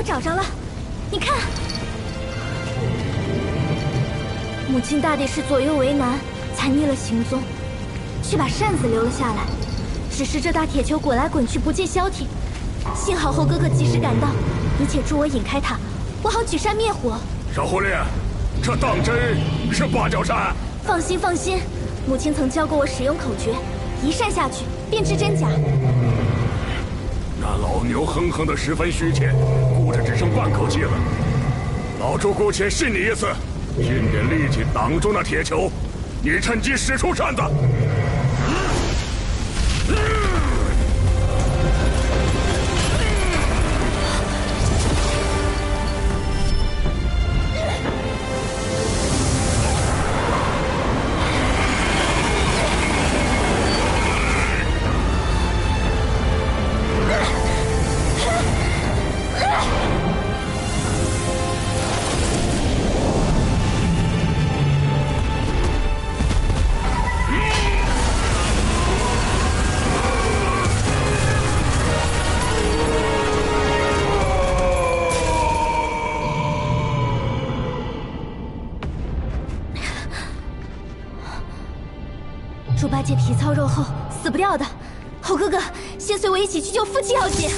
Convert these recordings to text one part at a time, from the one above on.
找着了，你看，母亲大抵是左右为难，才逆了行踪，却把扇子留了下来。只是这大铁球滚来滚去，不见消停。幸好后哥哥及时赶到，你且助我引开它，我好举扇灭火。小狐狸，这当真是芭蕉扇？放心放心，母亲曾教过我使用口诀，一扇下去便知真假。那老牛哼哼的十分虚切，顾着只剩半口气了。老猪姑且信你一次，尽点力气挡住那铁球，你趁机使出扇子。猪八戒皮糙肉厚，死不掉的。猴哥哥，先随我一起去救夫妻小姐。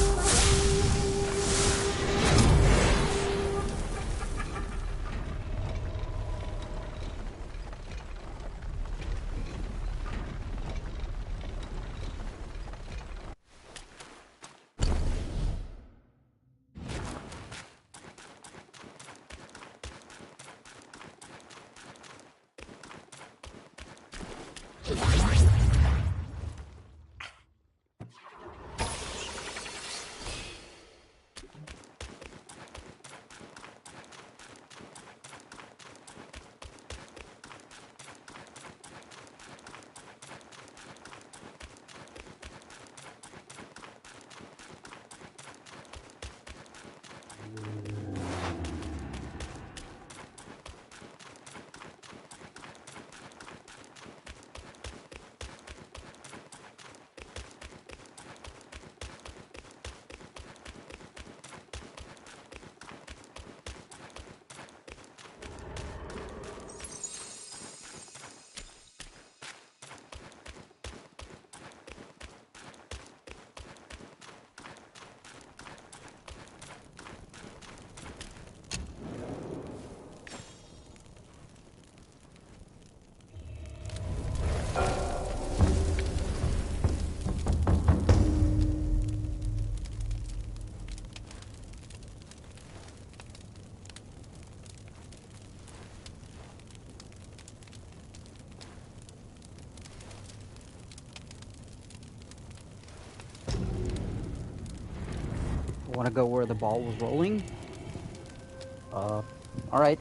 Want to go where the ball was rolling? Alright.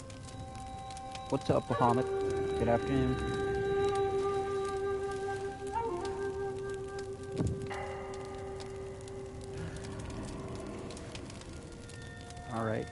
What's up, Muhammad? Good afternoon. Alright.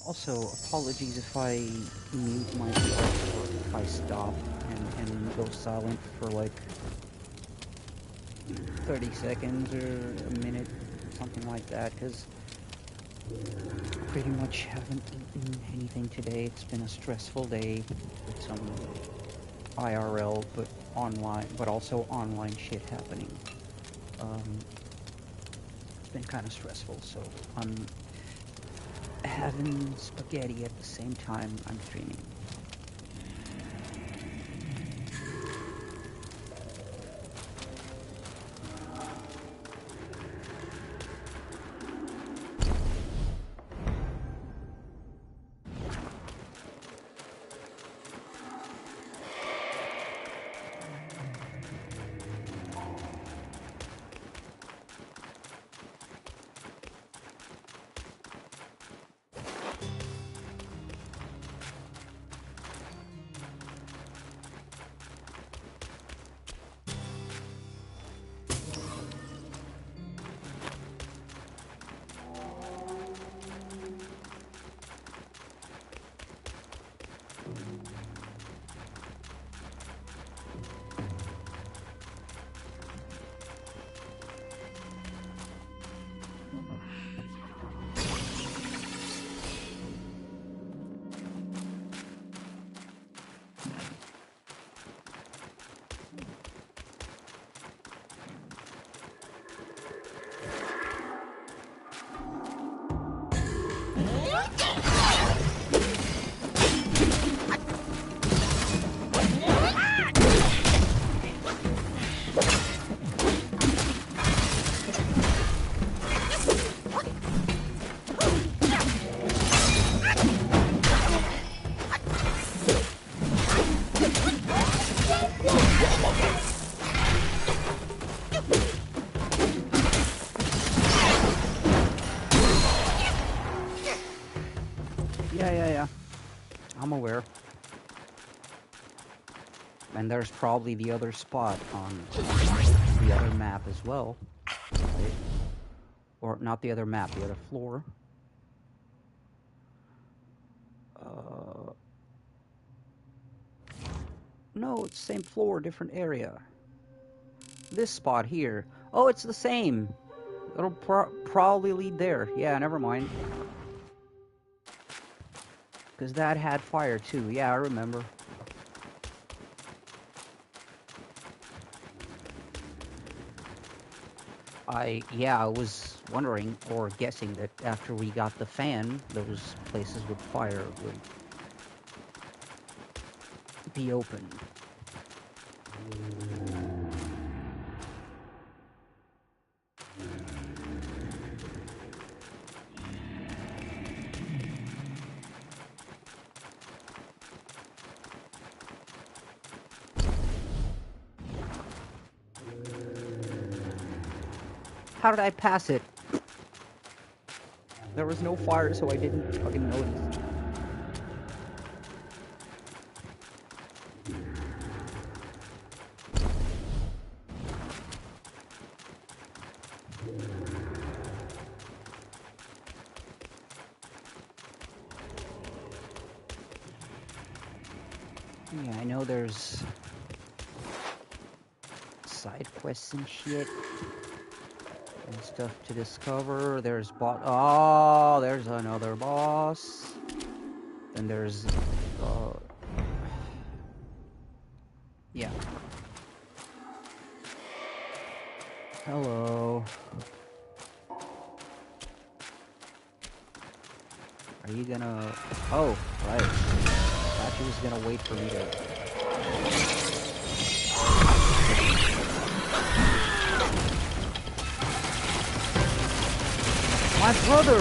Also, apologies if I mute myself or if I stop and go silent for like 30 seconds or a minute, something like that, because pretty much haven't eaten anything today. It's been a stressful day with some IRL but also online shit happening. It's been kind of stressful, so I'm having spaghetti at the same time I'm streaming. Yeah. I'm aware. And there's probably the other spot on the other map as well. Right? Or not the other map, the other floor. No, it's the same floor, different area. This spot here. Oh, it's the same. It'll probably lead there. Yeah, never mind. Because that had fire too. Yeah, I remember. I was wondering or guessing that after we got the fan, those places with fire would be open. How did I pass it? There was no fire, so I didn't fucking notice. Yeah, I know there's side quests and shit and stuff to discover. There's oh, there's another boss. Then there's yeah. Hello. Are you gonna... Oh, right. Thought she was gonna wait for me to... My brother!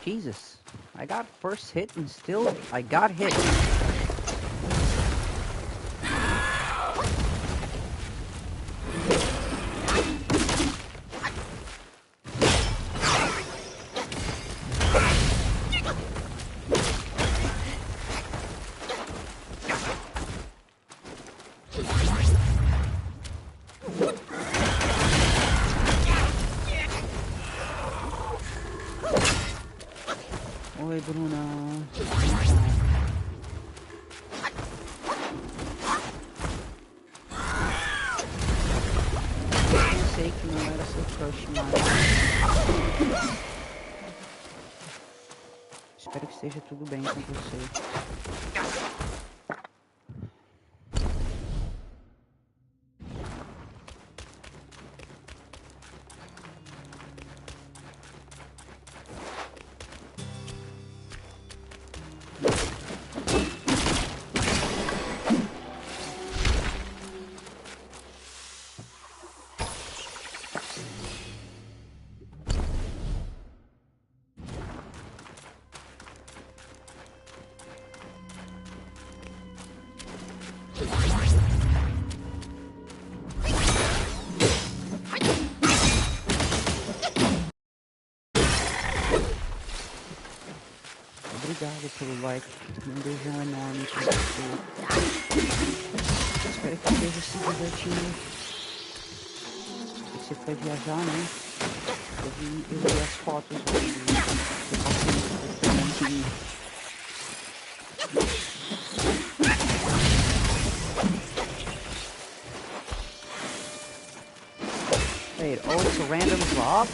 Jesus. I got first hit and still I got hit. Oi, Bruna. Eu sei que não era seu crush, mas... Espero que esteja tudo bem com você. Obrigado pelo like, um beijão enorme pra você. Espero que esteja se divertindo. Você foi viajar, né? Eu vi as fotos do passeio. Wait, oh, it's a random drop?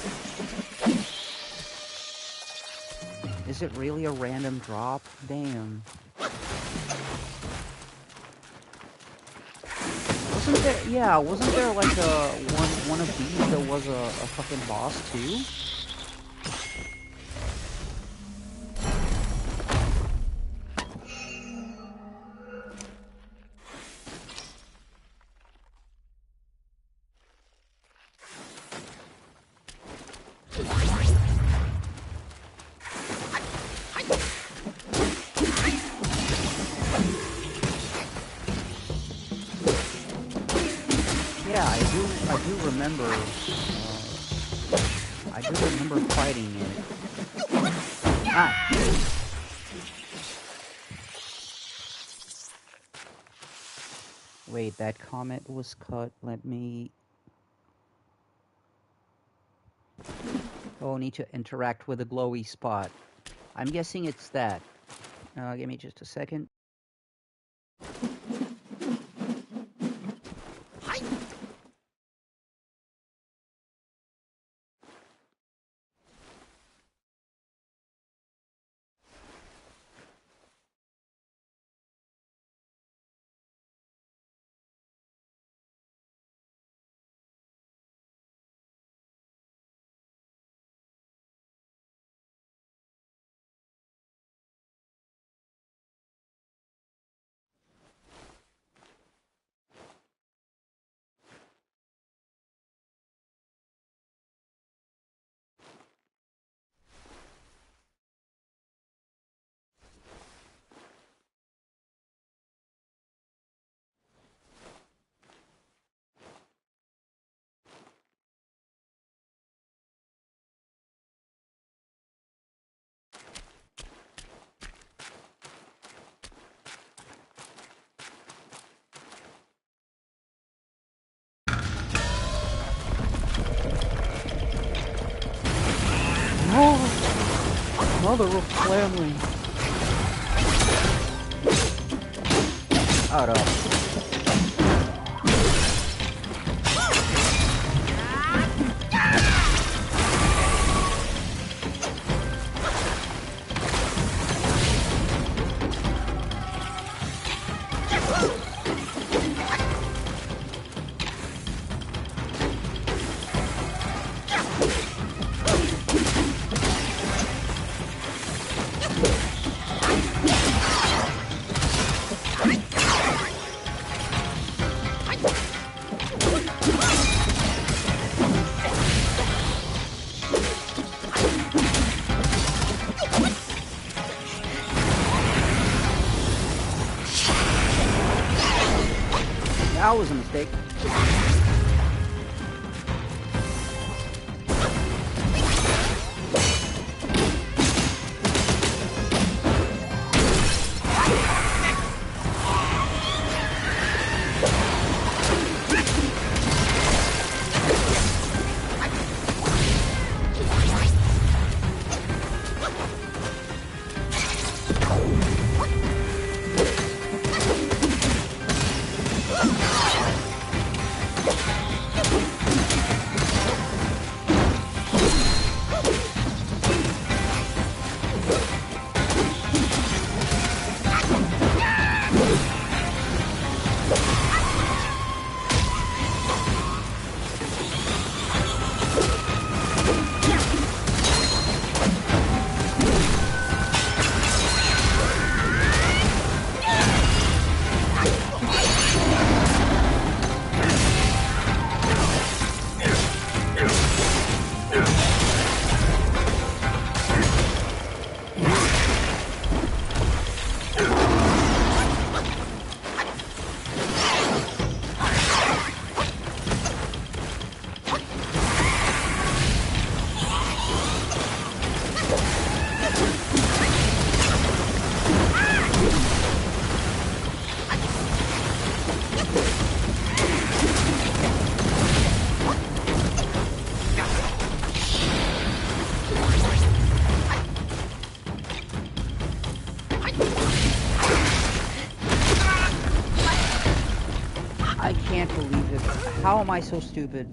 Is it really a random drop? Damn. Wasn't there like one of these that was a fucking boss too? Yeah, I do remember. I do remember fighting it. Ah. Wait, that comment was cut. Let me. Oh, need to interact with a glowy spot. I'm guessing it's that. Give me just a second. Oh, mother of family. Hold up. That was a mistake. I can't believe it. How am I so stupid?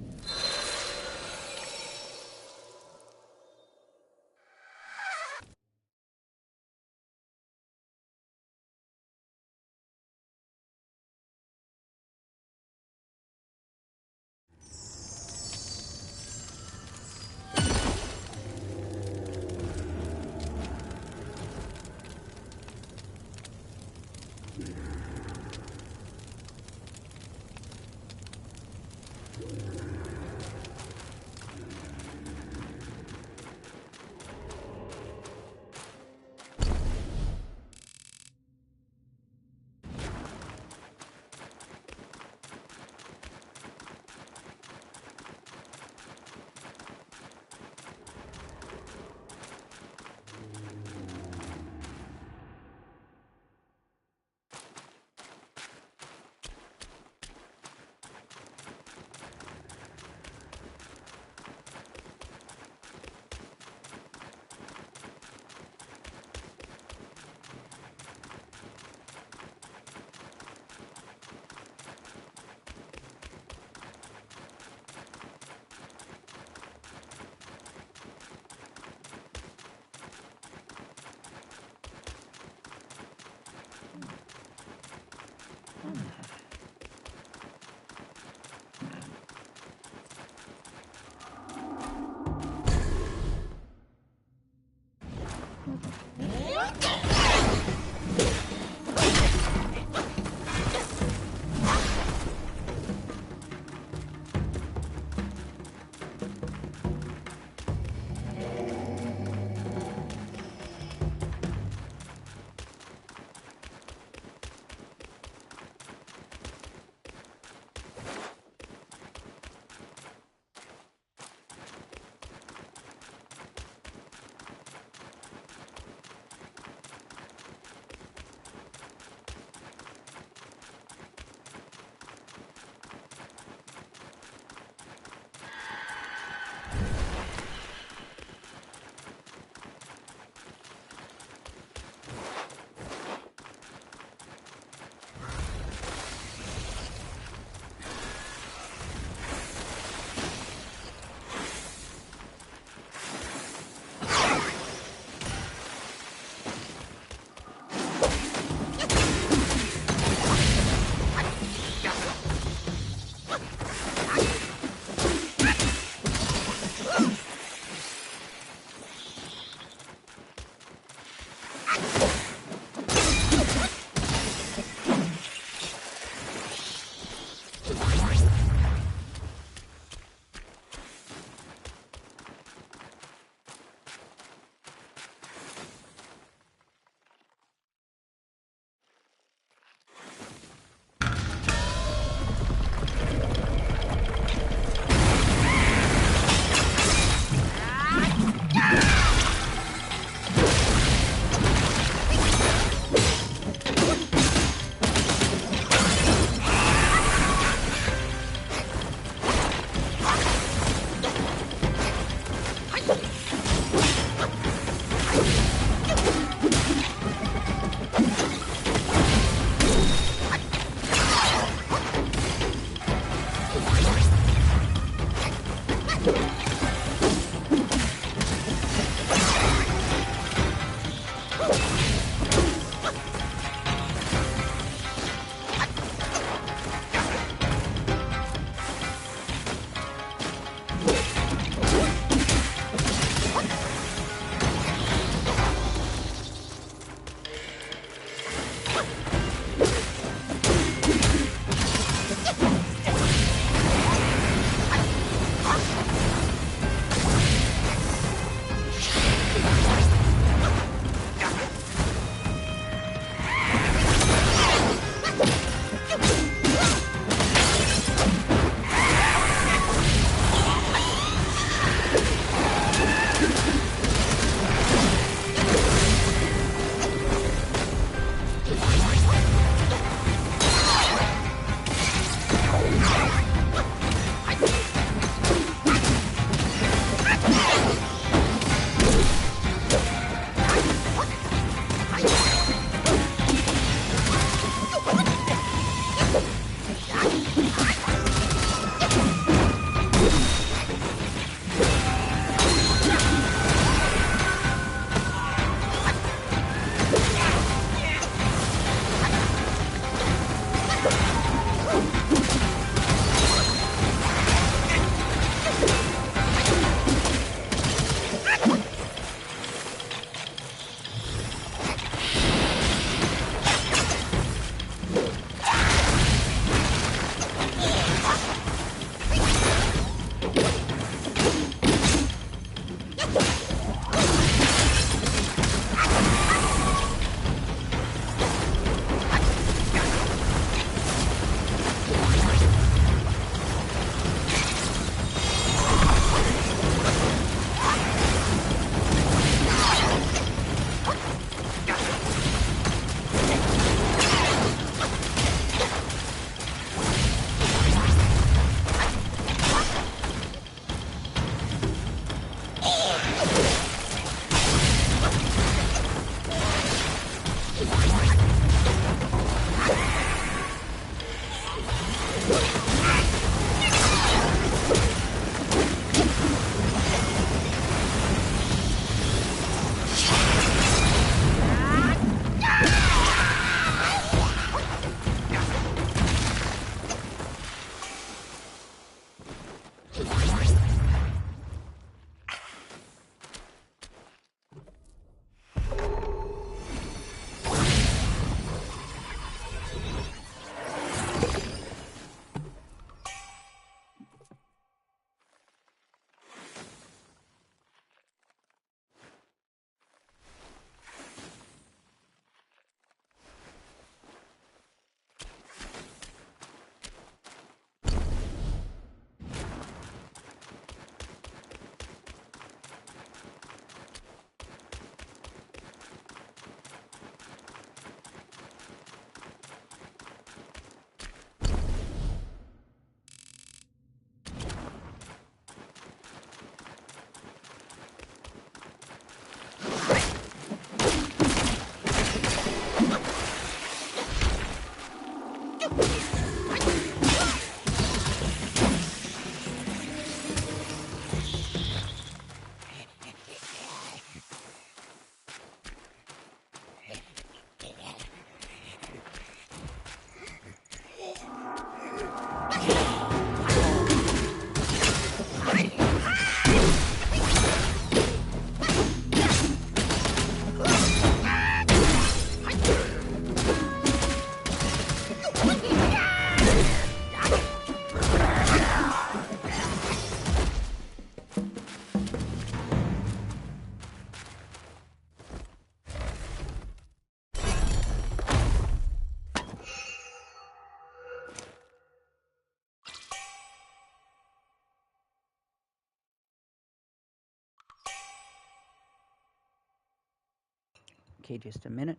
Okay, just a minute.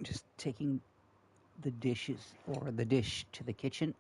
Just taking the dishes or the dish to the kitchen.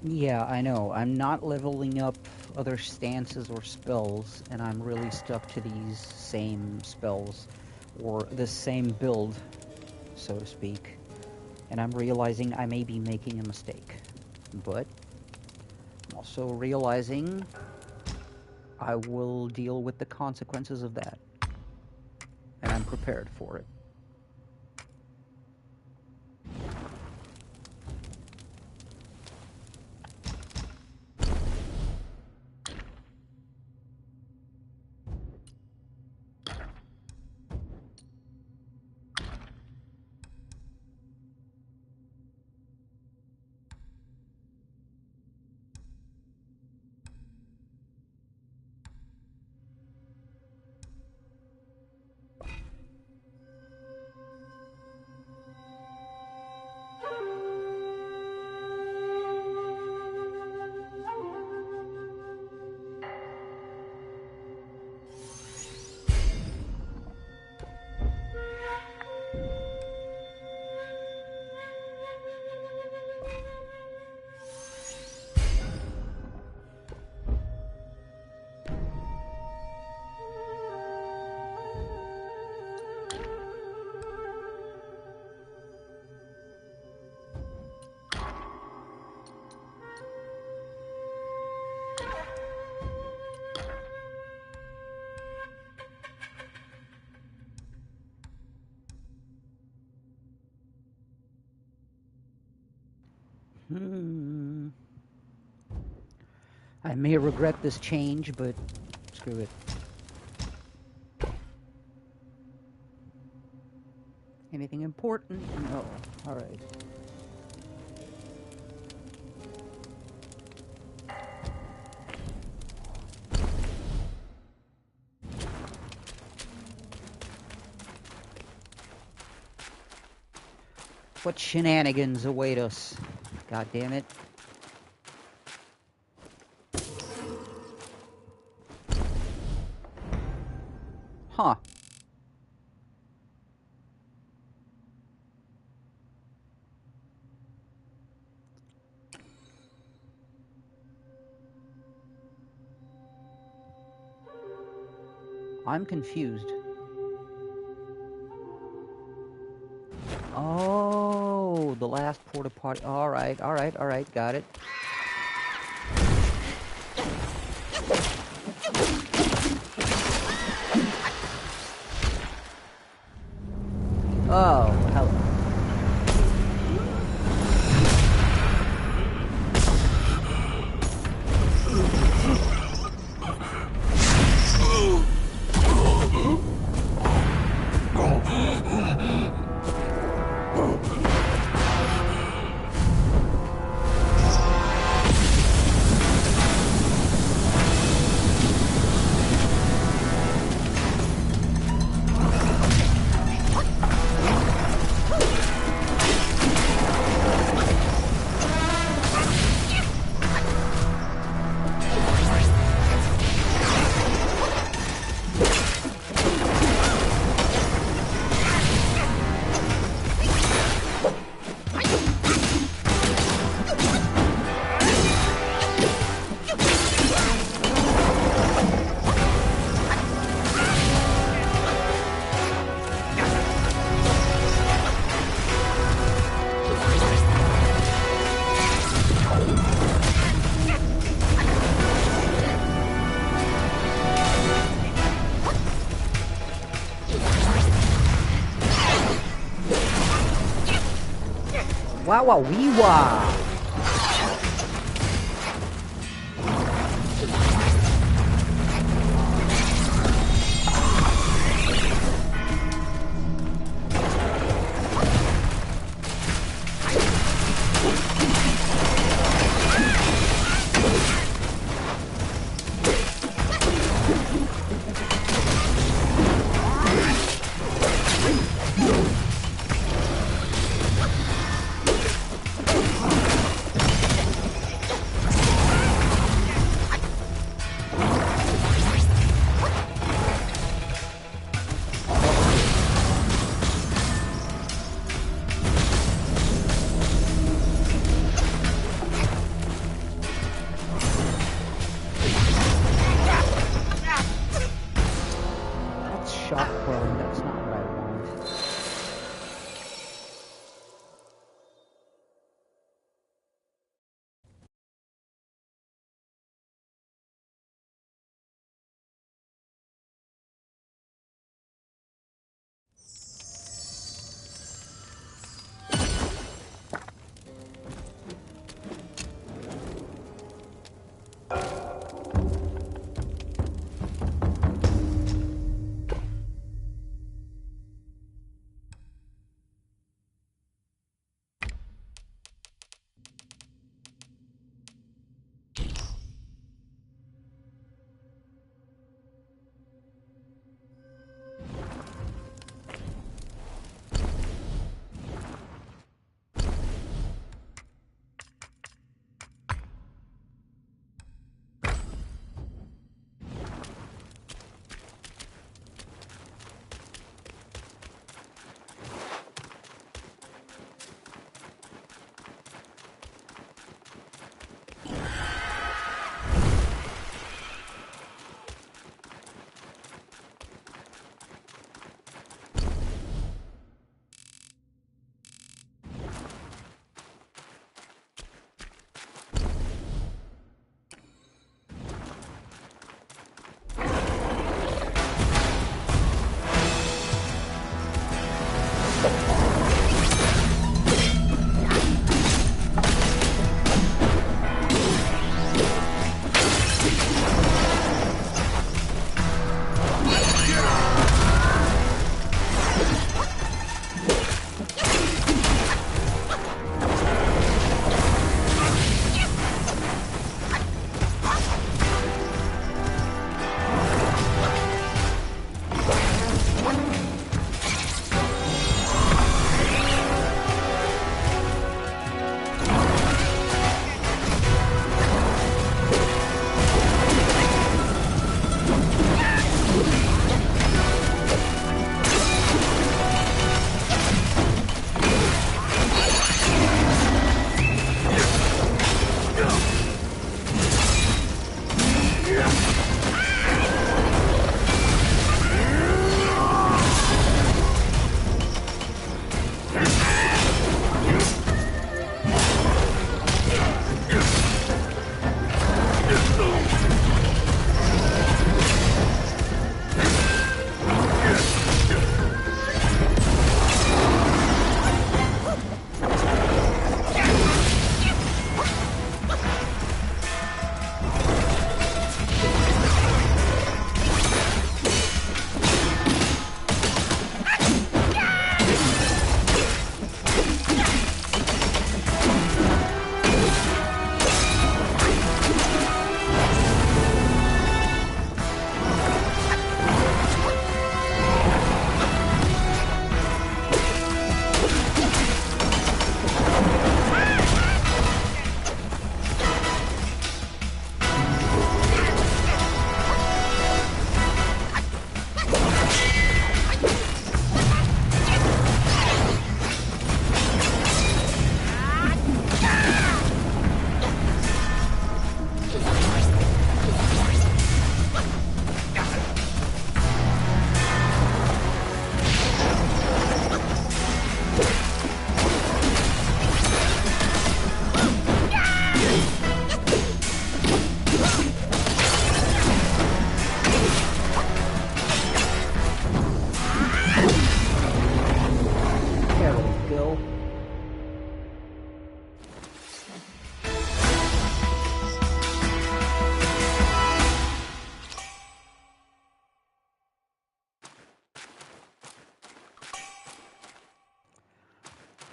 Yeah, I know. I'm not leveling up other stances or spells, and I'm really stuck to these same spells, or the same build, so to speak. And I'm realizing I may be making a mistake. But I'm also realizing I will deal with the consequences of that. And I'm prepared for it. I may regret this change, but screw it. Anything important? No. Alright. What shenanigans await us? God damn it. Huh. I'm confused. Oh, the last porta potty. Alright, got it. Oh, hello. Wow, wow, wee wow. shock prone. That's not what I want.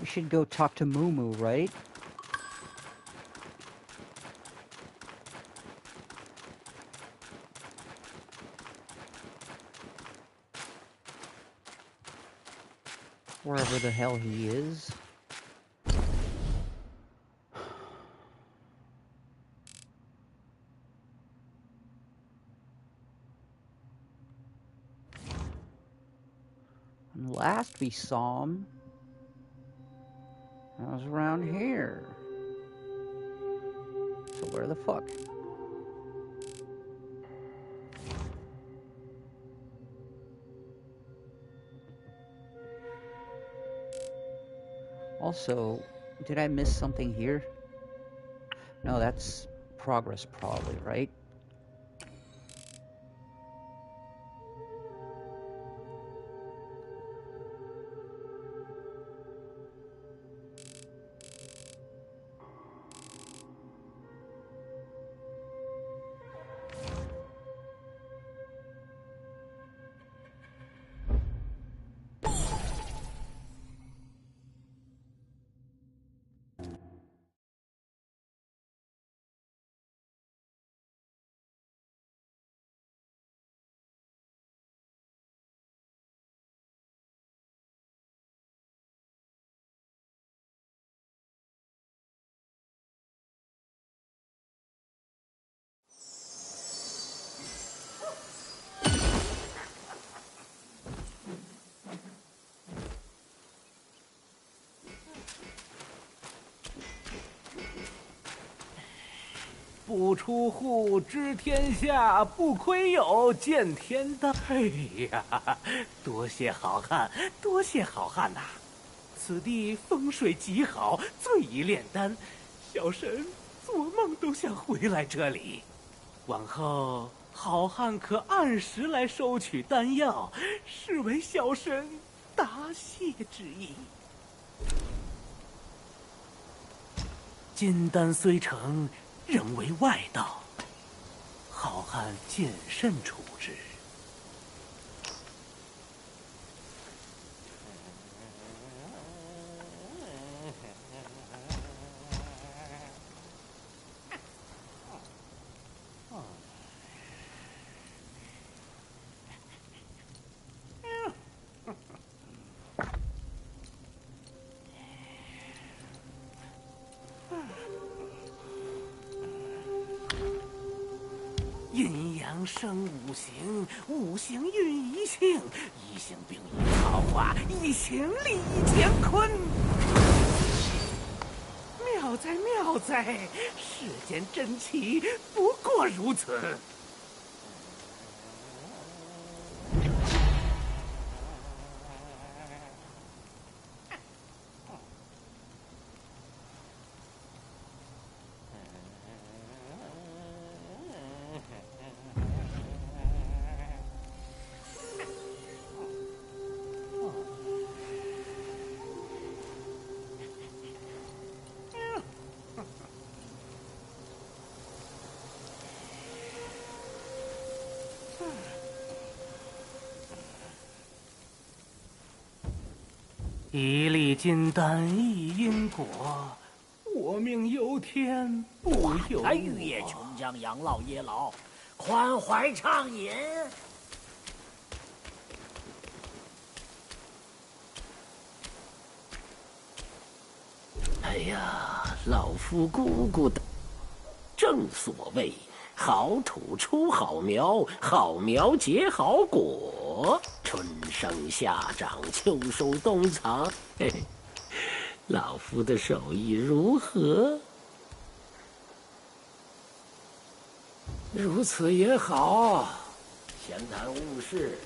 We should go talk to Moo, right? Wherever the hell he is. And last we saw him, I was around here. So where the fuck? Also, did I miss something here? No, that's progress probably, right?不出户知天下，不窥友见天道。哎呀，多谢好汉，多谢好汉呐！此地风水极好，最宜炼丹。小神做梦都想回来这里。往后好汉可按时来收取丹药，是为小神答谢之意。金丹虽成，仍为外道，好汉谨慎处置。阴阳生五行，五行运一性，一性并以造化，一行立以乾坤。妙哉妙哉，世间真奇不过如此。一粒金丹一因果，我命由天不由我。还玉叶琼浆养老耶老，宽怀畅饮。哎呀，老夫姑姑的，正所谓好土出好苗，好苗结好果，春生夏长，秋收冬藏。嘿嘿，老夫的手艺如何？如此也好，闲谈误事。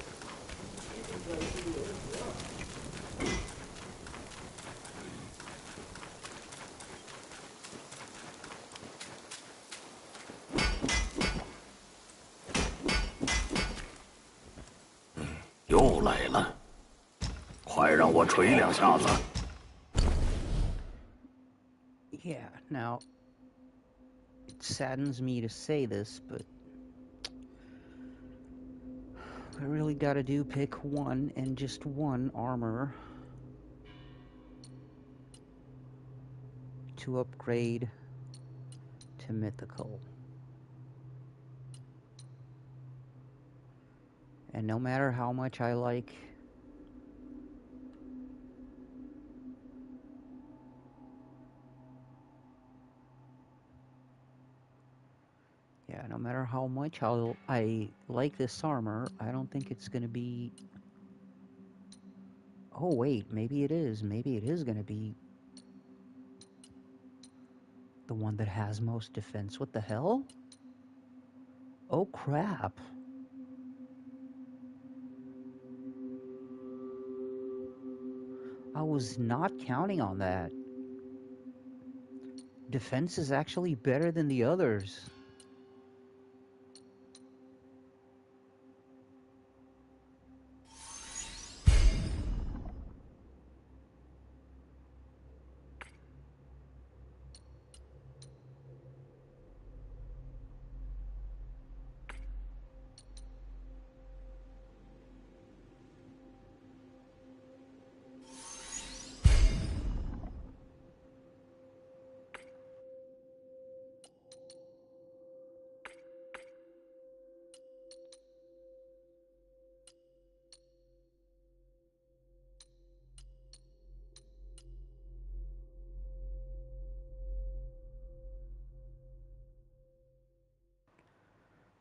又来了，快让我捶两下子。Yeah, now, it saddens me to say this, but I really gotta pick one and just one armor to upgrade to mythical. And no matter how much I like no matter how much I like this armor, I don't think it's gonna be... Oh wait, maybe it is. Maybe it is gonna be the one that has most defense. What the hell? Oh crap. I was not counting on that. Defense is actually better than the others.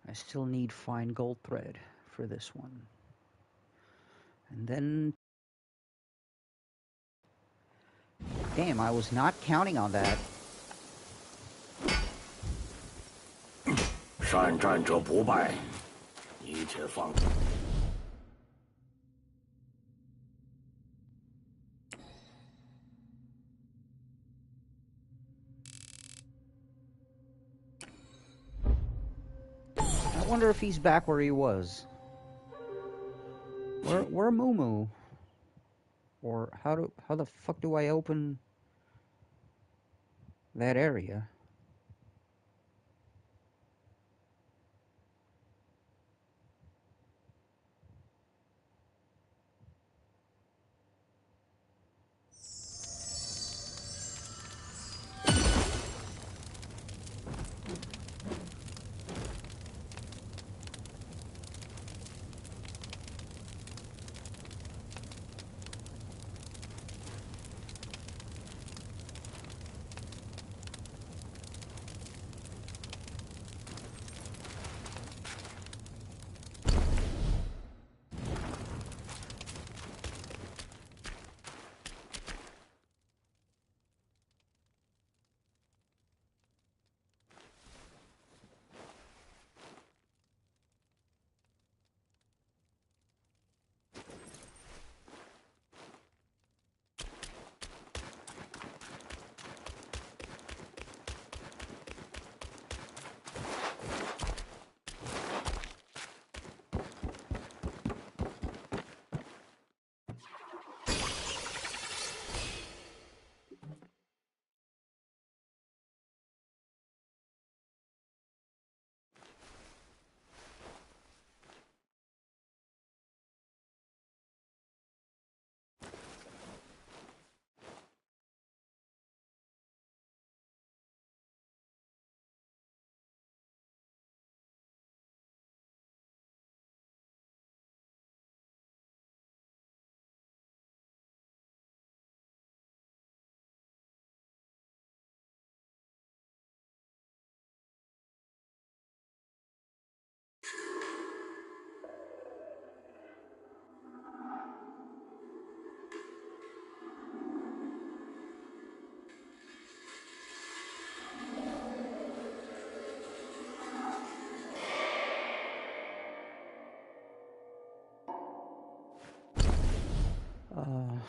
I still need fine gold thread for this one. And then... Damn, I was not counting on that. 善战者不败，你且放。I wonder if he's back where he was. Where Moo? Or how the fuck do I open that area?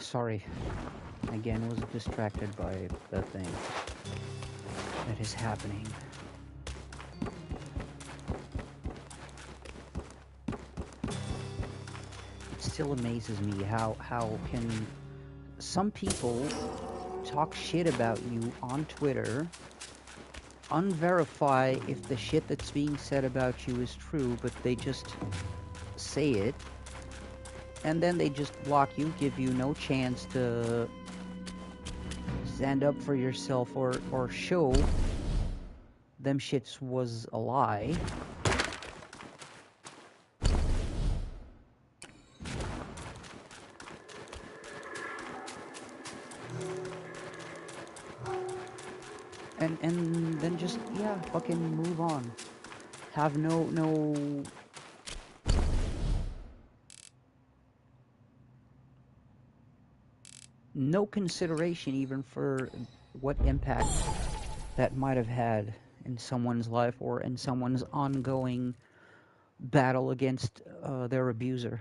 Sorry. Again, was distracted by the thing that is happening. It still amazes me how can some people talk shit about you on Twitter, unverify if the shit that's being said about you is true, but they just say it, and then they just block you, give you no chance to stand up for yourself or show them shits was a lie. And then just, yeah, fucking move on. Have no consideration even for what impact that might have had in someone's life or in someone's ongoing battle against their abuser.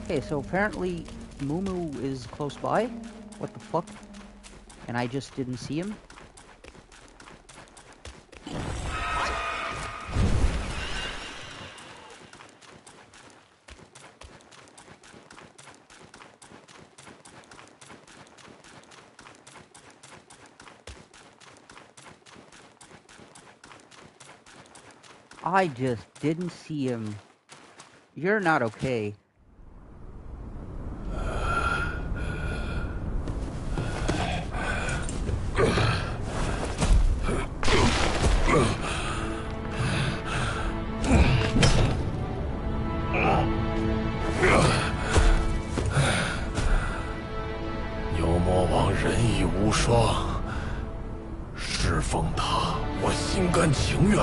Okay, so apparently Moo is close by. What the fuck? And I just didn't see him? I just didn't see him. You're not okay.牛魔王仁义无双，侍奉他我心甘情愿，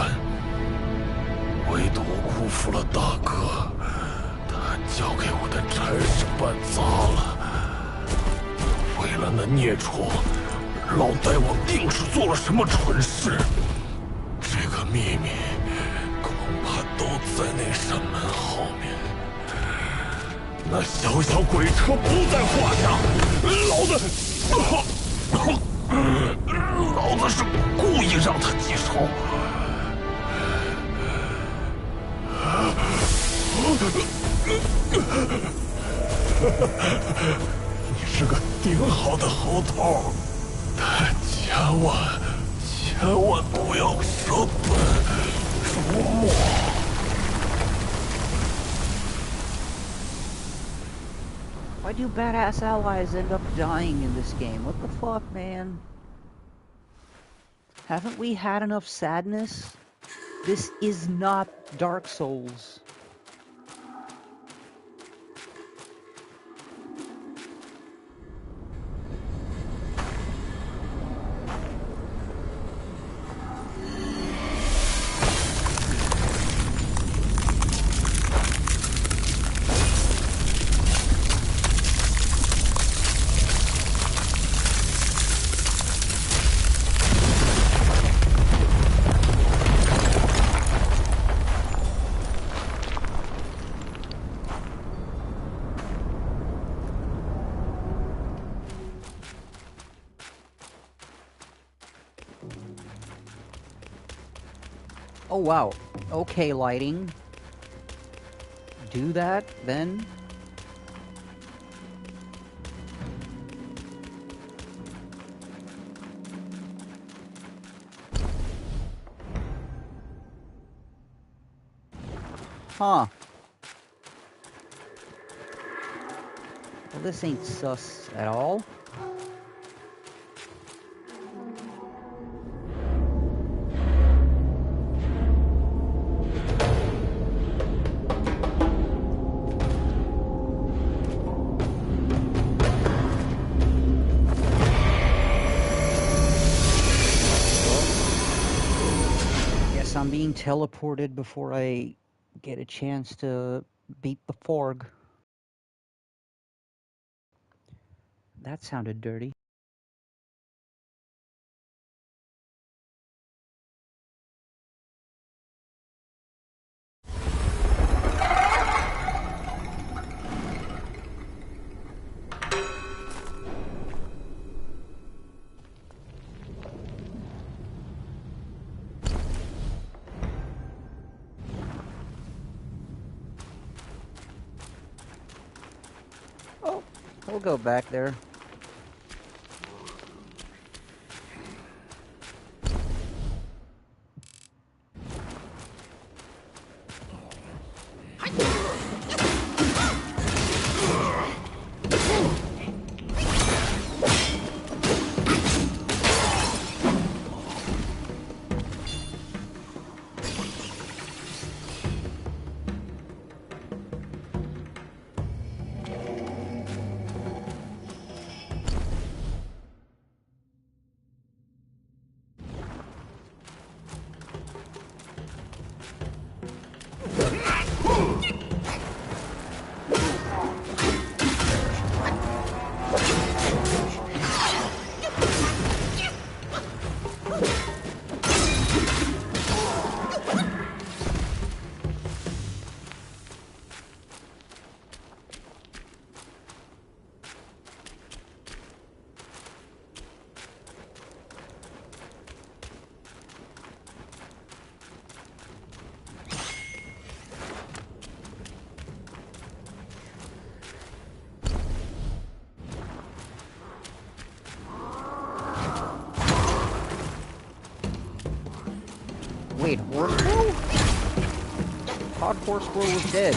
唯独辜负了大哥，他交给我的差事办砸了。为了那孽畜，老大王定是做了什么蠢事。这个秘密恐怕都在那扇门后面。那小小鬼车不在话下，老子是故意让他记仇。你是个顶好的猴头，但千万不要舍本逐末。Why do badass allies end up dying in this game? What the fuck, man? Haven't we had enough sadness? This is not Dark Souls. Oh wow, okay lighting. Do that, then. Huh. Well, this ain't sus at all. I'm being teleported before I get a chance to beat the Forg. That sounded dirty. Oh, we'll go back there. Wait, horse squirrel? Thought horse squirrel was dead.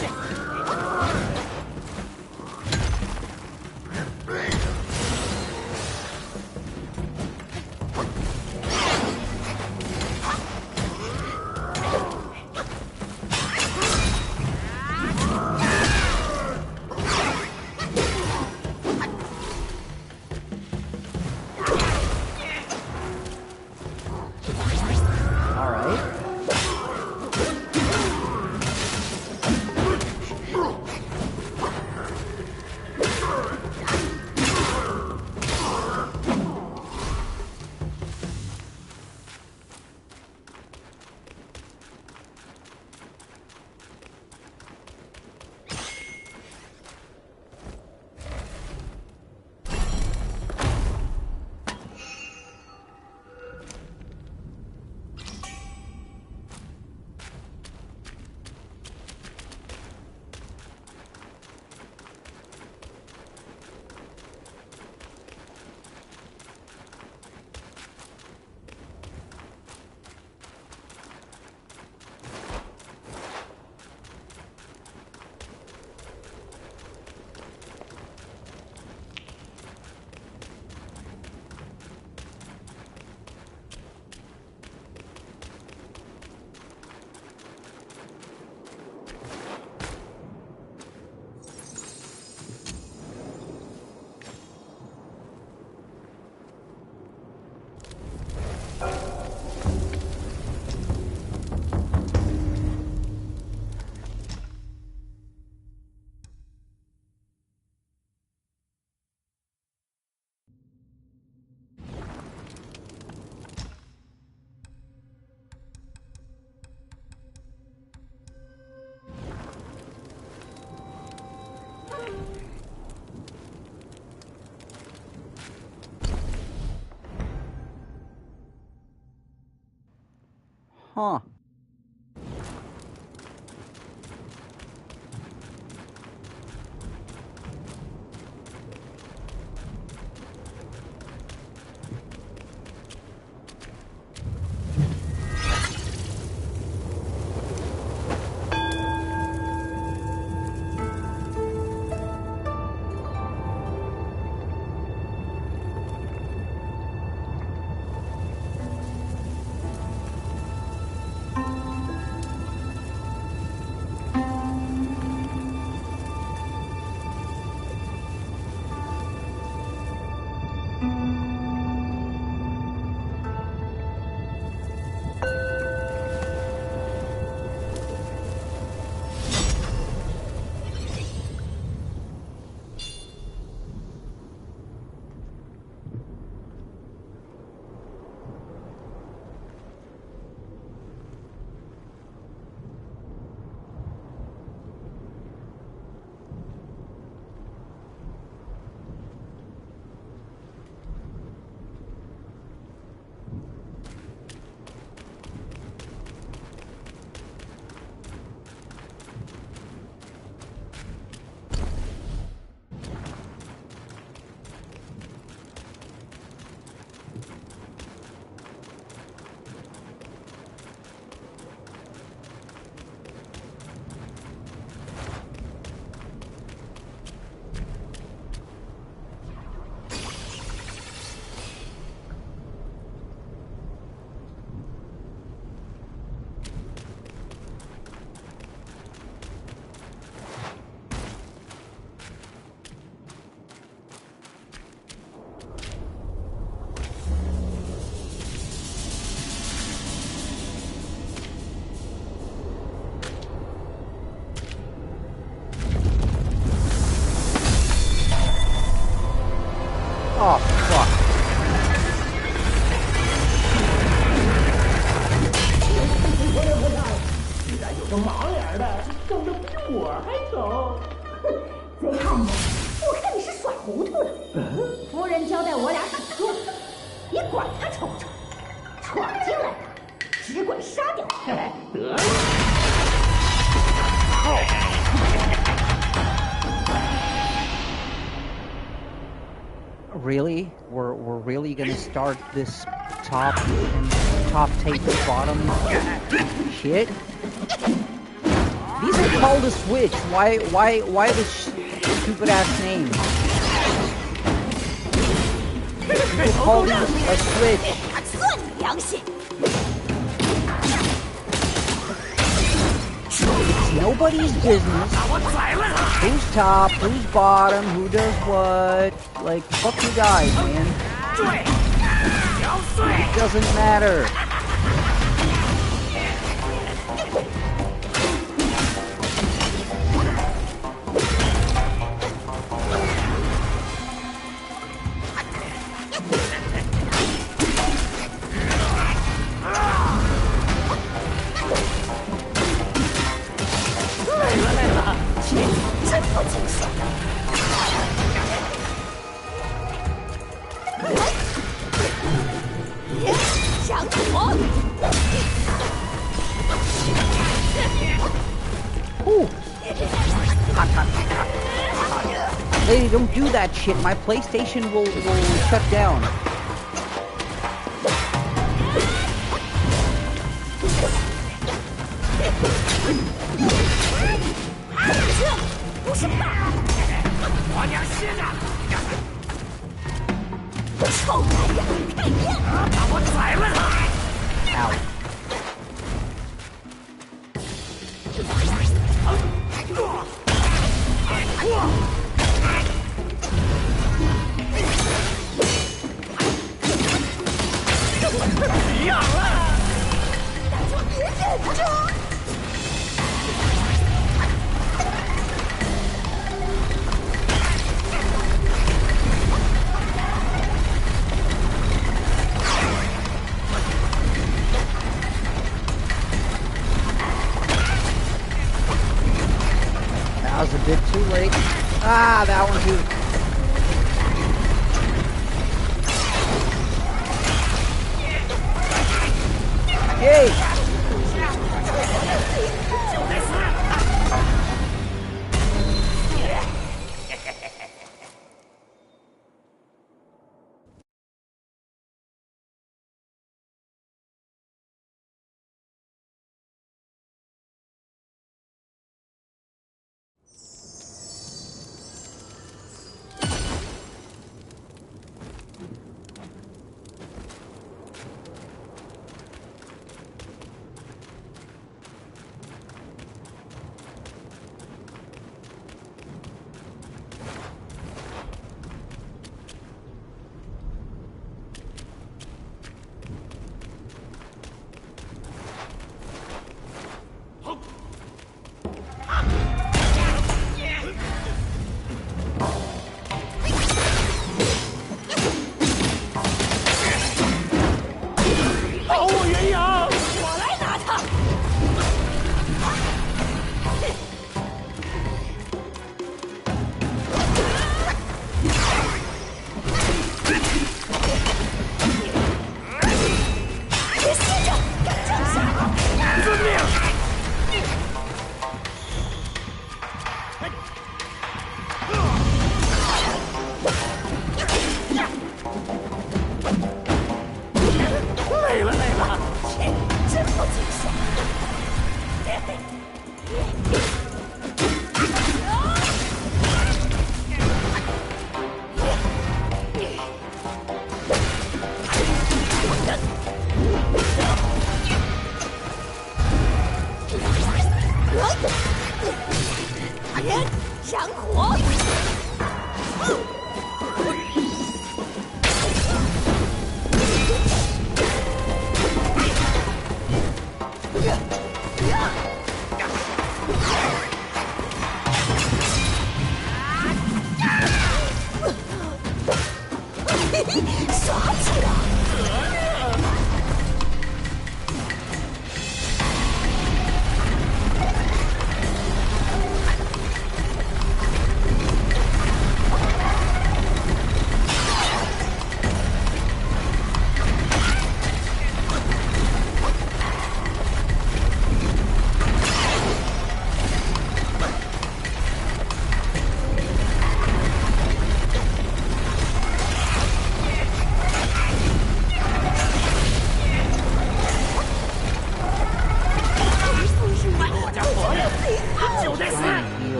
Huh. Oh, fuck.贼汉子，我看你是耍糊涂的。夫人交代我俩打住，别管他臭不臭，闯进来的只管杀掉。得。Really? We're really gonna start this top and top, tape, bottom shit. These are called a switch. Why this stupid ass name? People call these a switch. 算你良心！ It's nobody's business. Who's top, who's bottom, who does what. Like, fuck you guys, man. It doesn't matter. Ooh. Lady, don't do that shit. My PlayStation will shut down. Ow. That was a bit too late. Ah, that one too. Hey!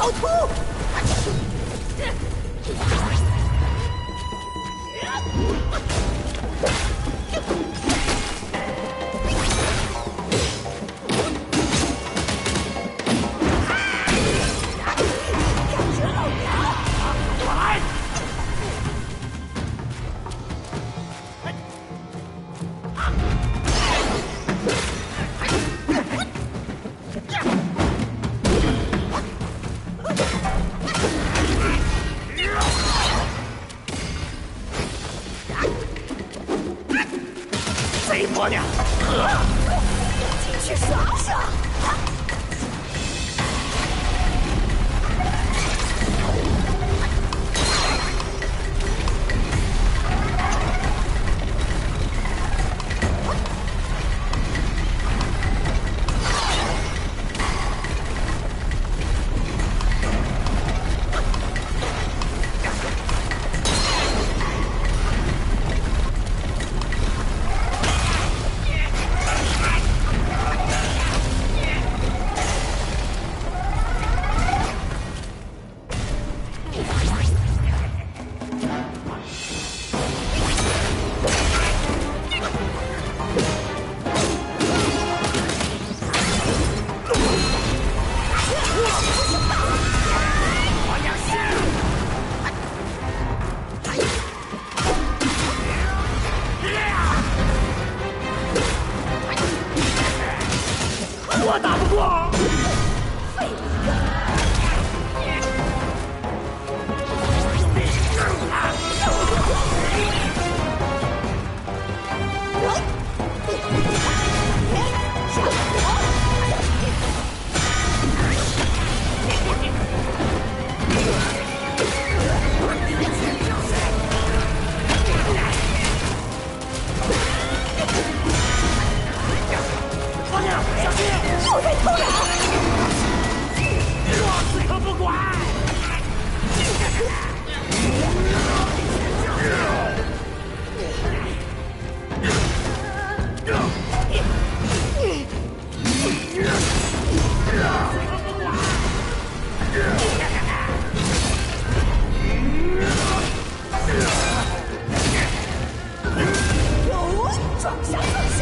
老秃！贼婆娘，进去耍耍。我打不过。姑娘，小心！又在偷懒！若此可不管。撞下撞下！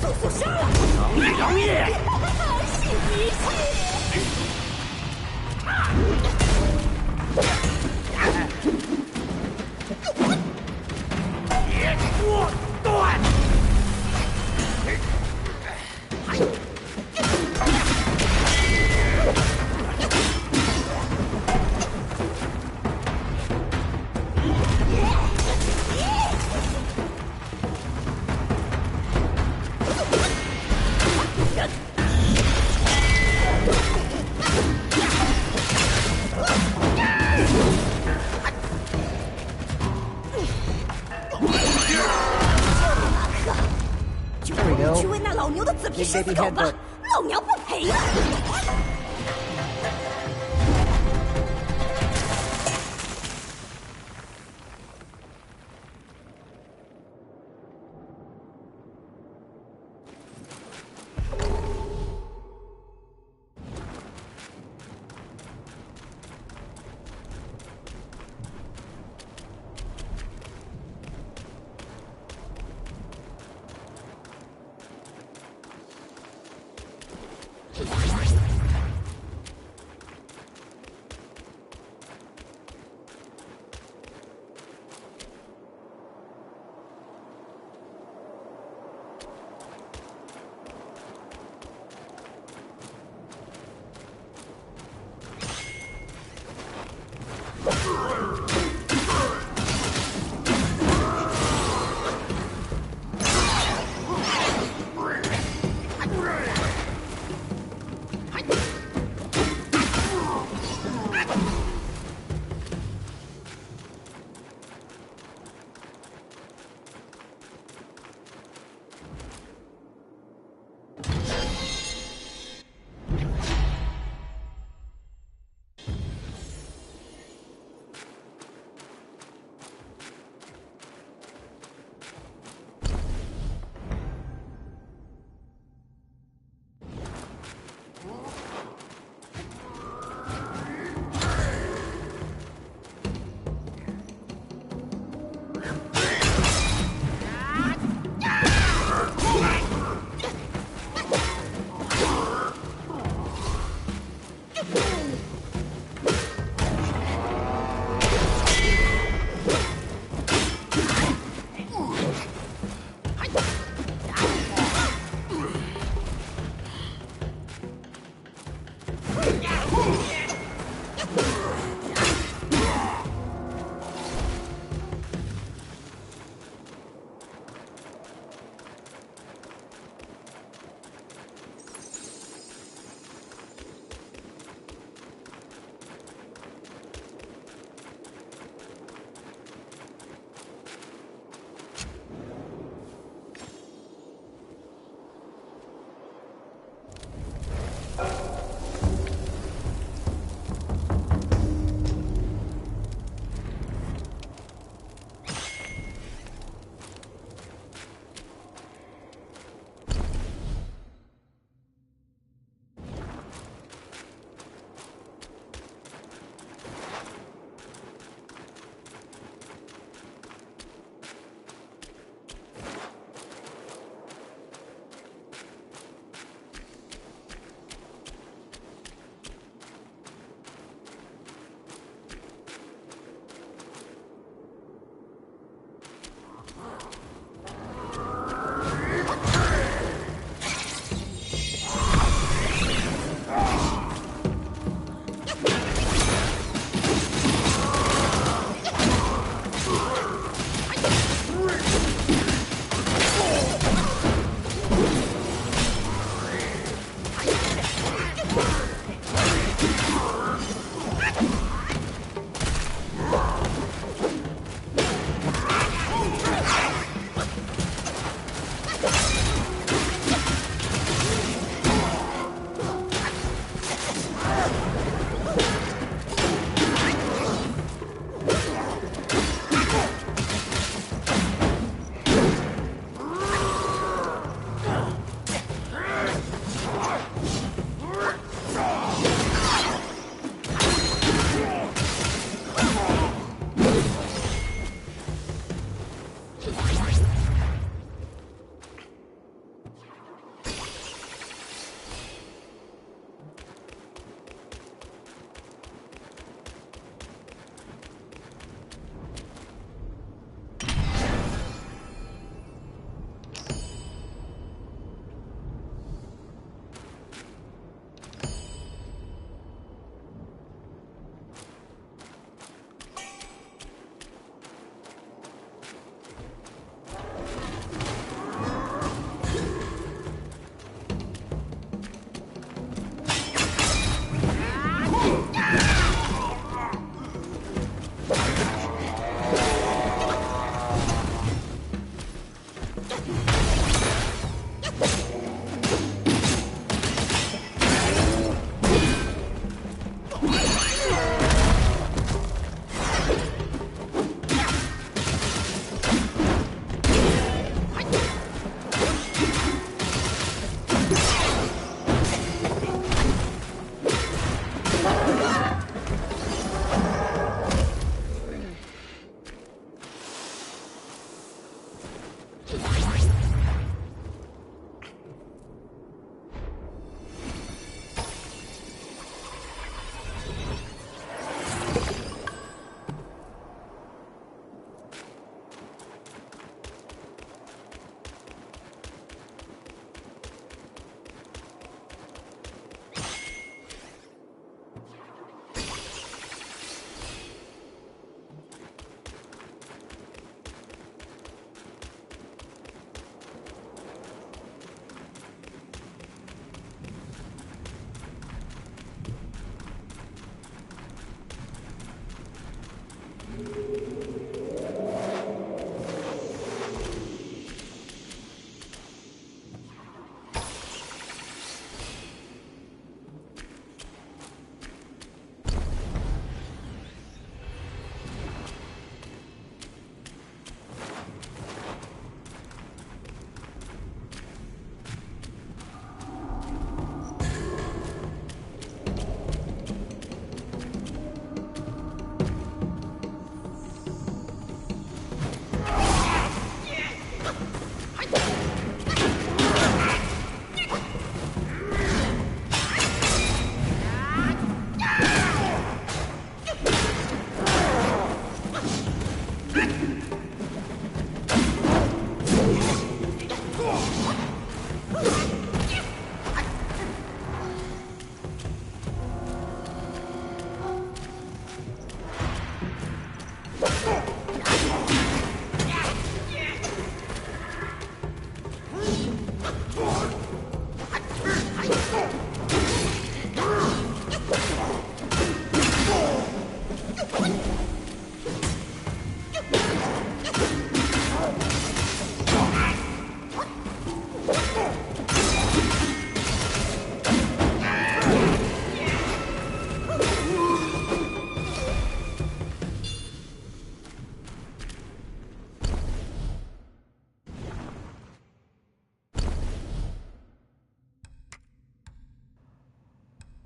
速杀了！能力容易。是机器。别过断。就让你去喂那老牛的紫皮狮子狗吧，老娘不赔了。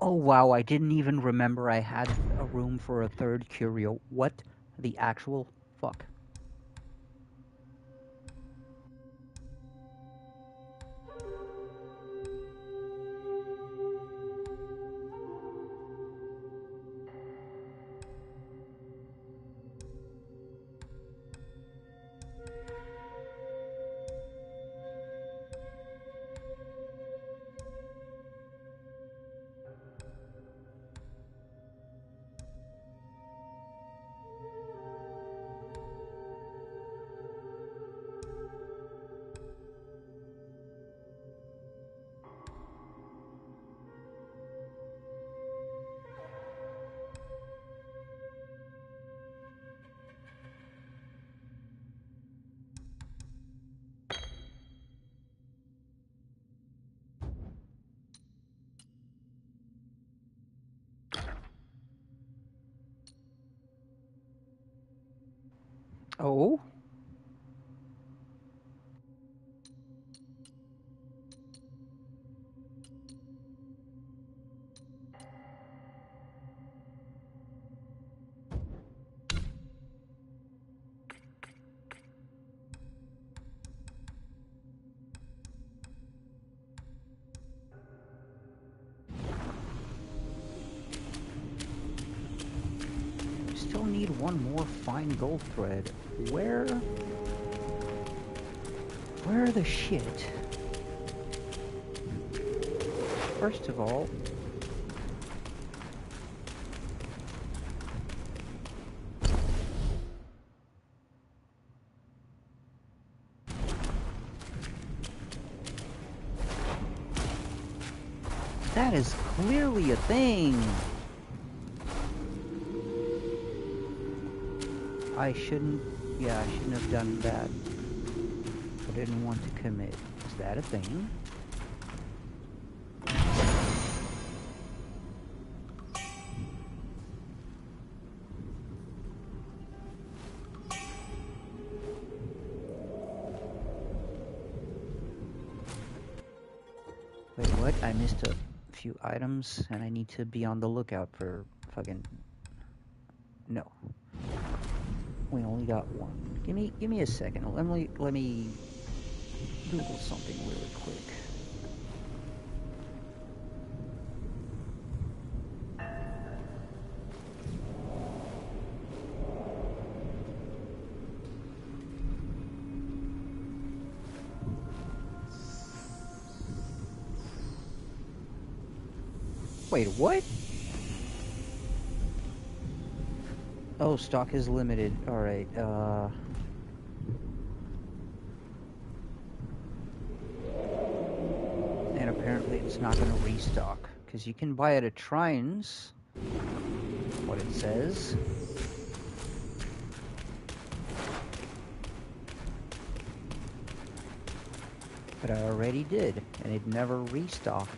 Oh wow, I didn't even remember I had a room for a third curio. What the actual fuck? Oh? Still need one more fine gold thread. Where the shit? First of all, that is clearly a thing. I shouldn't have done that. I didn't want to commit. Is that a thing? Wait, what? I missed a few items and I need to be on the lookout for fucking... No. We only got one. Give me a second. Let me Google something really quick. Wait, what? Oh, stock is limited. Alright, and apparently it's not gonna restock, because you can buy it at Shrines, what it says. But I already did, and it never restocked.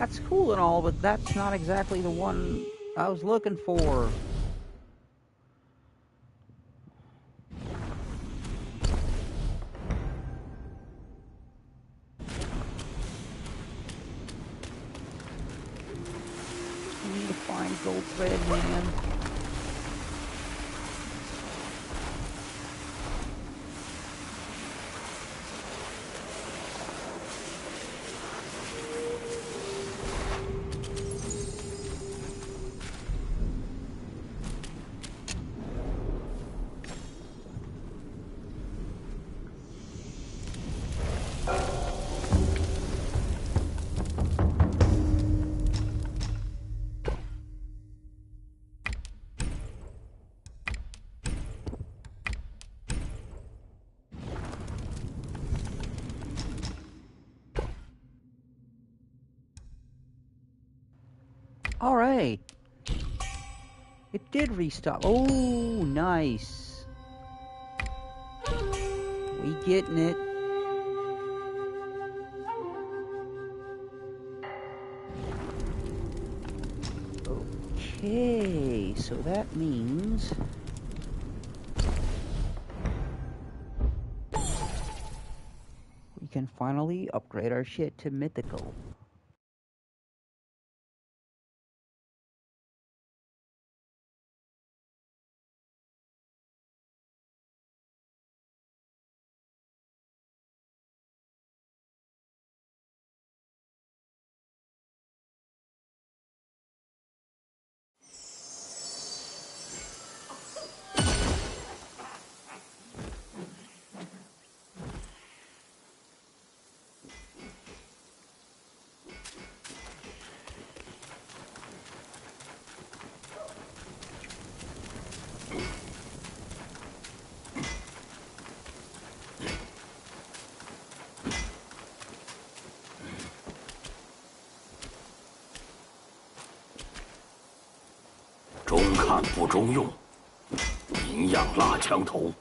That's cool and all, but that's not exactly the one I was looking for. I need to find gold thread, man. Alright. It did restart. Oh, nice. We getting it. Okay, so that means we can finally upgrade our shit to mythical.中看不中用，银样蜡枪头。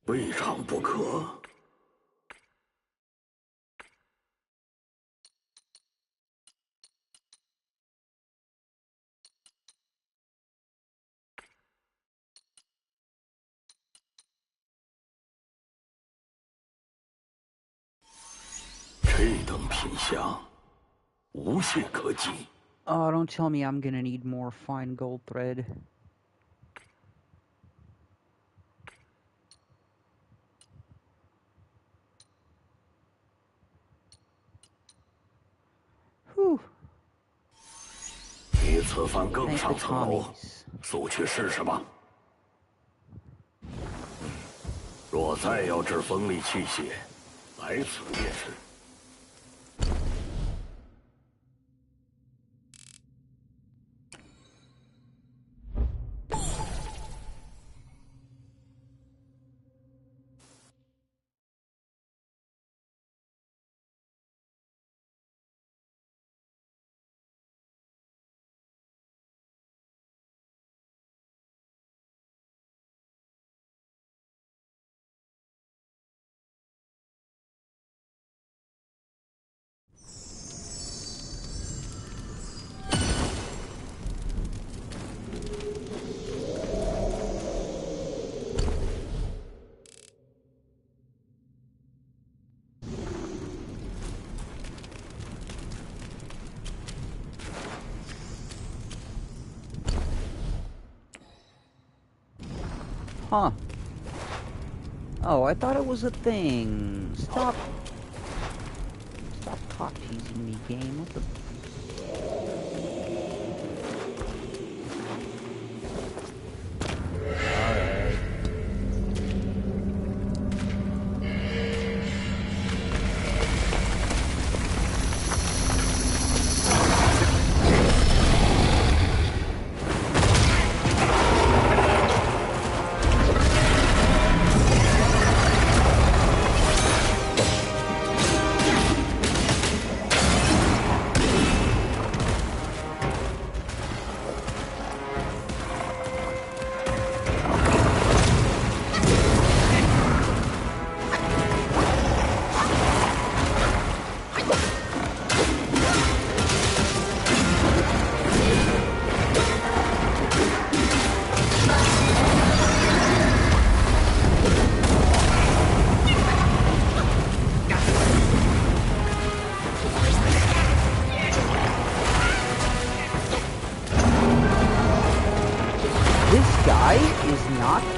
未尝不可。这等品相，无懈可击。Oh, don't tell me I'm gonna need more fine gold thread. Whew. 你此番更上层楼，速去试试吧。若再要制锋利器械，来此便是。Huh. Oh, I thought it was a thing. Stop cock teasing me, game. What the...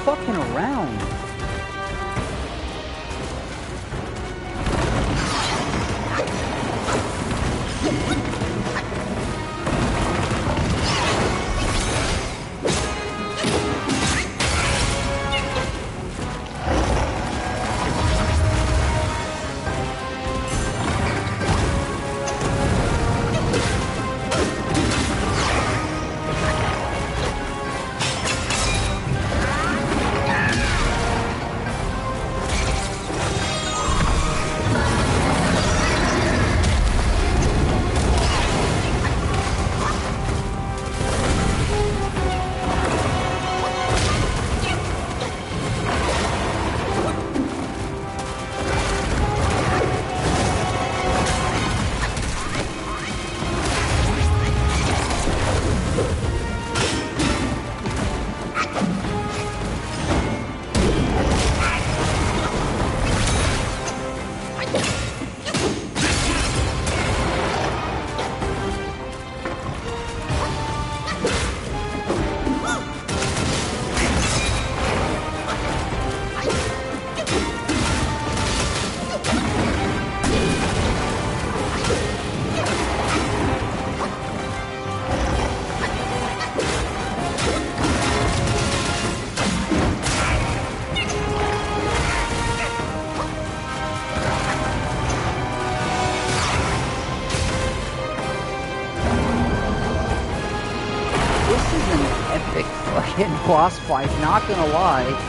fucking around. Boss fight, not gonna lie.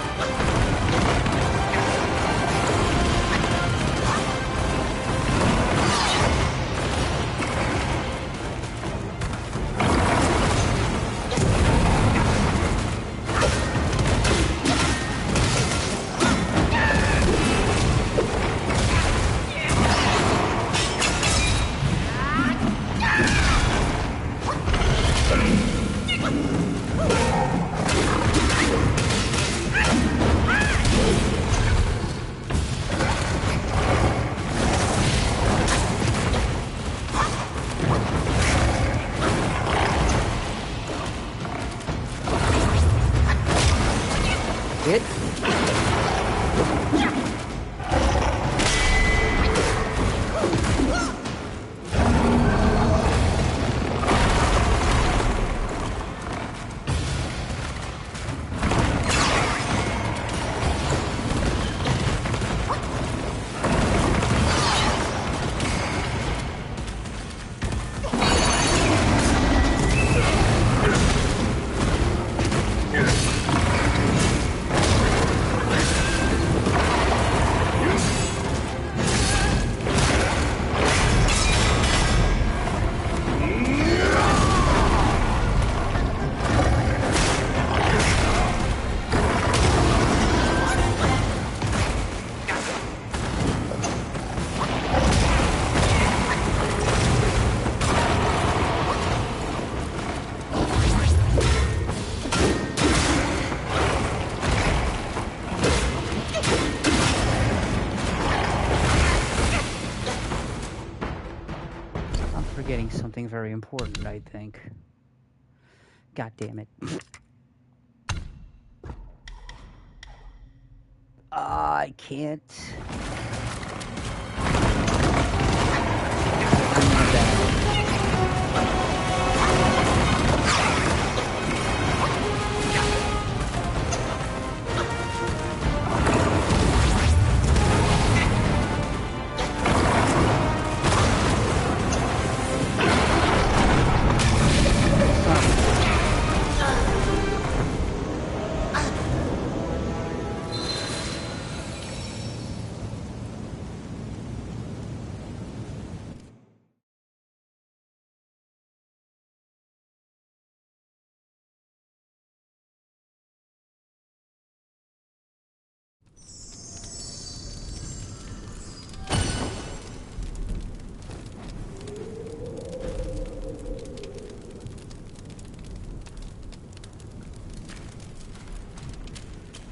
Something very important, I think. God damn it. I can't.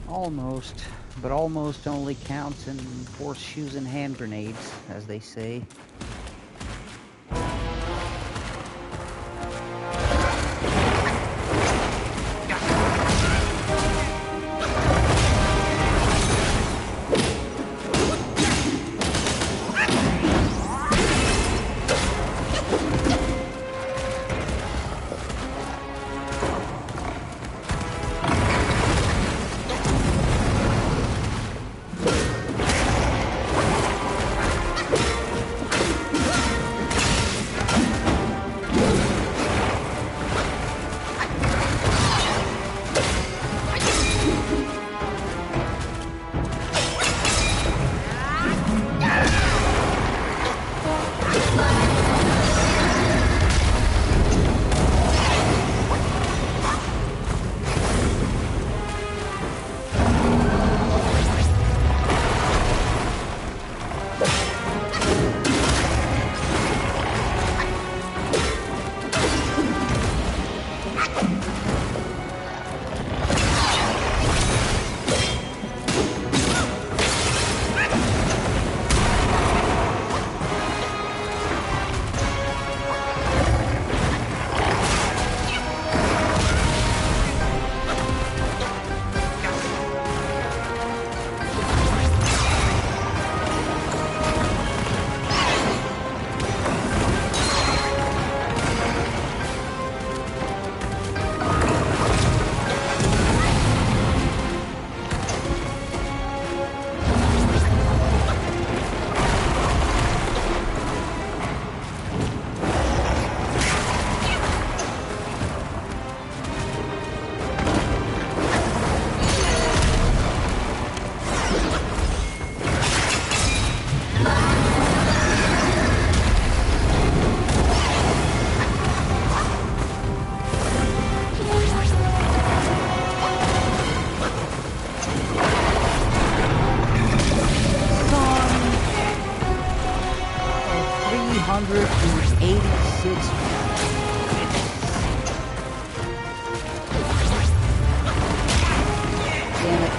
Almost, but almost only counts in horseshoes and hand grenades, as they say. 186 Damn it.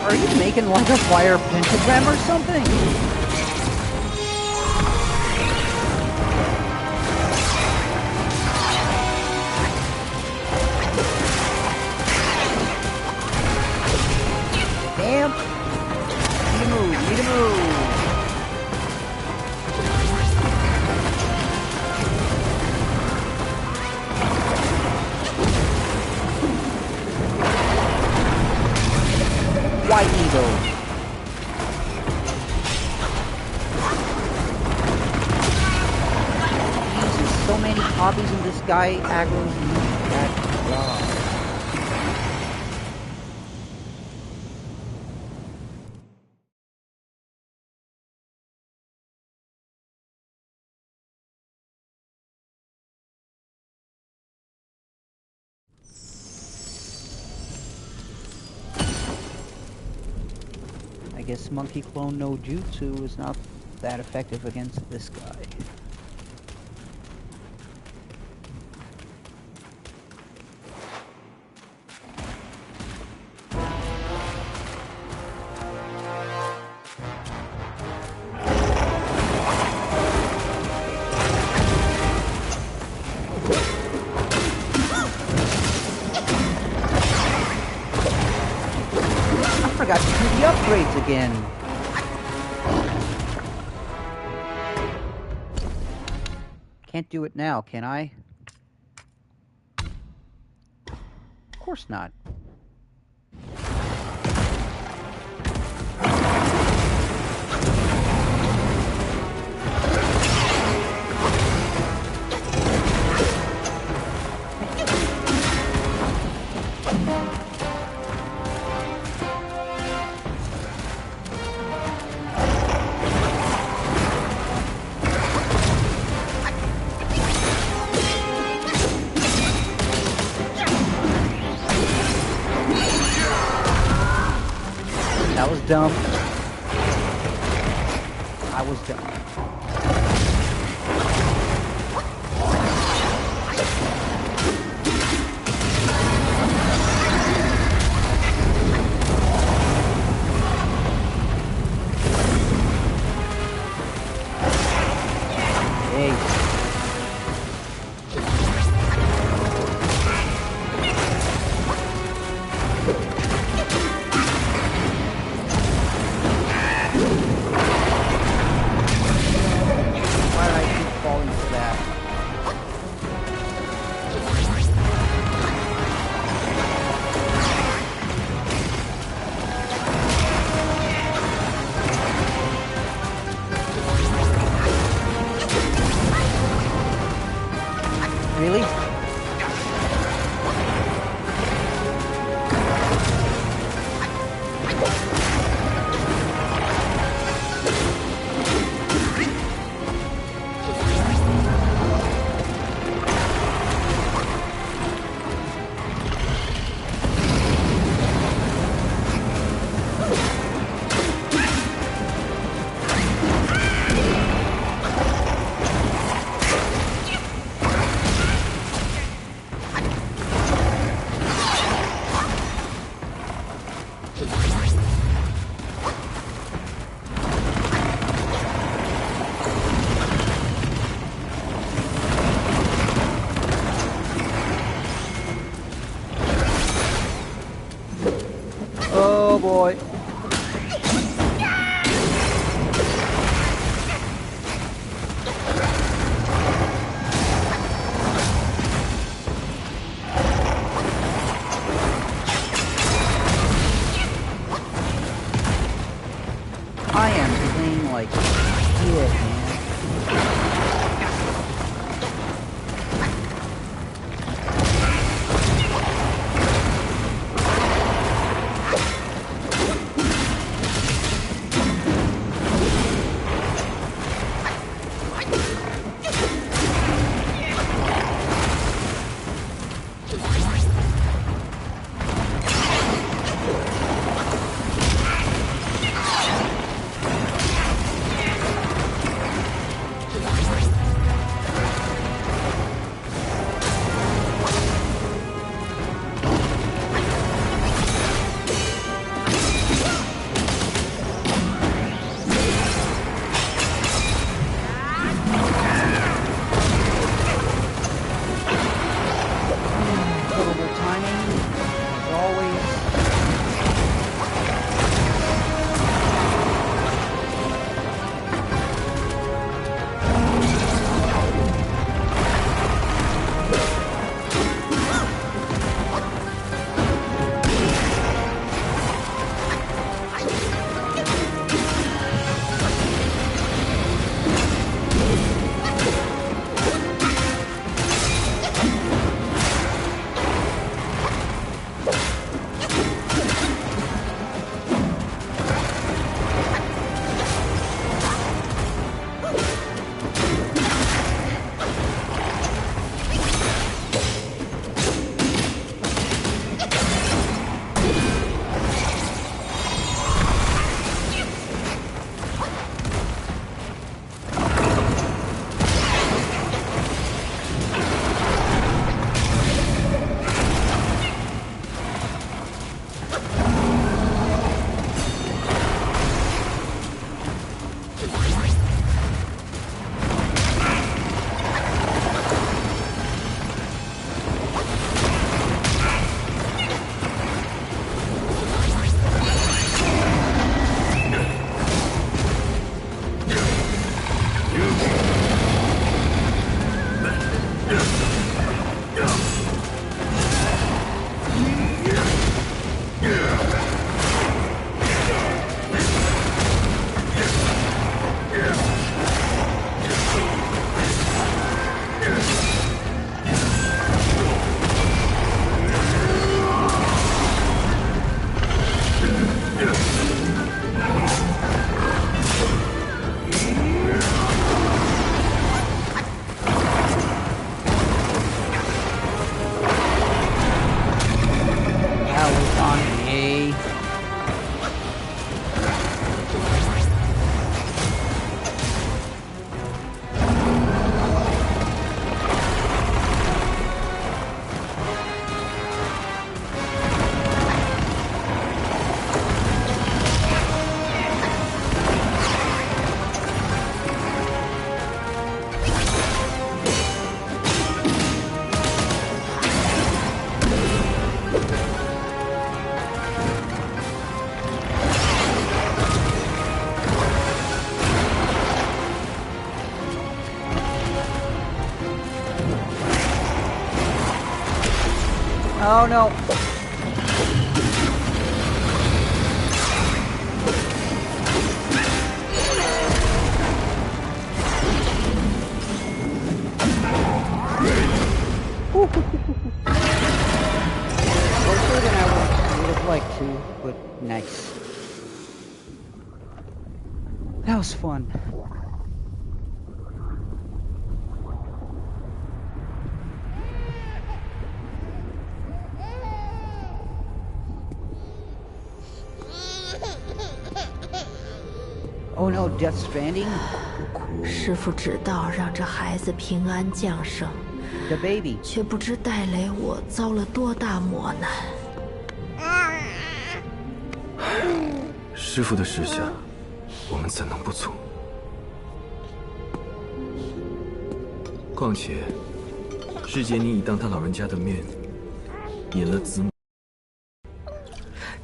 Are you making like a fire pentagram or something? Damn! Need to move, need to move! White Eagle. Jesus, so many copies of this guy aggro's that god. I guess Monkey Clone no Jutsu is not that effective against this guy. I forgot to do the upgrades again. Can't do it now, can I? Of course not. That was dumb. I was dumb. Hey. Why did I keep falling for that? Really? Oh no! Closer than I would have liked to, but nice. That was fun. Oh no, Death Stranding? 师父知道让这孩子平安降生， The baby. 却不知带来我遭了多大磨难。师父的示下，我们怎能不从？况且，师姐你已当他老人家的面，引了子母。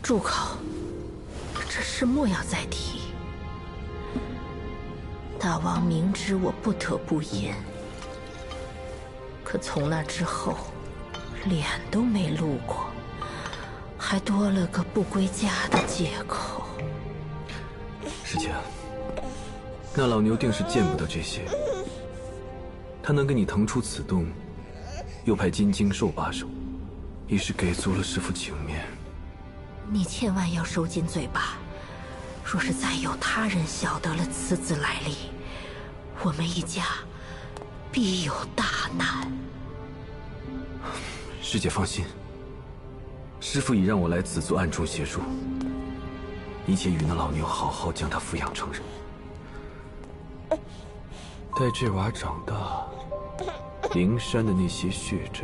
住口！这事莫要再提。大王明知我不得不言，可从那之后，脸都没露过，还多了个不归家的借口。师姐，那老牛定是见不得这些。他能给你腾出此洞，又派金睛兽把守，已是给足了师父情面。你千万要收紧嘴巴。若是再有他人晓得了此子来历，我们一家必有大难。师姐放心，师父已让我来此做暗中协助，你且与那老牛好好将他抚养成人。待这娃长大，灵山的那些血债，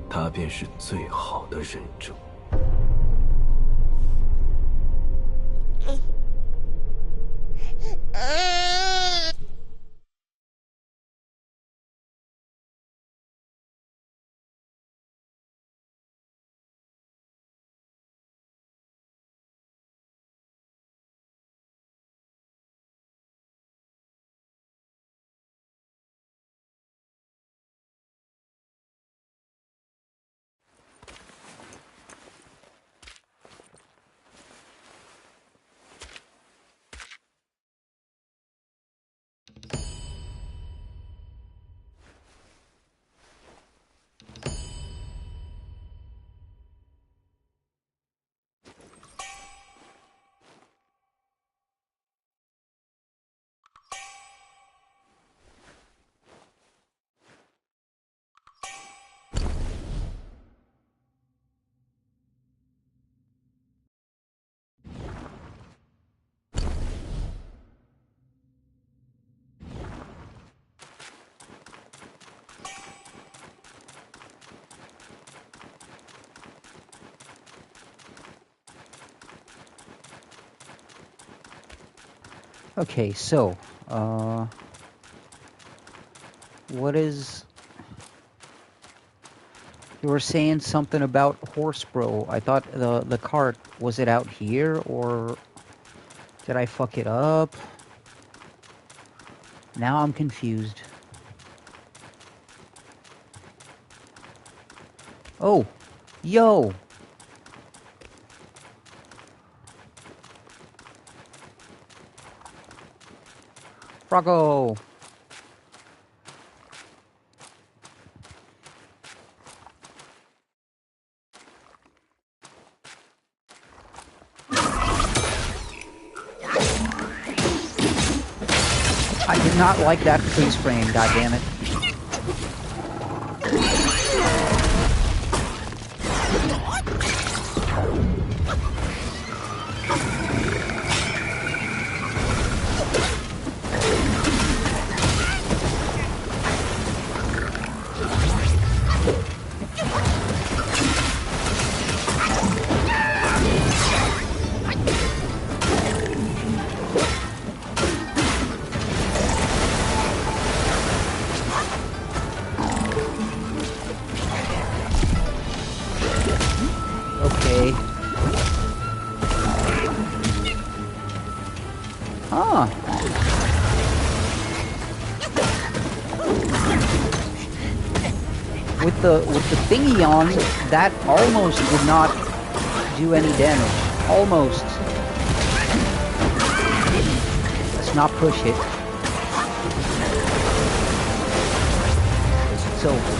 他便是最好的人证。Okay, so, what is... You were saying something about Horse Bro. I thought the cart, was it out here, or did I fuck it up? Now I'm confused. Oh, yo. Froggo. I did not like that freeze frame, goddammit. Okay. Huh. With the thingy on, that almost did not do any damage. Almost. Let's not push it. It's over.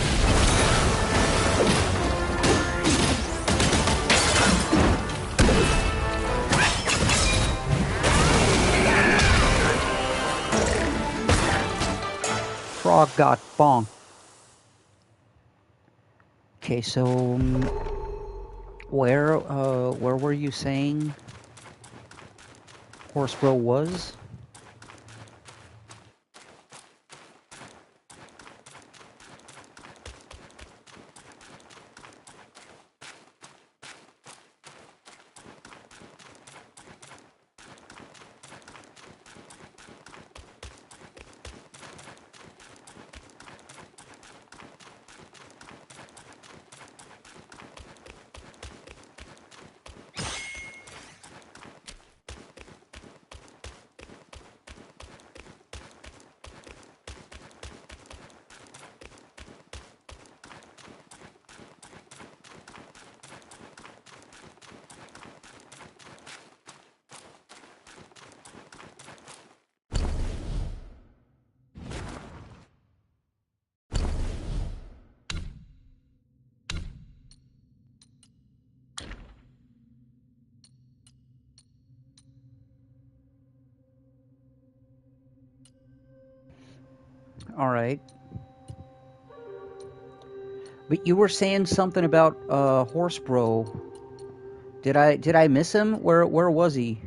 Frog got bonked. Okay, so where were you saying Horsebro was? All right. But you were saying something about Horsebro. Did I miss him? Where was he?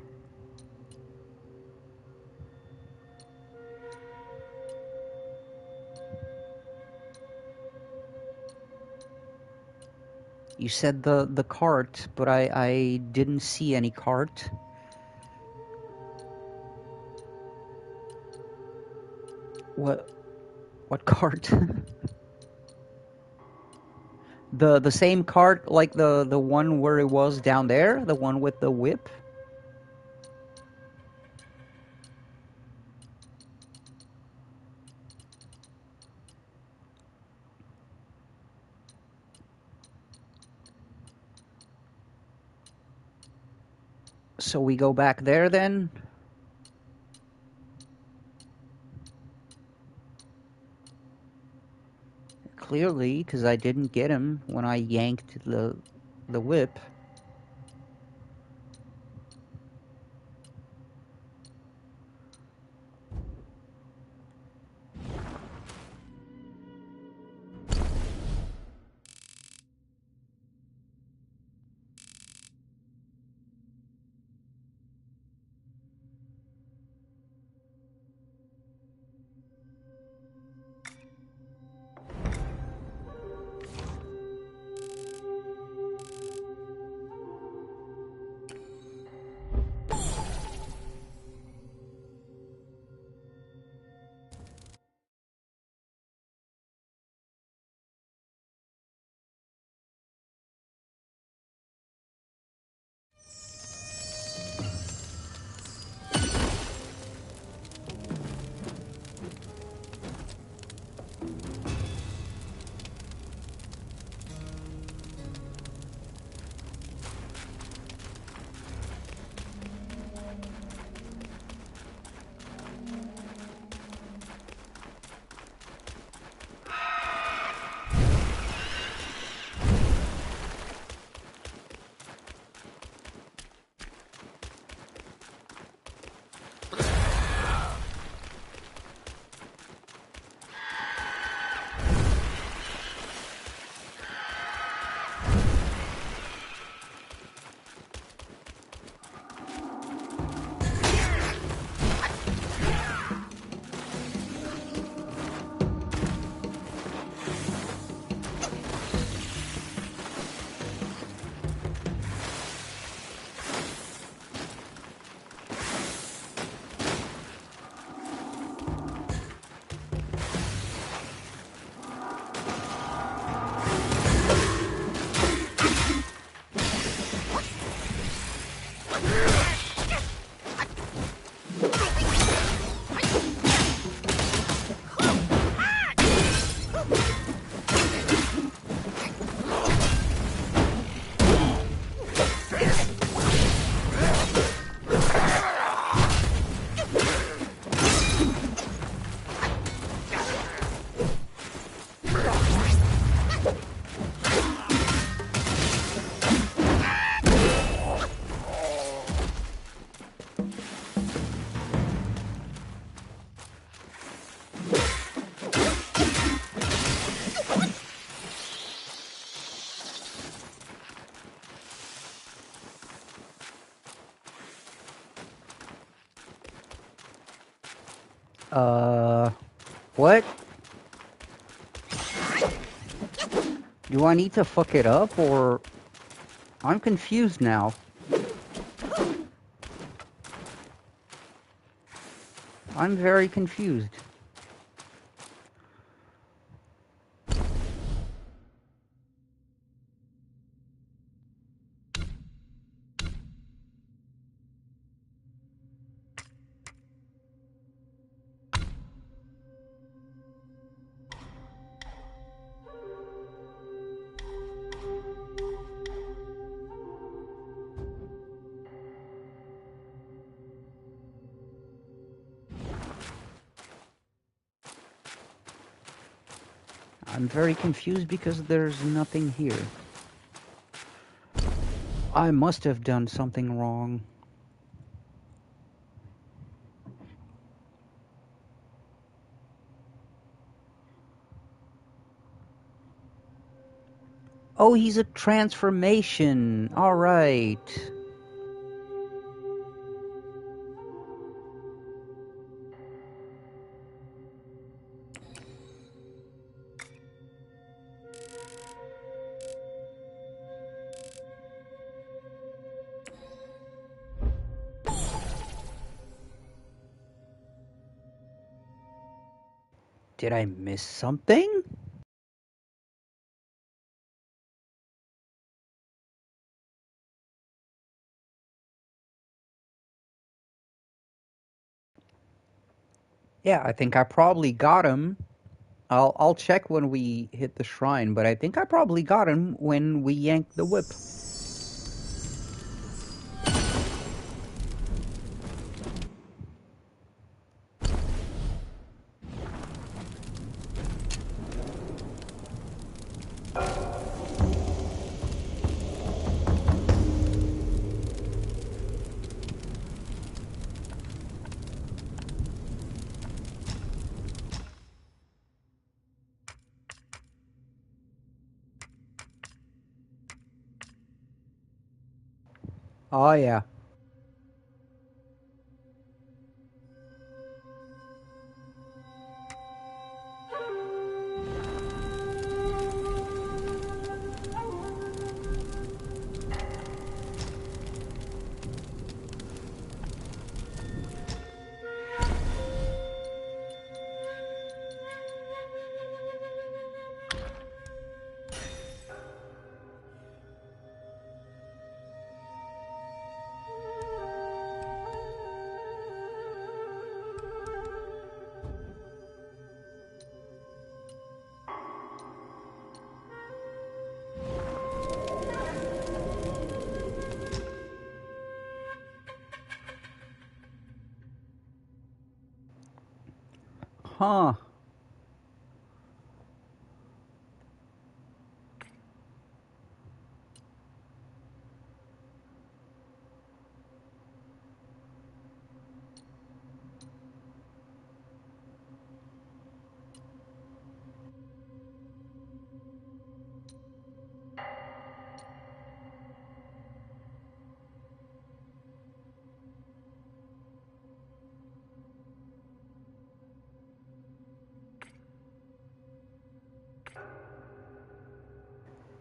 You said the cart, but I didn't see any cart. What cart? The same cart like the one where it was down there, the one with the whip? So we go back there then? Clearly, because I didn't get him when I yanked the whip. What? Do I need to fuck it up, or... I'm confused now. I'm very confused. I'm very confused because there's nothing here. I must have done something wrong. Oh, he's a transformation. All right. Did I miss something? Yeah, I think I probably got him. I'll check when we hit the shrine, but I think I probably got him when we yanked the whip. Oh yeah. Huh.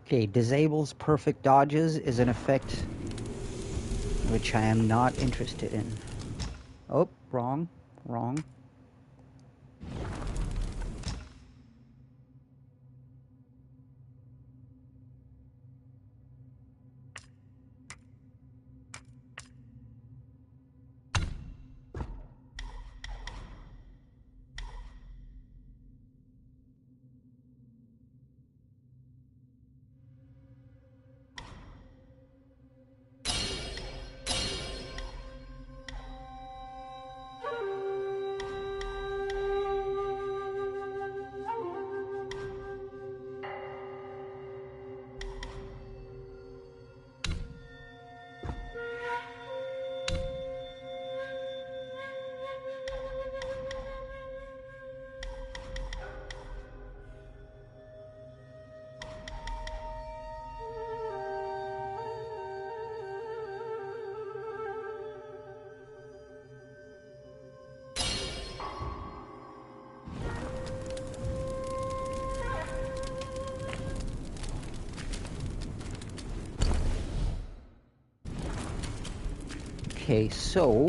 Okay, disables perfect dodges is an effect which I am not interested in. Oh, wrong. Wrong. Okay, so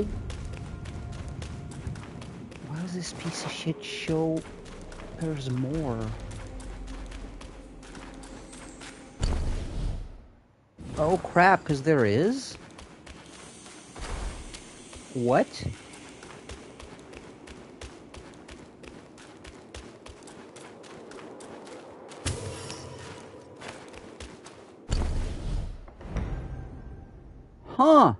why does this piece of shit show there's more? Oh crap, because there is? What? Huh.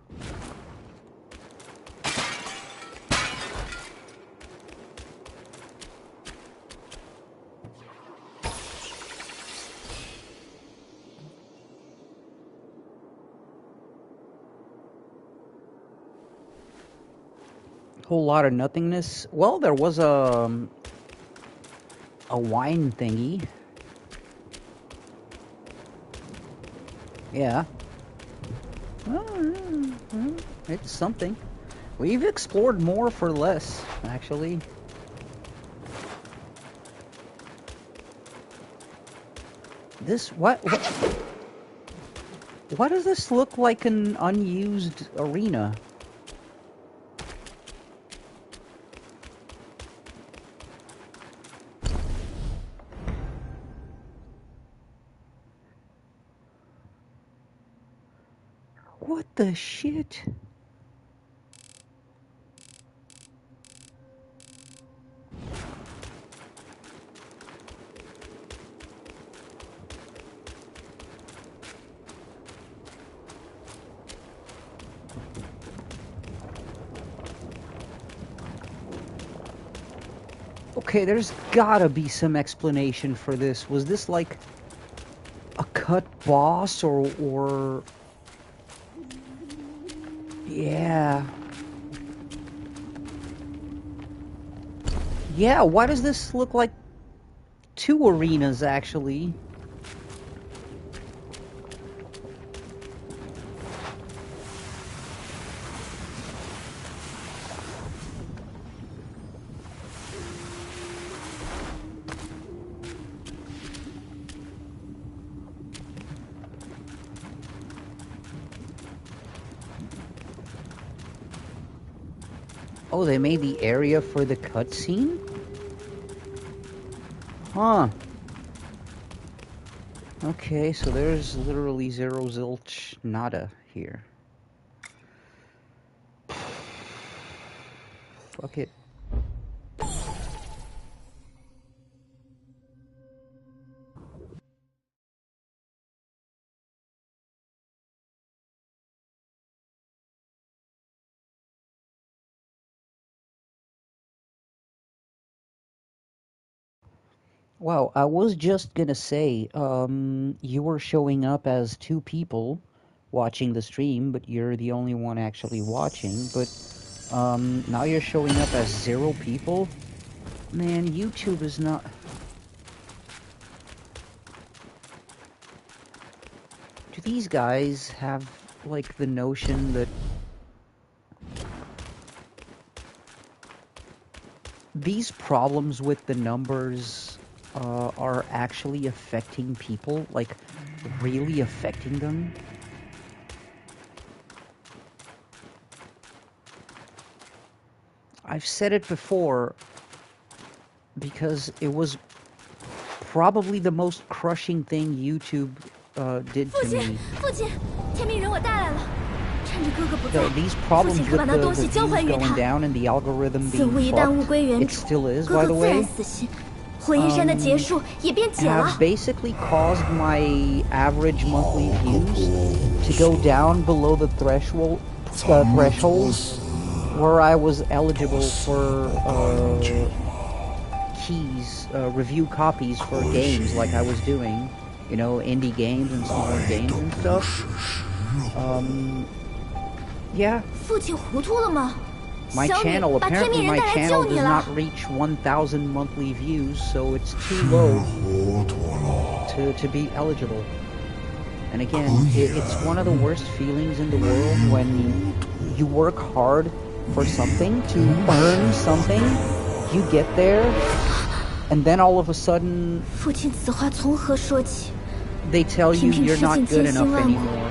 Whole lot of nothingness. Well, there was a wine thingy. Yeah. It's something. We've explored more for less, actually. This, what does this look like an unused arena? What the shit? Okay, there's gotta be some explanation for this. Was this like a cut boss or... Yeah. Yeah, why does this look like two arenas, actually? Oh, they made the area for the cutscene? Huh. Okay, so there's literally zero zilch nada here. Fuck it. Wow, I was just gonna say, you were showing up as two people watching the stream, but you're the only one actually watching, but, now you're showing up as zero people? Man, YouTube is not... Do these guys have, like, the notion that... these problems with the numbers are actually affecting people, like really affecting them? I've said it before because it was probably the most crushing thing YouTube did to me. These problems with the views going down and the algorithm being fucked, it still is, by the way, have basically caused my average monthly views to go down below the thresholds where I was eligible for keys, review copies for games like I was doing, you know, indie games and smaller games and stuff. Yeah. My channel, apparently my channel does not reach 1,000 monthly views, so it's too low to be eligible. And again, it's one of the worst feelings in the world when you work hard for something, to earn something, you get there, and then all of a sudden, they tell you you're not good enough anymore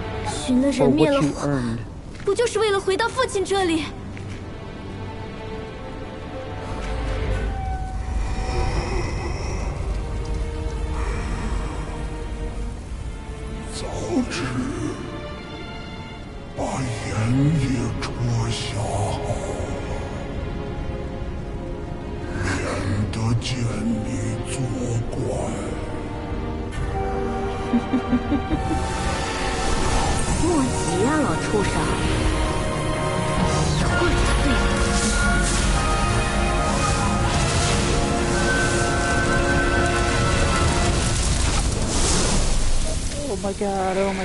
for what you earned. 不就是为了回到父亲这里？早知把眼也戳瞎好了，免得见你作怪。莫急啊，老畜生，一会儿就对了。Oh my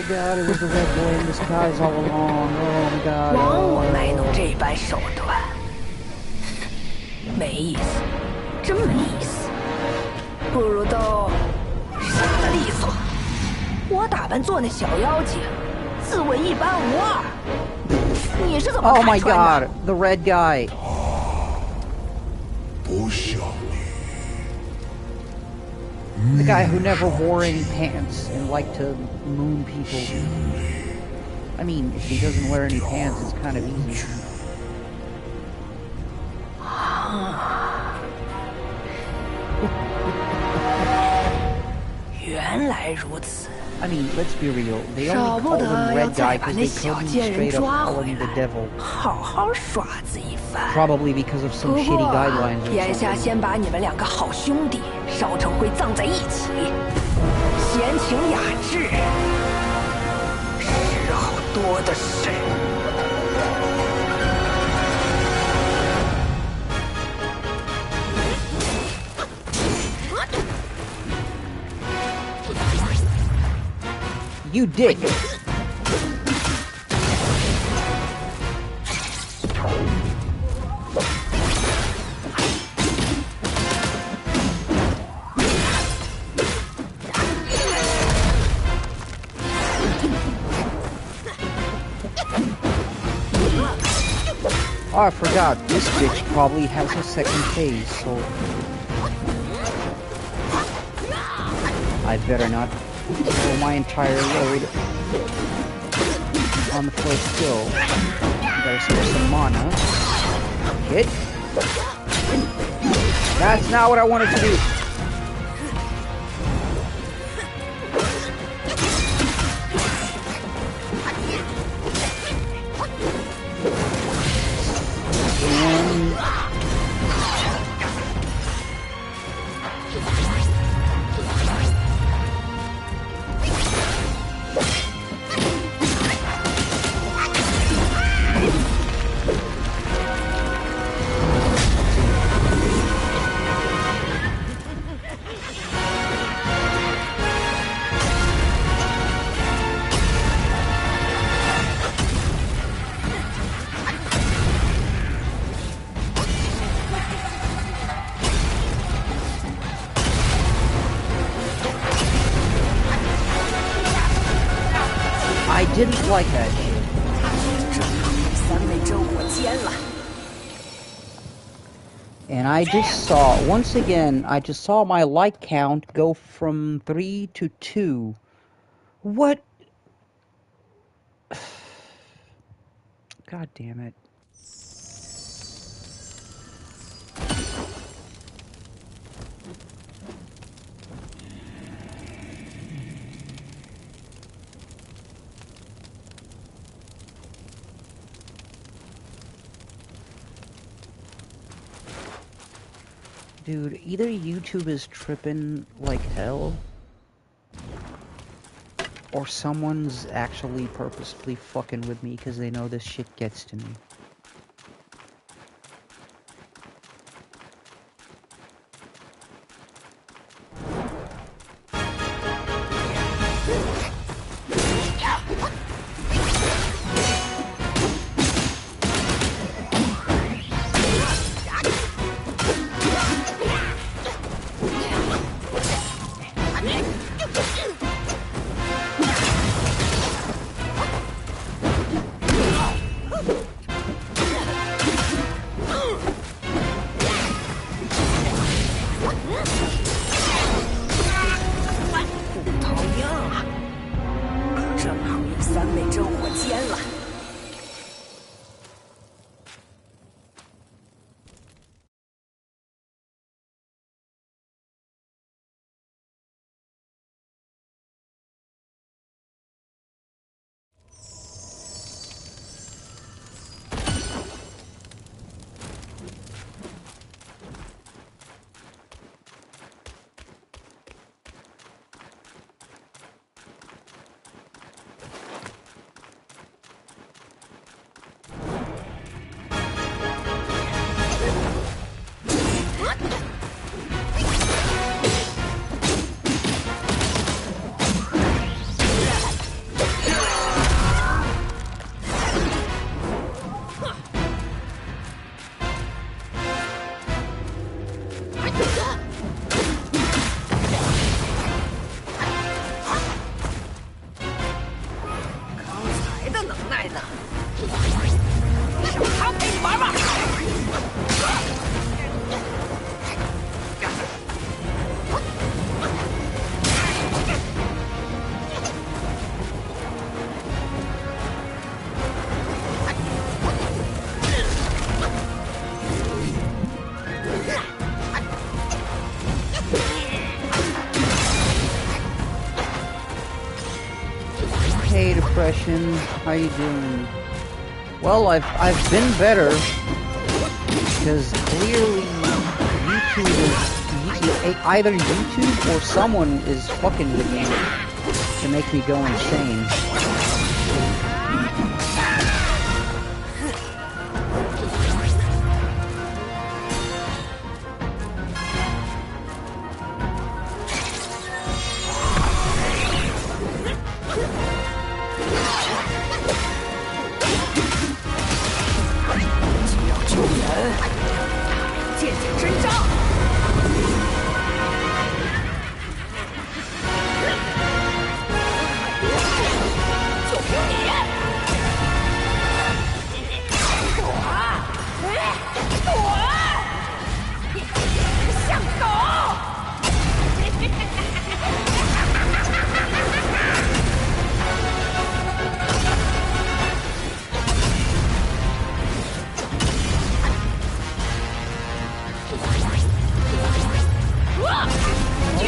god, it was the red boy in disguise all along. Oh my god. 枉我卖弄这般手段，没意思，真没意思。不如都杀个利索。我打扮做那小妖精，自问一般无二。你是怎么 Oh my 看穿的 god, the red guy. 不像你。The guy who never wore any pants and liked to moon people. I mean, if he doesn't wear any pants, it's kind of easy. 原来如此。 I mean, let's be real. They 少 only 不 call 得 him 要 red 再 guy 把 because 那 they 小 couldn't 贱人 straight up 抓 call 回 him the 来， devil. 好好耍子一番。 Probably because of some 不 shitty 过 guidelines or 眼下 something. 先把你们两个好兄弟烧成灰葬在一起，闲情雅致，时候多的是。 You dick! Oh, I forgot. This bitch probably has a second phase, so... I better not throw my entire load on the first kill. Gotta spare some mana. Hit. That's not what I wanted to do. And... I didn't like that shit. 三昧真火尖了。 And I just saw, once again, I just saw my like count go from 3 to 2. What? God damn it. Dude, either YouTube is tripping like hell, or someone's actually purposefully fucking with me because they know this shit gets to me. Hey, Depression, how you doing? Well, I've been better because clearly YouTube is either YouTube or someone is fucking with me to make me go insane.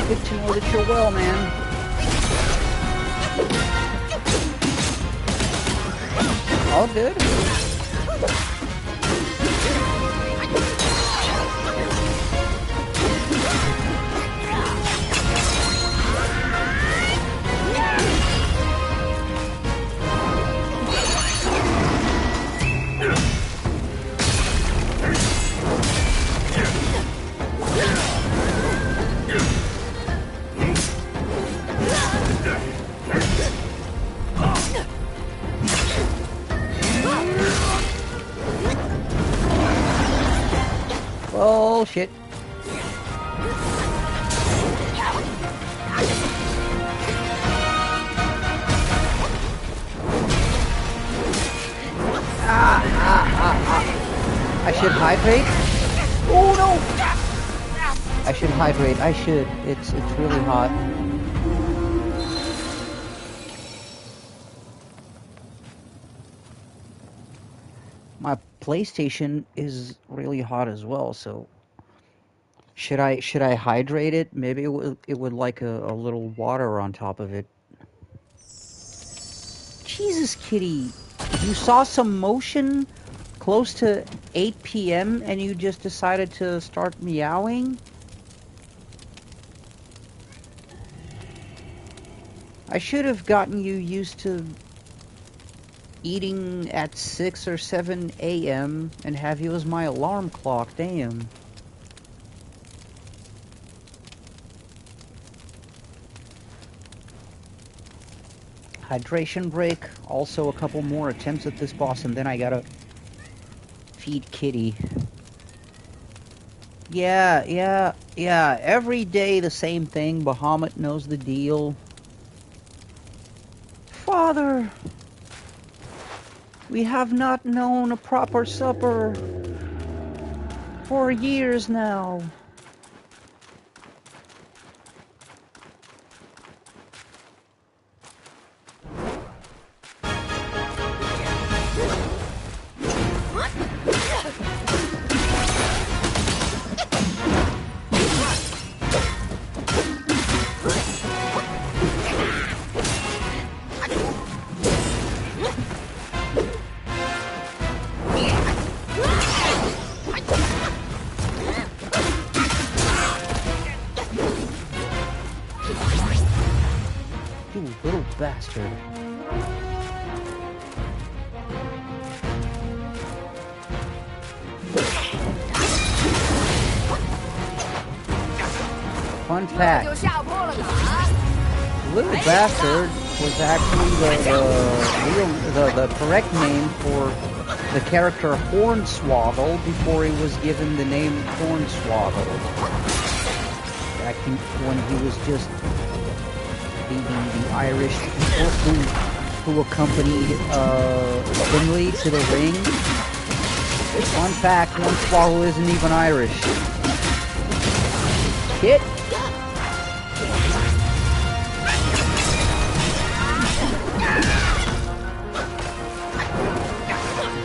Good to know that you're well, man. All good. Bullshit. I should hydrate? Oh no! I should hydrate. I should. It's really hot. My PlayStation is really hot as well, so should I hydrate it? Maybe it would like a little water on top of it. Jesus, kitty, you saw some motion close to 8 p.m. and you just decided to start meowing? I should have gotten you used to eating at 6 or 7 a.m. and have you as my alarm clock. Damn. Hydration break. Also a couple more attempts at this boss and then I gotta feed Kitty. Yeah. Every day the same thing. Bahamut knows the deal. Father! We have not known a proper supper for years now. Bastard. Fun fact. Little Bastard was actually the correct name for the character Hornswoggle before he was given the name Hornswoggle. Back when he was just the Irish people who accompanied Finley to the ring. Fun fact, Hornswoggle isn't even Irish. Hit.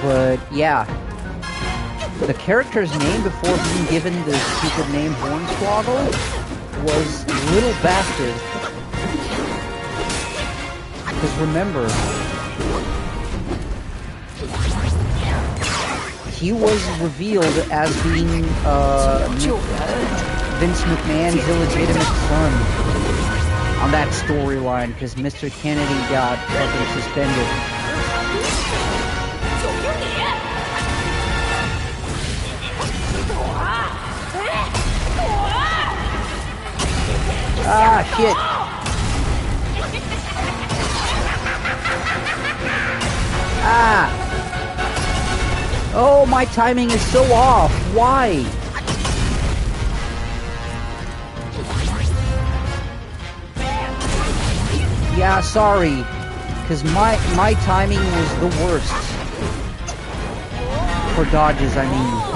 But yeah, the character's name before being given the stupid name Hornswoggle was Little Bastard. Because remember, he was revealed as being Vince McMahon's illegitimate son on that storyline because Mr. Kennedy got fucking suspended. Ah, shit. Ah. Oh, my timing is so off. Why? Yeah, sorry. Because my timing was the worst. For dodges, I mean.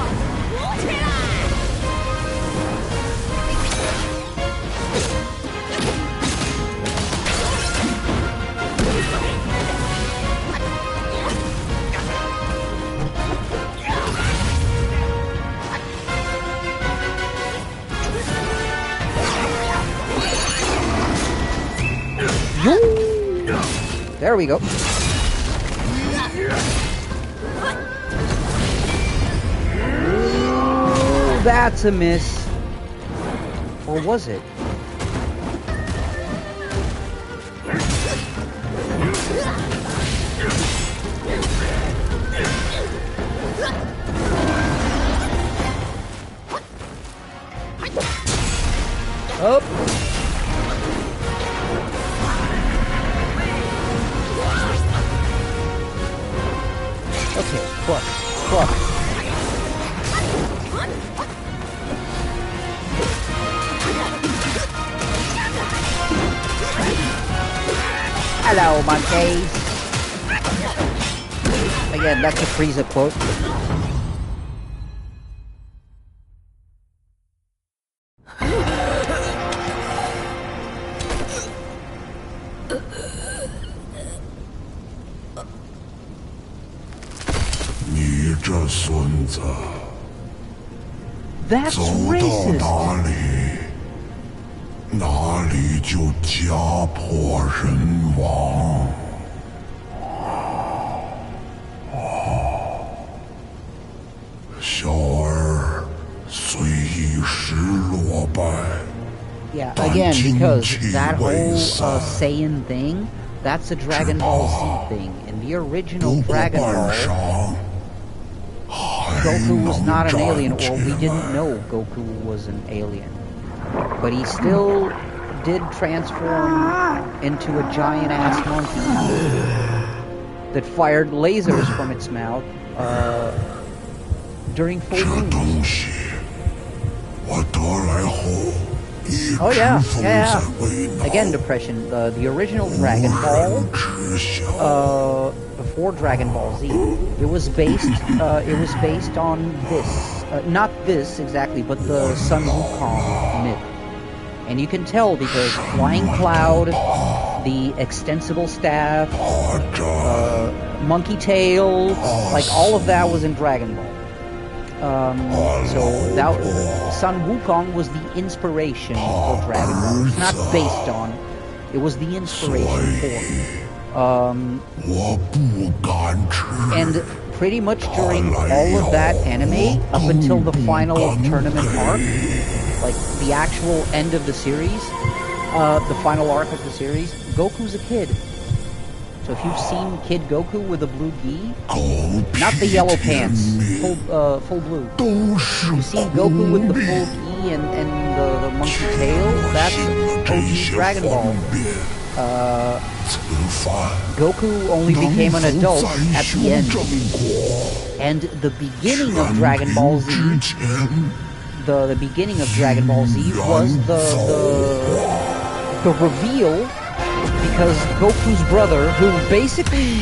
There we go. Ooh, that's a miss. Or was it? Up. Okay, cluck. Hello, monkeys. Again, that's a Frieza quote. That's racist. 哪里就家破人亡。小儿虽一时落败。Yeah, again, because that whole Saiyan thing, that's a Dragon Ball Z thing. In the original Dragon Ball, Goku was not an alien, or we didn't know Goku was an alien. But he still did transform into a giant-ass monkey that fired lasers from its mouth during full moons. Oh yeah. Again, depression. The original Dragon Ball, before Dragon Ball Z, it was based on this, not this exactly, but the Sun Wukong myth. And you can tell because Flying Cloud, the extensible staff, monkey tail, like all of that was in Dragon Ball. So that Sun Wukong was the inspiration for Dragon Ball. It's not based on. It was the inspiration for. And pretty much during all of that anime, up until the final tournament arc, like the actual end of the series, the final arc of the series, Goku's a kid. So if you've seen Kid Goku with a blue gi, not the yellow pants, full blue. You've seen Goku with the full gi and the monkey tail, that's OG Dragon Ball. Goku only became an adult at the end. And the beginning of Dragon Ball Z, the beginning of Dragon Ball Z was the reveal, because Goku's brother, who basically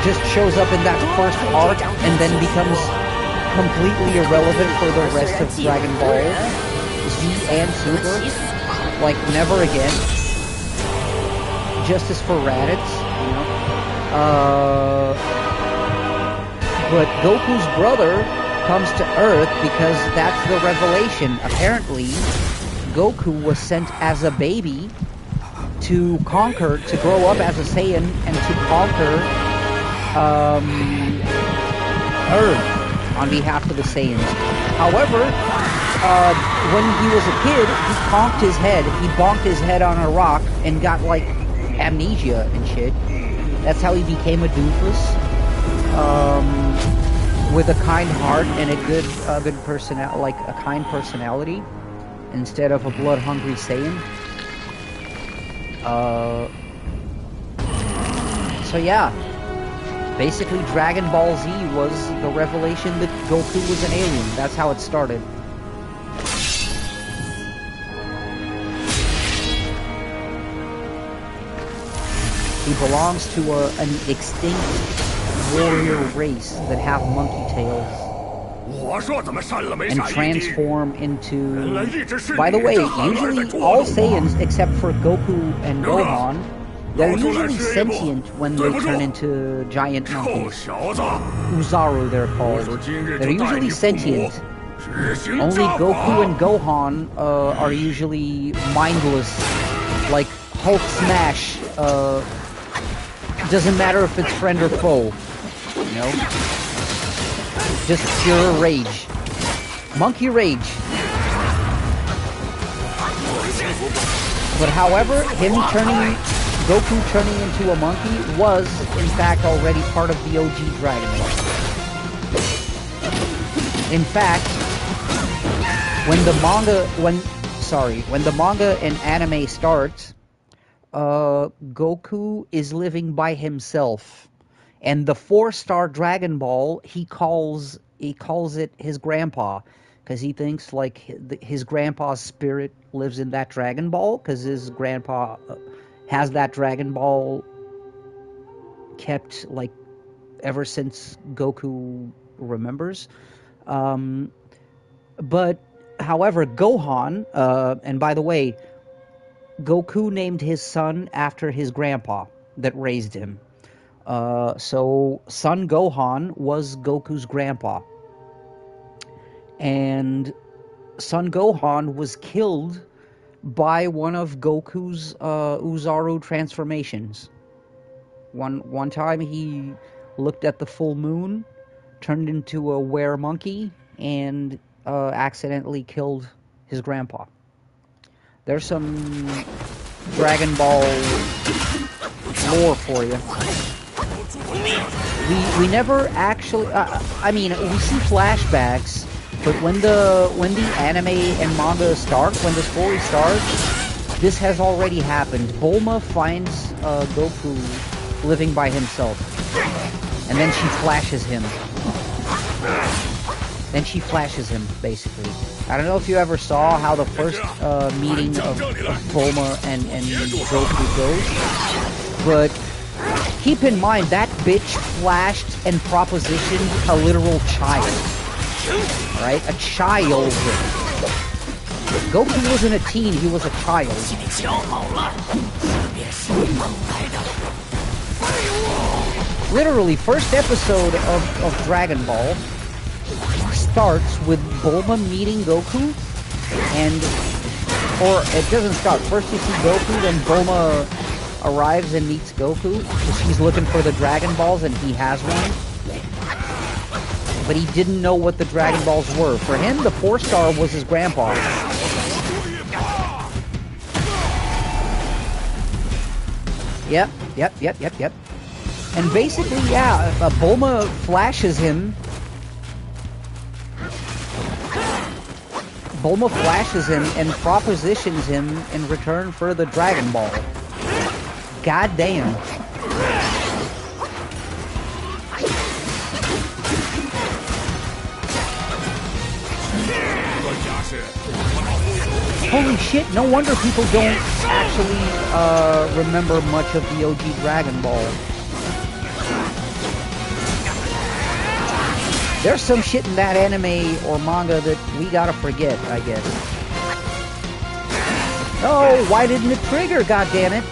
just shows up in that first arc and then becomes completely irrelevant for the rest of Dragon Ball Z and Super, like never again. Justice for Raditz, you know. But Goku's brother comes to Earth because that's the revelation. Apparently, Goku was sent as a baby to conquer, to grow up as a Saiyan and to conquer Earth on behalf of the Saiyans. However, when he was a kid, he conked his head. He bonked his head on a rock and got like amnesia and shit. That's how he became a doofus, with a kind heart and a good kind personality, instead of a blood-hungry Saiyan. So yeah, basically Dragon Ball Z was the revelation that Goku was an alien. That's how it started. He belongs to an extinct warrior race that have monkey tails and transform into... By the way, usually all Saiyans, except for Goku and Gohan, they're usually sentient when they turn into giant monkeys. Uzaru, they're called. They're usually sentient. Only Goku and Gohan are usually mindless, like Hulk smash. Doesn't matter if it's friend or foe, you know? Just pure rage. Monkey rage. But however, Goku turning into a monkey was, in fact, already part of the OG Dragon Ball. In fact, when the manga and anime starts, Goku is living by himself, and the 4-star Dragon Ball he calls it his grandpa, because he thinks like his grandpa's spirit lives in that Dragon Ball, because his grandpa has that Dragon Ball kept like ever since Goku remembers. But however, Gohan, and by the way, Goku named his son after his grandpa that raised him. So Son Gohan was Goku's grandpa. And Son Gohan was killed by one of Goku's Uzaru transformations. One time he looked at the full moon, turned into a were-monkey, and accidentally killed his grandpa. There's some Dragon Ball lore for you. We never actually... I mean, we see flashbacks, but when the anime and manga start, when the story starts, this has already happened. Bulma finds Goku living by himself, and then she flashes him. Basically. I don't know if you ever saw how the first meeting of Bulma and Goku goes, but keep in mind that bitch flashed and propositioned a literal child. Right? A child. Goku wasn't a teen, he was a child. Literally, first episode of Dragon Ball starts with Bulma meeting Goku, or it doesn't start. First you see Goku, then Bulma arrives and meets Goku, because he's looking for the Dragon Balls and he has one. But he didn't know what the Dragon Balls were. For him, the 4-star was his grandpa. Yep. And basically, yeah, Bulma flashes him Bulma flashes him and propositions him in return for the Dragon Ball. God damn. Holy shit, no wonder people don't actually remember much of the OG Dragon Ball. There's some shit in that anime or manga that we gotta forget, I guess. No, why didn't it trigger, goddammit?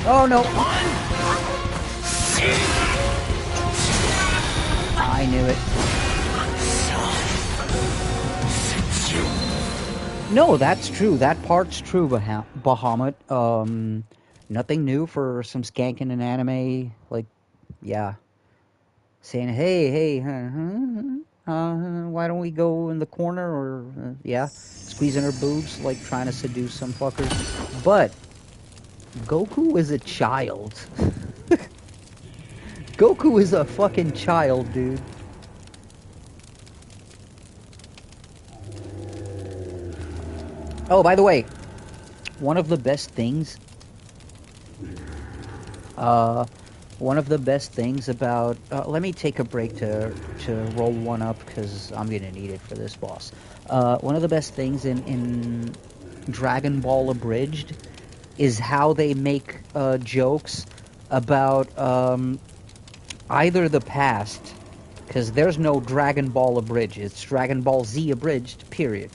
Oh no. I knew it. No, that's true. That part's true, Bahamut. Nothing new for some skanking in anime. Like, yeah. Saying, hey, why don't we go in the corner? Or, yeah, squeezing her boobs, like trying to seduce some fuckers. But Goku is a child. Goku is a fucking child, dude. Oh, by the way, one of the best things about let me take a break to roll one up because I'm gonna need it for this boss. One of the best things in Dragon Ball Abridged is how they make jokes about either the past, because there's no Dragon Ball Abridged, it's Dragon Ball Z Abridged, period.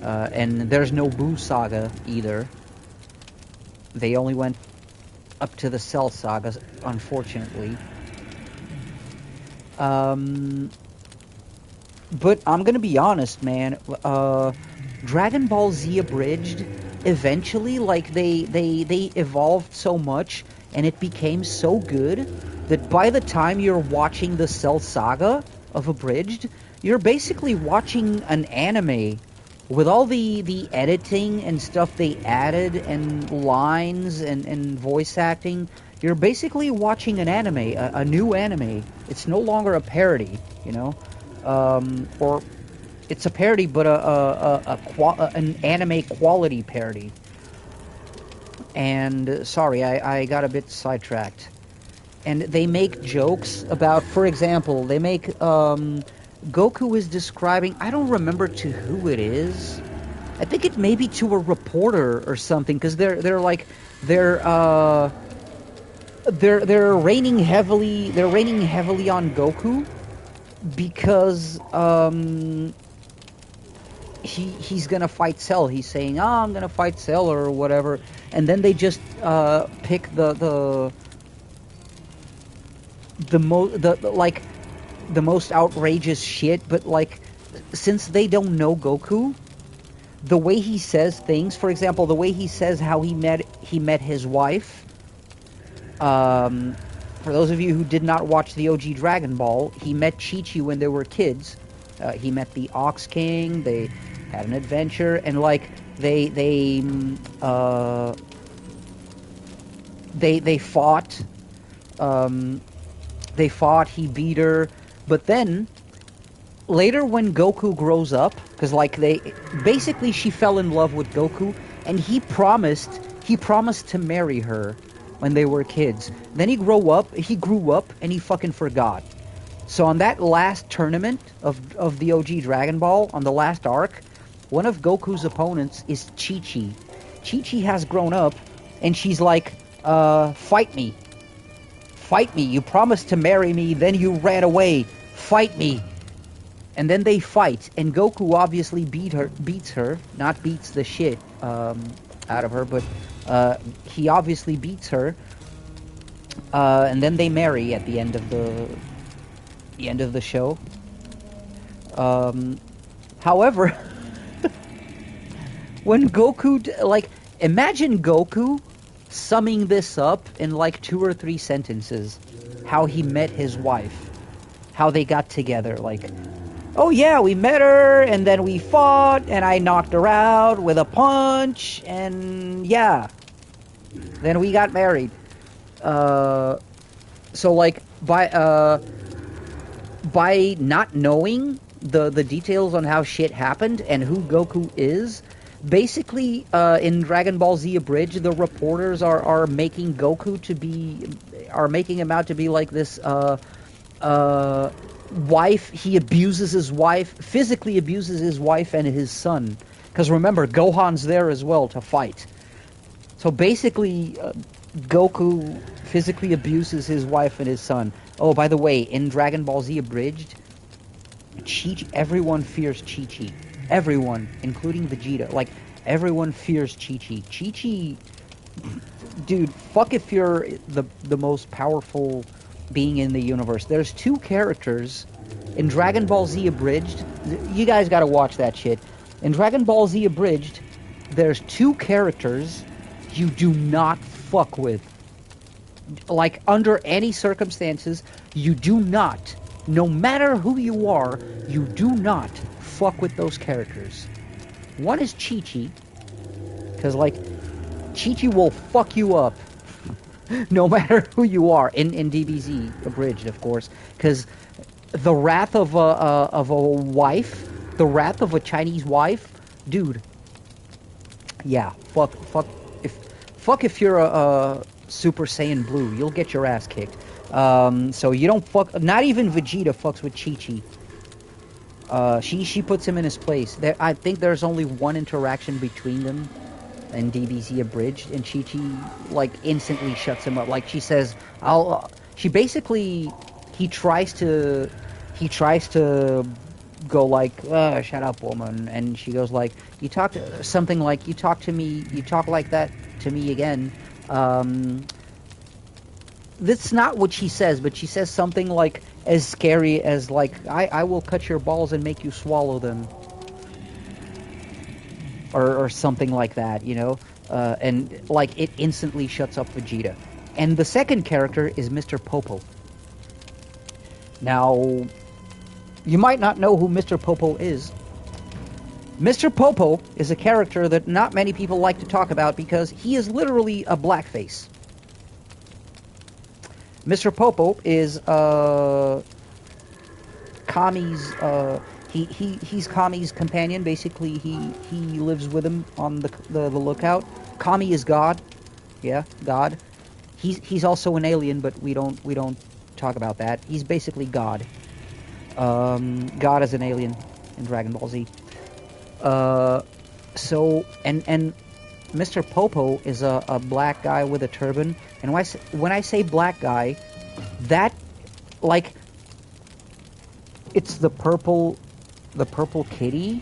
And there's no Buu Saga either. They only went up to the Cell Saga, unfortunately. But I'm gonna be honest, man. Dragon Ball Z Abridged, eventually, like, they evolved so much, and it became so good, that by the time you're watching the Cell Saga of Abridged, you're basically watching an anime with all the editing and stuff they added, and lines and voice acting. You're basically watching an anime, a new anime. It's no longer a parody, you know? Or it's a parody, but an anime quality parody. And sorry, I got a bit sidetracked. And they make jokes about, for example, they make Goku is describing, I don't remember to who it is. I think it may be to a reporter or something, because they're raining heavily on Goku because he's gonna fight Cell. He's saying, "Oh, I'm gonna fight Cell," or whatever, and then they just pick the most outrageous shit. But like, since they don't know Goku, the way he says things, for example, the way he says how he met his wife. For those of you who did not watch the OG Dragon Ball, he met Chi-Chi when they were kids. He met the Ox King. They had an adventure, and like they fought. They fought. He beat her, but then later when Goku grows up, because like basically she fell in love with Goku, and he promised to marry her when they were kids. Then he grew up, and he fucking forgot. So on that last tournament of the OG Dragon Ball, on the last arc, one of Goku's opponents is Chi-Chi. Chi-Chi has grown up, and she's like, fight me. Fight me. You promised to marry me, then you ran away. Fight me. And then they fight, and Goku obviously beats her. Not beats the shit out of her, but he obviously beats her. And then they marry at the end of the show. However, when Goku, like, imagine Goku summing this up in like 2 or 3 sentences. How he met his wife. How they got together. Like, oh yeah, we met her, and then we fought, and I knocked her out with a punch, and yeah. Then we got married. So, like, by not knowing the details on how shit happened and who Goku is, basically, in Dragon Ball Z Abridged, the reporters are making Goku to be... are making him out to be like this, wife. He abuses his wife, physically abuses his wife and his son. Because remember, Gohan's there as well to fight. So basically, Goku physically abuses his wife and his son. Oh, by the way, in Dragon Ball Z Abridged, everyone fears Chi-Chi. Everyone, including Vegeta. Like, everyone fears Chi-Chi. Chi-Chi, dude, fuck if you're the most powerful being in the universe. There's two characters in Dragon Ball Z Abridged. You guys gotta watch that shit. In Dragon Ball Z Abridged, there's two characters you do not fuck with. Like, under any circumstances, you do not, no matter who you are, you do not fuck with those characters. One is Chi-Chi, because, like, Chi-Chi will fuck you up no matter who you are, in DBZ Abridged, of course, because the wrath of a wife, the wrath of a Chinese wife, dude, yeah, fuck if you're a Super Saiyan Blue, you'll get your ass kicked. So you don't fuck, not even Vegeta fucks with Chi-Chi. She puts him in his place. I think there's only one interaction between them in DBZ Abridged, and Chi-Chi, like, instantly shuts him up. Like, she says, he tries to go like, shut up, woman, and she goes like, you talk like that to me again. That's not what she says, but she says something like as scary as like, I will cut your balls and make you swallow them. Or something like that, you know? And like, it instantly shuts up Vegeta. And the second character is Mr. Popo. Now, you might not know who Mr. Popo is. Mr. Popo is a character that not many people like to talk about because he is literally a blackface. Mr. Popo is Kami's he's Kami's companion. Basically, he lives with him on the lookout. Kami is God. Yeah, God. He's also an alien, but we don't talk about that. He's basically God. God is an alien in Dragon Ball Z. So and Mr. Popo is a black guy with a turban. And when I say black guy, that, like, it's the purple kitty.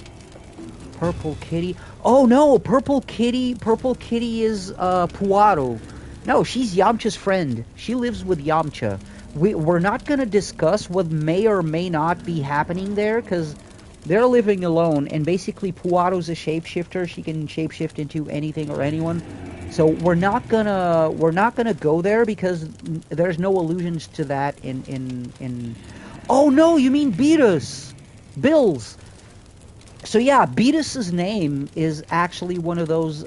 Purple kitty. Oh no, purple kitty is Puaro. No, she's Yamcha's friend. She lives with Yamcha. We're not going to discuss what may or may not be happening there, because they're living alone, and basically Puaro's a shapeshifter. She can shapeshift into anything or anyone. So we're not gonna go there because there's no allusions to that in Oh no, you mean Beerus. Bills. So yeah, Beerus's name is actually one of those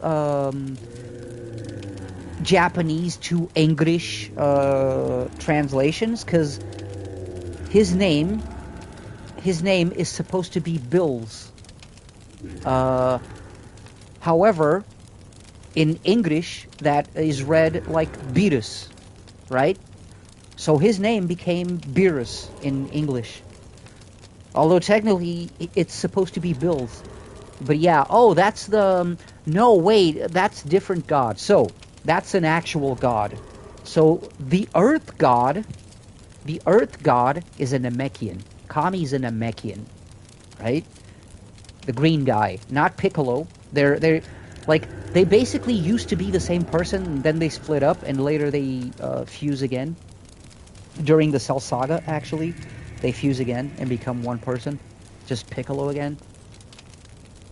Japanese to English translations, because his name is supposed to be Bills. However, in English, that is read like Beerus, right? So his name became Beerus in English. Although technically, it's supposed to be Bills. But yeah, oh, that's the... No, wait, that's different god. So, that's an actual god. So, the Earth god is a Namekian. Kami's a Namekian, right? The green guy, not Piccolo. They're like, they basically used to be the same person, and then they split up, and later they fuse again. During the Cell Saga, actually, they fuse again and become one person. Just Piccolo again.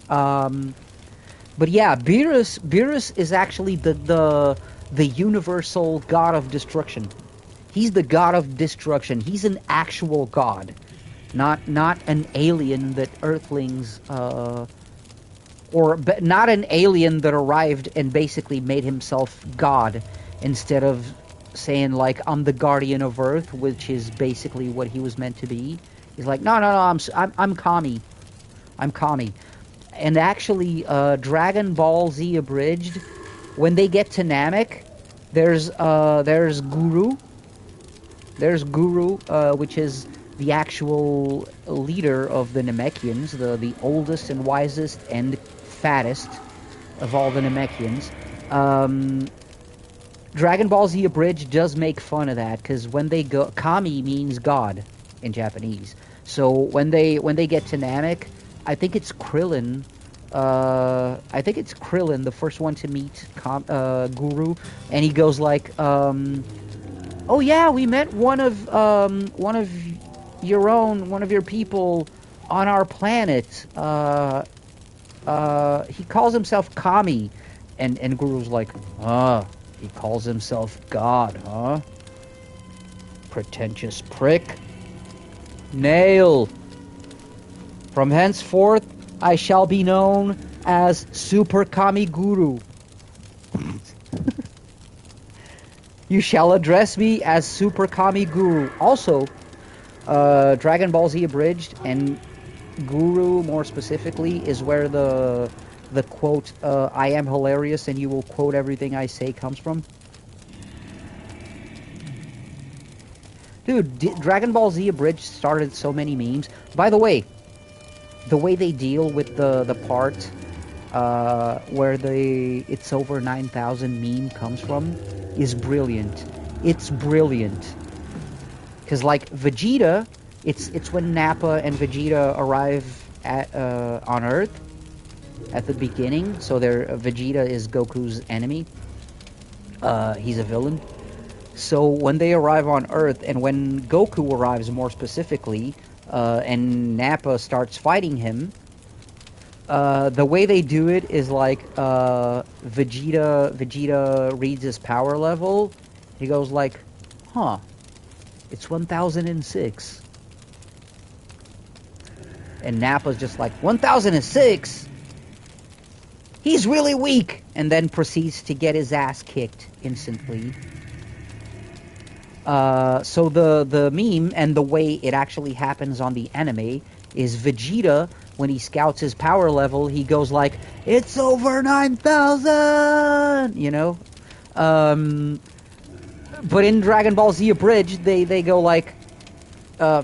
But yeah, Beerus is actually the universal god of destruction. He's the god of destruction. He's an actual god. not an alien that Earthlings, not an alien that arrived and basically made himself God, instead of saying like, I'm the guardian of Earth, which is basically what he was meant to be. He's like, no, I'm Kami. I'm Kami. And actually, Dragon Ball Z Abridged, when they get to Namek, there's Guru. There's Guru, which is the actual leader of the Namekians, the oldest and wisest and fattest of all the Namekians. Dragon Ball Z Abridged does make fun of that, because when they go, Kami means God in Japanese. So when they get to Namek, I think it's Krillin. The first one to meet Guru, and he goes like, "Oh yeah, we met one of your people on our planet. He calls himself Kami," and Guru's like, he calls himself God, huh? Pretentious prick. Nail. From henceforth, I shall be known as Super Kami Guru. You shall address me as Super Kami Guru. Also, Dragon Ball Z Abridged and Guru, more specifically, is where the quote, I am hilarious and you will quote everything I say comes from. Dude, Dragon Ball Z Abridged started so many memes. By the way, the way they deal with the part where it's over 9,000 meme comes from is brilliant. It's brilliant. Because, like, Vegeta, it's when Nappa and Vegeta arrive on Earth at the beginning. So Vegeta is Goku's enemy. He's a villain. So when they arrive on Earth, and when Goku arrives more specifically, and Nappa starts fighting him, the way they do it is like, Vegeta reads his power level. He goes like, it's 1006. And Nappa's just like, 1006? He's really weak! And then proceeds to get his ass kicked instantly. So the meme, and the way it actually happens on the anime, is Vegeta, when he scouts his power level, he goes like, it's over 9,000! You know? But in Dragon Ball Z Abridged, they go like,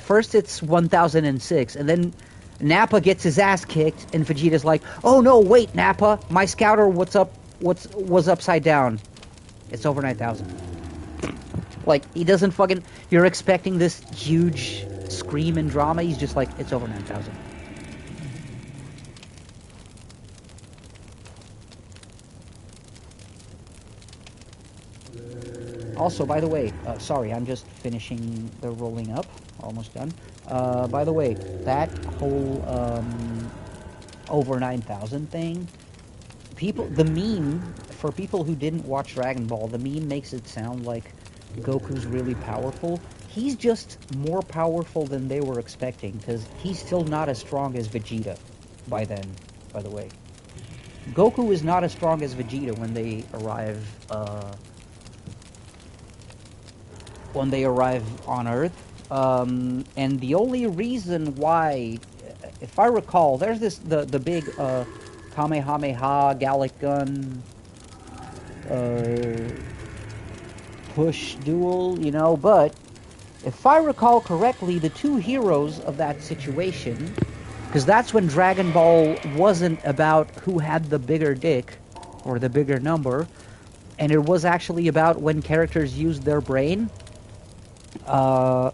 first it's 1006, and then Nappa gets his ass kicked, and Vegeta's like, oh no, wait, Nappa, my scouter was upside down. It's over 9,000. Like, he doesn't fucking... You're expecting this huge scream and drama, he's just like, it's over 9,000. Also, by the way, sorry, I'm just finishing the rolling up. Almost done. By the way, that whole over 9,000 thing, the meme, for people who didn't watch Dragon Ball, the meme makes it sound like Goku's really powerful. He's just more powerful than they were expecting, because he's still not as strong as Vegeta by then, by the way. Goku is not as strong as Vegeta when they arrive on Earth. And the only reason why, if I recall, there's the big Kamehameha Gallic gun push duel, you know, but if I recall correctly, the two heroes of that situation, because that's when Dragon Ball wasn't about who had the bigger dick or the bigger number, and it was actually about when characters used their brain. The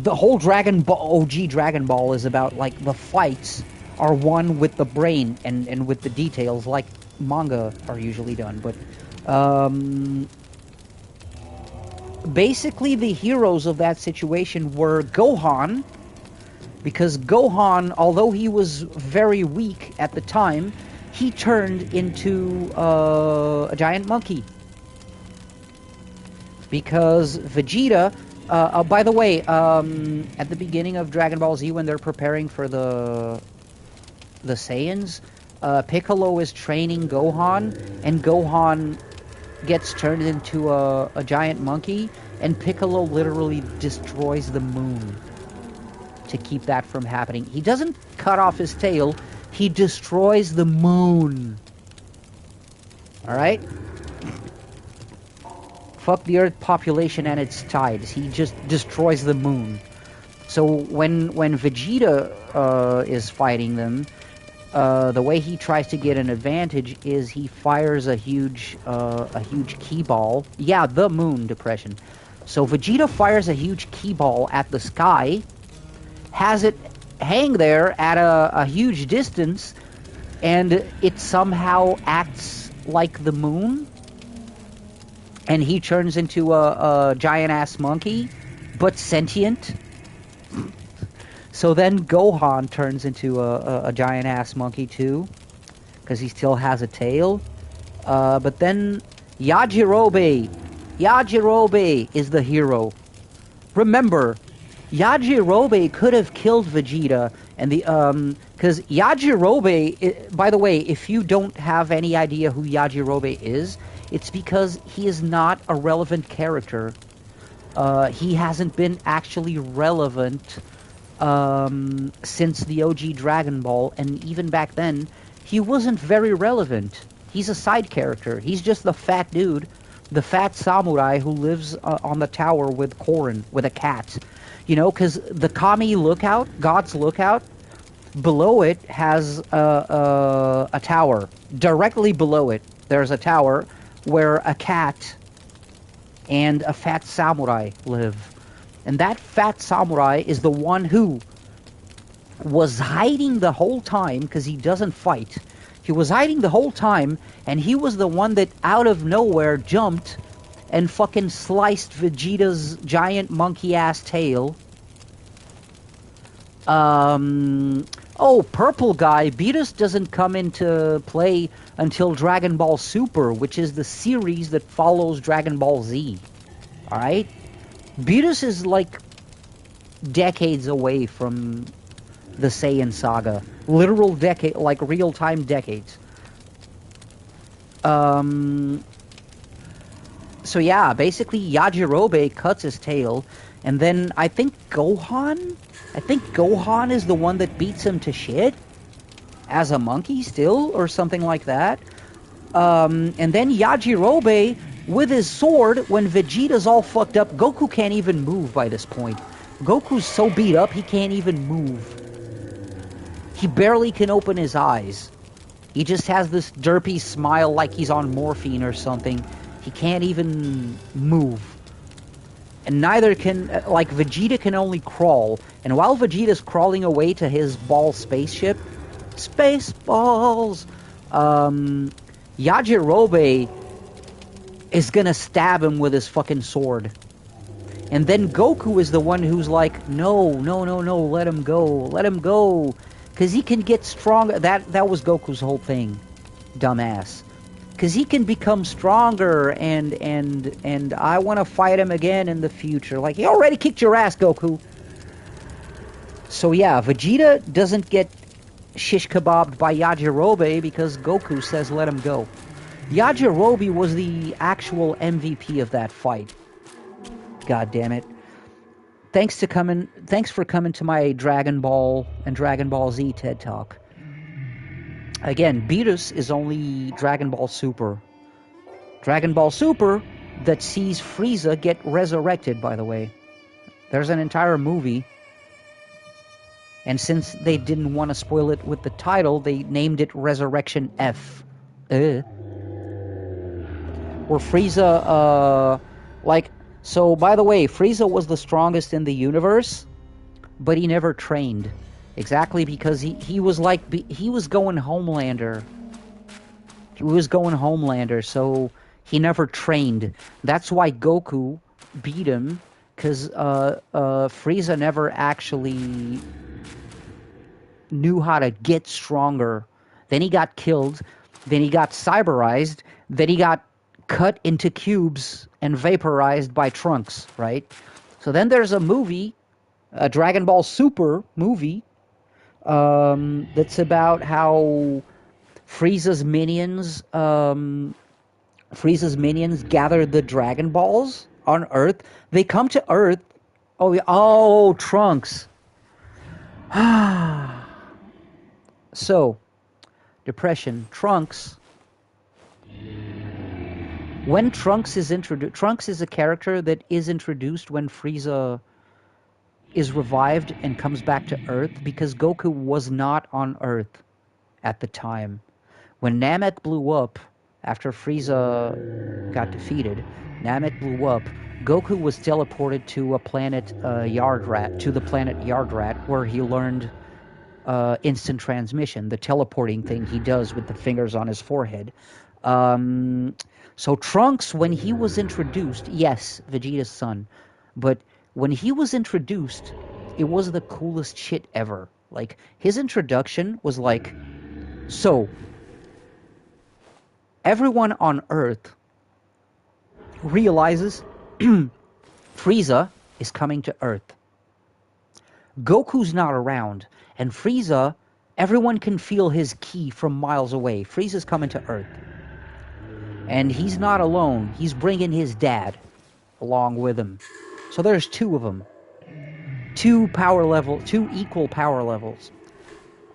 whole OG Dragon Ball is about, like, the fights are won with the brain and with the details, like manga are usually done. But basically the heroes of that situation were Gohan, because Gohan, although he was very weak at the time, he turned into a giant monkey. Because Vegeta, By the way, at the beginning of Dragon Ball Z, when they're preparing for the Saiyans, Piccolo is training Gohan, and Gohan gets turned into a giant monkey, and Piccolo literally destroys the moon to keep that from happening. He doesn't cut off his tail, he destroys the moon. Alright? Fuck the Earth population and its tides. He just destroys the moon. So when Vegeta is fighting them, the way he tries to get an advantage is he fires a huge key ball. Yeah, the moon depression. So Vegeta fires a huge key ball at the sky, has it hang there at a huge distance, and it somehow acts like the moon, and he turns into a giant-ass monkey, but sentient. So then Gohan turns into a giant-ass monkey too, because he still has a tail. But then Yajirobe is the hero. Remember, Yajirobe could have killed Vegeta, and because Yajirobe, by the way, if you don't have any idea who Yajirobe is, it's because he is not a relevant character. He hasn't been actually relevant since the OG Dragon Ball, and even back then, he wasn't very relevant. He's a side character. He's just the fat dude, the fat samurai who lives on the tower with Korin, with a cat. You know, because the Kami Lookout, God's Lookout, below it has a tower. Directly below it, there's a tower where a cat and a fat samurai live. And that fat samurai is the one who was hiding the whole time, because he doesn't fight. He was hiding the whole time, and he was the one that out of nowhere jumped and fucking sliced Vegeta's giant monkey-ass tail. Oh, purple guy, Beerus doesn't come into play until Dragon Ball Super, which is the series that follows Dragon Ball Z. Alright? Beerus is like decades away from the Saiyan saga. Literal decade, like real-time decades. So yeah, basically Yajirobe cuts his tail, and then I think Gohan is the one that beats him to shit as a monkey still, or something like that. And then Yajirobe, with his sword, when Vegeta's all fucked up, Goku can't even move by this point. Goku's so beat up, he can't even move. He barely can open his eyes. He just has this derpy smile like he's on morphine or something. He can't even move. And neither can, like, Vegeta can only crawl. And while Vegeta's crawling away to his ball spaceship, Spaceballs, Yajirobe is gonna stab him with his fucking sword. And then Goku is the one who's like, no, let him go. Because he can get stronger. That was Goku's whole thing, dumbass. Because he can become stronger, and I want to fight him again in the future. Like, he already kicked your ass, Goku. So yeah, Vegeta doesn't get shish kebabbed by Yajirobe because Goku says let him go. Yajirobe was the actual MVP of that fight. God damn it. Thanks for coming to my Dragon Ball and Dragon Ball Z TED Talk. Again, Beerus is only Dragon Ball Super. Dragon Ball Super that sees Frieza get resurrected, by the way. There's an entire movie. And since they didn't want to spoil it with the title, they named it Resurrection F. Where Frieza, So, by the way, Frieza was the strongest in the universe, but he never trained. Exactly because he was going Homelander. He was going Homelander, so he never trained. That's why Goku beat him, because Frieza never actually knew how to get stronger. Then he got killed, then he got cyberized, then he got cut into cubes and vaporized by Trunks, right? So then there's a movie, a Dragon Ball Super movie, that's about how Frieza's minions gather the Dragon Balls on Earth. They come to Earth. Oh, Trunks. So, depression. Trunks. When Trunks is introduced, Trunks is a character that is introduced when Frieza is revived and comes back to Earth, because Goku was not on Earth at the time. When Namek blew up, after Frieza got defeated, Namek blew up, Goku was teleported to a planet, to the planet Yardrat, where he learned instant transmission, the teleporting thing he does with the fingers on his forehead. So Trunks, when he was introduced, yes, Vegeta's son, but when he was introduced, it was the coolest shit ever. Like, his introduction was like, so, everyone on Earth realizes Frieza is coming to Earth. Goku's not around, and Frieza, everyone can feel his ki from miles away. Frieza's coming to Earth. And he's not alone. He's bringing his dad along with him. So there's two of them. Two equal power levels.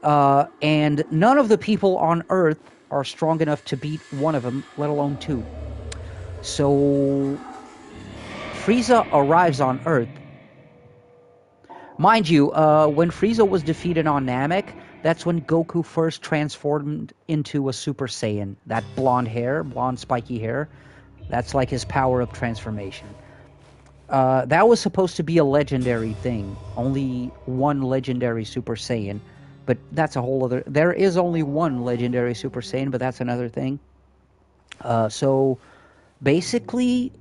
And none of the people on Earth are strong enough to beat one of them, let alone two. So Frieza arrives on Earth. Mind you, when Frieza was defeated on Namek, that's when Goku first transformed into a Super Saiyan. That blonde spiky hair, that's like his power of transformation. That was supposed to be a legendary thing. Only one legendary Super Saiyan. But that's a whole other... There is only one legendary Super Saiyan, but that's another thing. So, basically,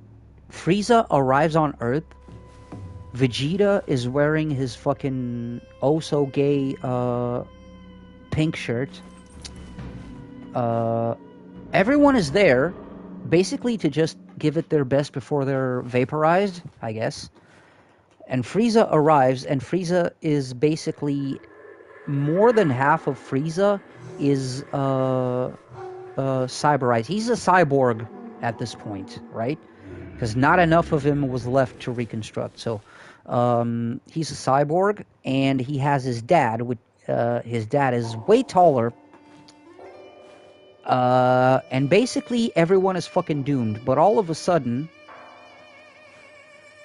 Frieza arrives on Earth. Vegeta is wearing his fucking oh-so-gay pink shirt. Everyone is there, basically to just give it their best before they're vaporized, I guess. And Frieza arrives, and Frieza is basically... More than half of Frieza is cyberized. He's a cyborg at this point, right? Because not enough of him was left to reconstruct. So he's a cyborg, and he has his dad. His dad is way taller. And basically everyone is fucking doomed. But all of a sudden,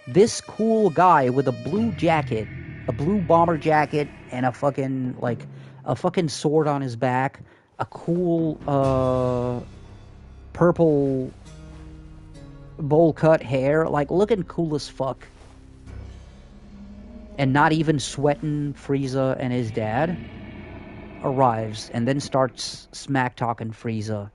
this cool guy with a blue jacket, a blue bomber jacket, and a fucking sword on his back, a cool purple bowl cut hair, like looking cool as fuck, and not even sweating Frieza and his dad, arrives and then starts smack talking Frieza,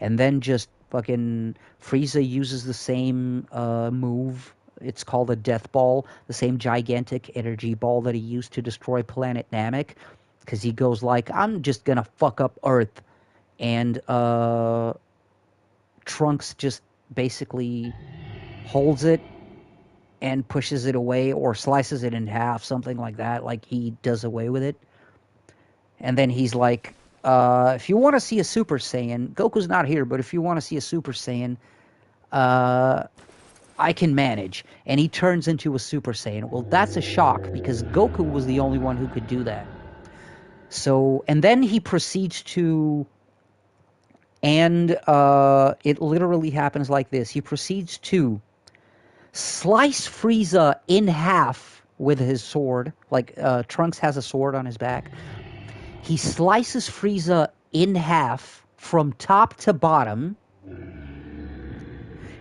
and then just fucking Frieza uses the same move. It's called a death ball, the same gigantic energy ball that he used to destroy planet Namek, because he goes like, I'm just gonna fuck up Earth. And Trunks just basically holds it and pushes it away, or slices it in half, something like that, like he does away with it. And then he's like, if you want to see a Super Saiyan, Goku's not here, but if you want to see a Super Saiyan, I can manage. And he turns into a Super Saiyan. Well, that's a shock, because Goku was the only one who could do that. So, and then he proceeds to, and it literally happens like this. He proceeds to slice Frieza in half with his sword. Like, Trunks has a sword on his back. He slices Frieza in half from top to bottom.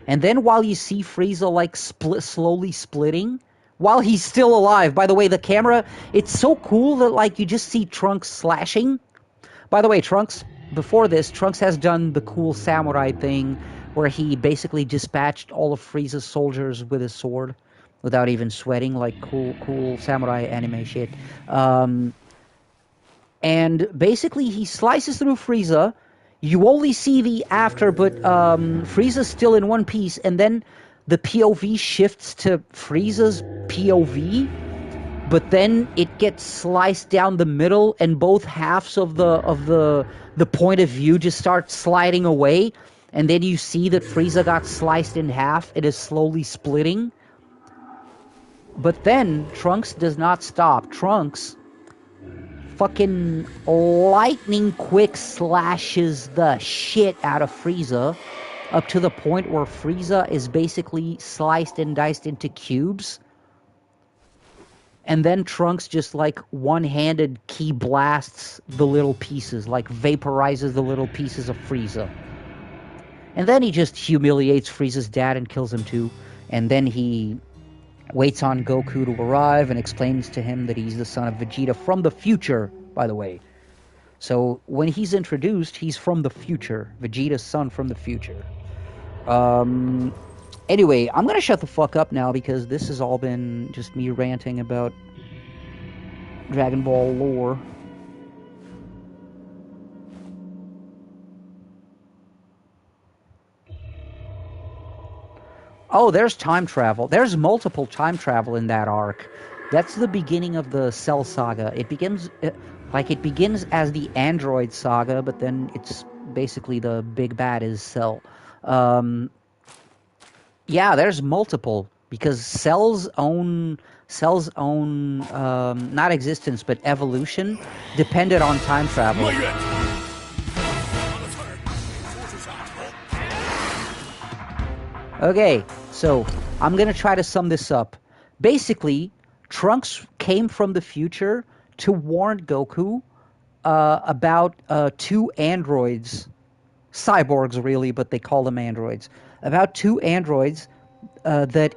And then while you see Frieza like slowly splitting, while he's still alive. By the way, the camera, it's so cool that like you just see Trunks slashing. By the way, Trunks, before this, Trunks has done the cool samurai thing where he basically dispatched all of Frieza's soldiers with his sword without even sweating, like cool samurai anime shit. And basically he slices through Frieza. You only see the after, but Frieza's still in one piece, and then the POV shifts to Frieza's POV, but then it gets sliced down the middle, and both halves of the point of view just start sliding away, and then you see that Frieza got sliced in half. It is slowly splitting. But then Trunks does not stop. Trunks fucking lightning quick slashes the shit out of Frieza up to the point where Frieza is basically sliced and diced into cubes. And then Trunks just like one-handed key blasts the little pieces, like vaporizes the little pieces of Frieza. And then he just humiliates Frieza's dad and kills him too. And then he waits on Goku to arrive and explains to him that he's the son of Vegeta from the future, by the way. So when he's introduced, he's from the future. Vegeta's son from the future. Anyway, I'm gonna shut the fuck up now because this has all been just me ranting about Dragon Ball lore. Oh, there's time travel. There's multiple time travel in that arc. That's the beginning of the Cell Saga. It begins as the Android Saga, but then it's basically the big bad is Cell. Yeah, there's multiple because Cell's own not existence but evolution depended on time travel. Okay, so I'm gonna try to sum this up. Basically, Trunks came from the future to warn Goku about two androids, cyborgs really, but they call them androids. About two androids that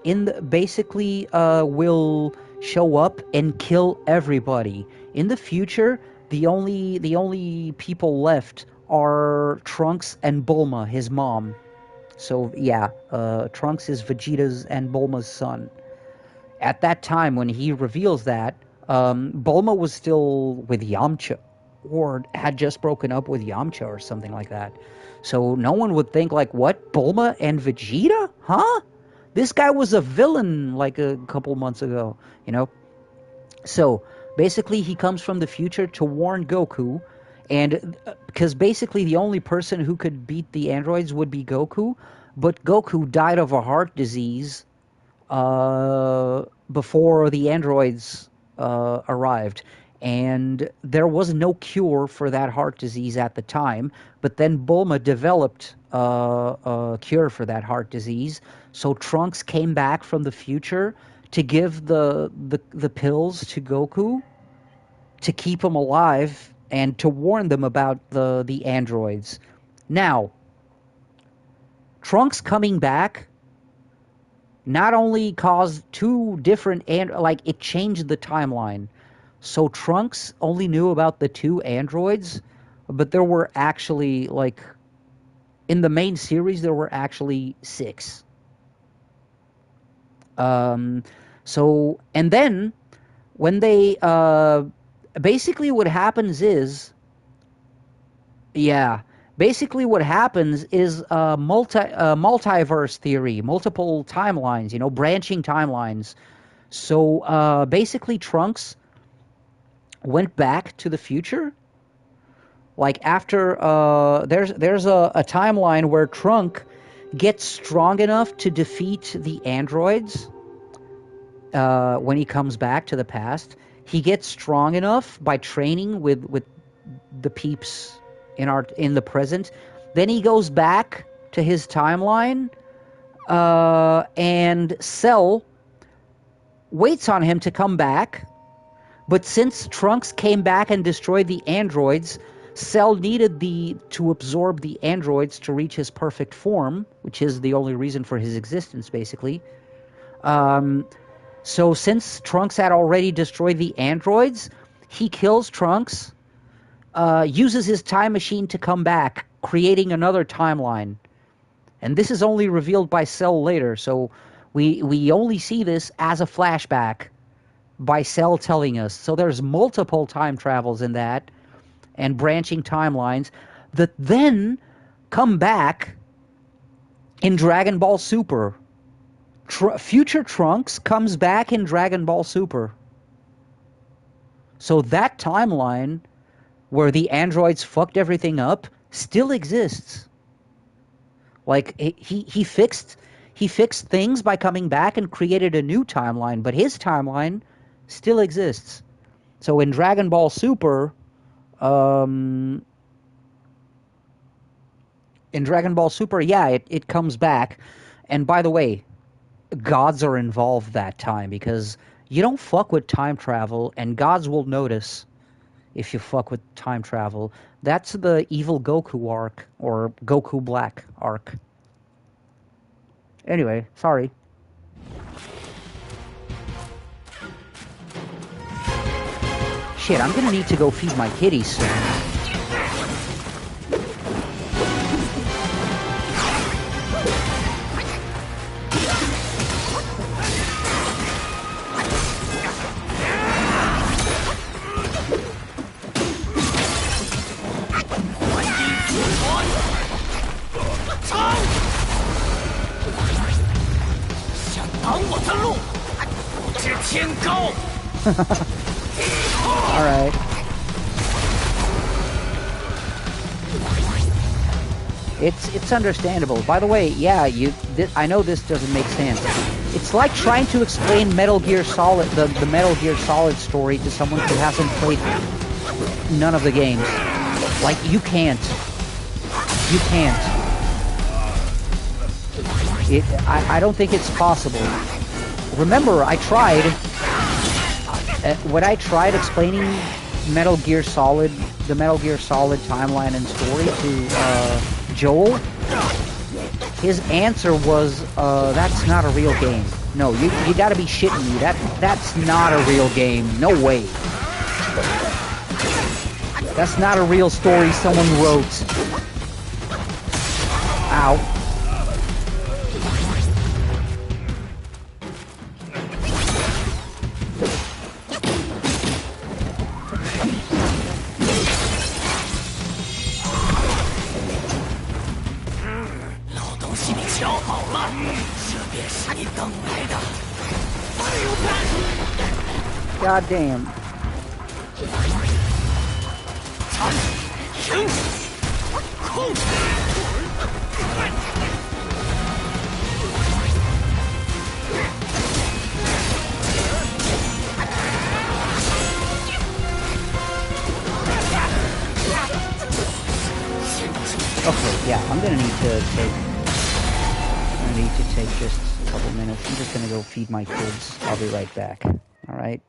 basically will show up and kill everybody. In the future, the only people left are Trunks and Bulma, his mom. So yeah, Trunks is Vegeta's and Bulma's son. At that time, when he reveals that, Bulma was still with Yamcha, or had just broken up with Yamcha or something like that. So no one would think like, what, Bulma and Vegeta? Huh? This guy was a villain like a couple months ago, you know? So basically he comes from the future to warn Goku, and because basically the only person who could beat the androids would be Goku, but Goku died of a heart disease before the androids arrived. And there was no cure for that heart disease at the time, but then Bulma developed a cure for that heart disease. So Trunks came back from the future to give the pills to Goku to keep him alive and to warn them about the androids. Now, Trunks coming back not only caused two different it changed the timeline. So Trunks only knew about the two androids, but there were actually, like, in the main series, there were actually 6. So, and then, when they, basically what happens is, multiverse theory, multiple timelines, you know, branching timelines. So, basically Trunks went back to the future. Like after there's a timeline where Trunk gets strong enough to defeat the androids when he comes back to the past. He gets strong enough by training with the peeps in the present. Then he goes back to his timeline, and Cell waits on him to come back. But since Trunks came back and destroyed the androids, Cell needed to absorb the androids to reach his perfect form, which is the only reason for his existence, basically. So since Trunks had already destroyed the androids, he kills Trunks, uses his time machine to come back, creating another timeline. And this is only revealed by Cell later, so we only see this as a flashback by Cell telling us. So there's multiple time travels in that, and branching timelines that then come back in Dragon Ball Super. Future Trunks comes back in Dragon Ball Super. So that timeline where the androids fucked everything up still exists. Like he fixed things by coming back and created a new timeline, but his timeline still exists. So in Dragon Ball Super, yeah, it comes back. And by the way, gods are involved that time because you don't fuck with time travel, and gods will notice if you fuck with time travel. That's the evil Goku arc, or Goku Black arc. Anyway, sorry. Shit, I'm gonna need to go feed my kitties soon. All right. It's understandable. By the way, yeah, I know this doesn't make sense. It's like trying to explain Metal Gear Solid, the Metal Gear Solid story to someone who hasn't played none of the games. Like, you can't. You can't. I don't think it's possible. Remember, I tried. When I tried explaining Metal Gear Solid, the Metal Gear Solid timeline and story to Joel, his answer was, "That's not a real game. No, you gotta be shitting me. That's not a real game. No way. That's not a real story someone wrote." Ow. God damn. Okay, yeah, I'm gonna need to take just a couple minutes. I'm just gonna go feed my kids. I'll be right back. All right.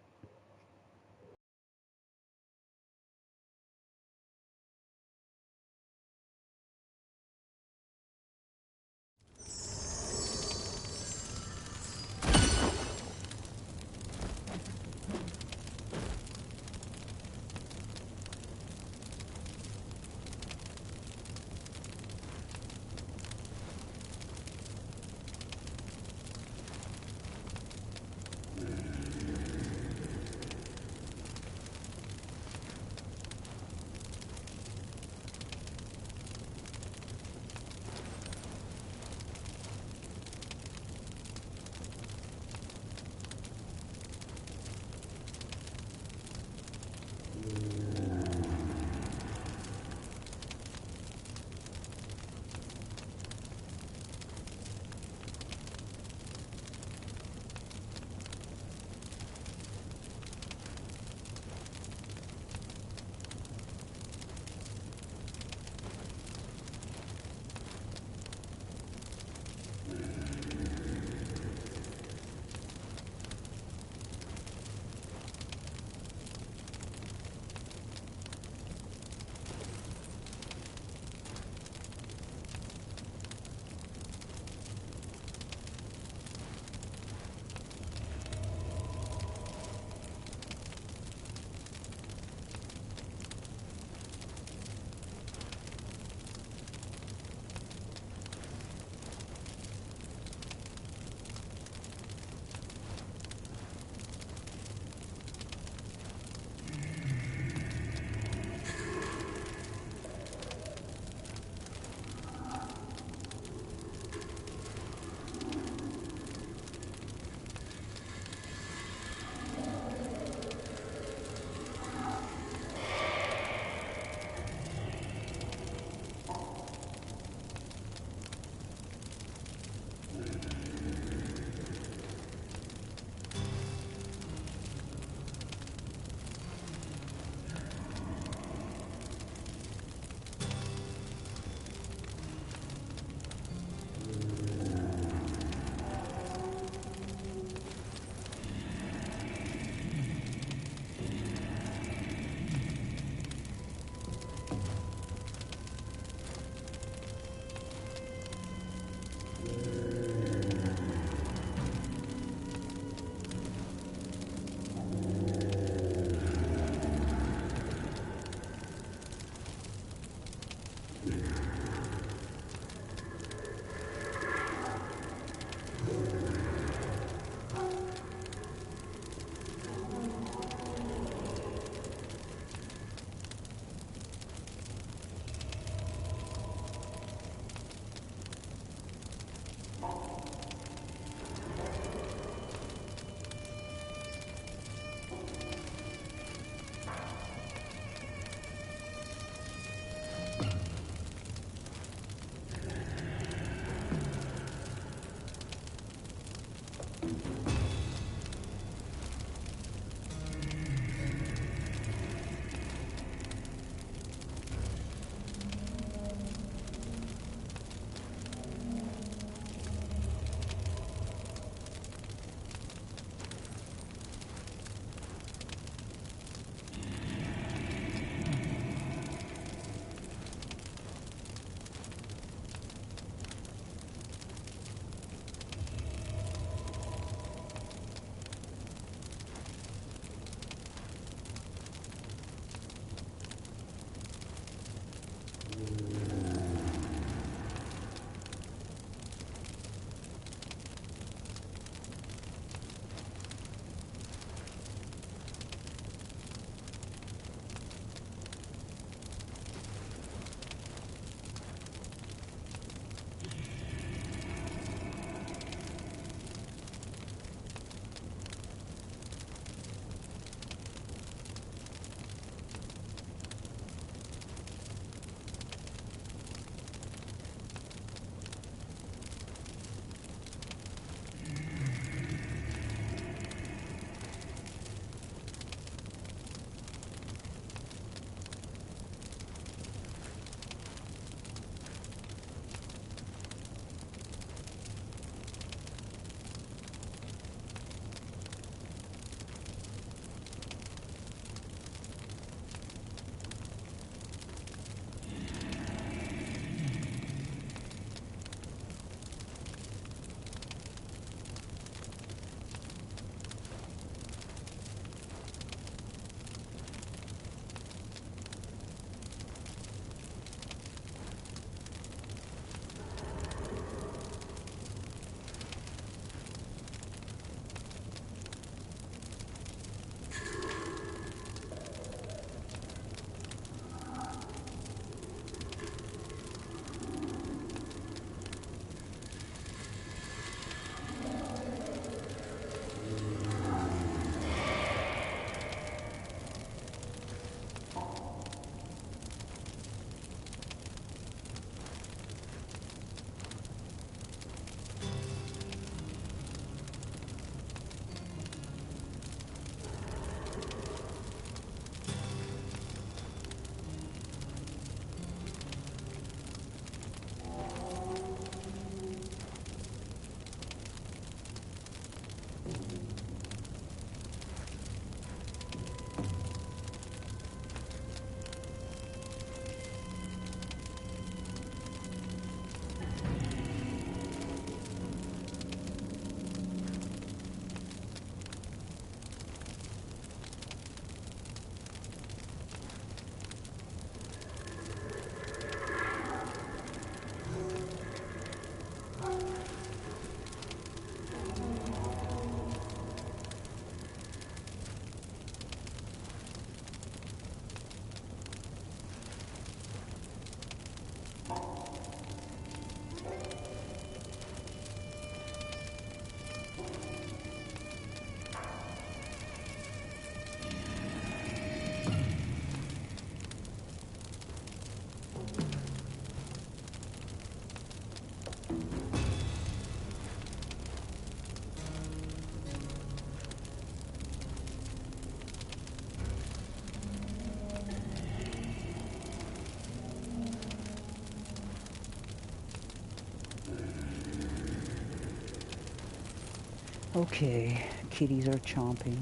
Okay, kitties are chomping.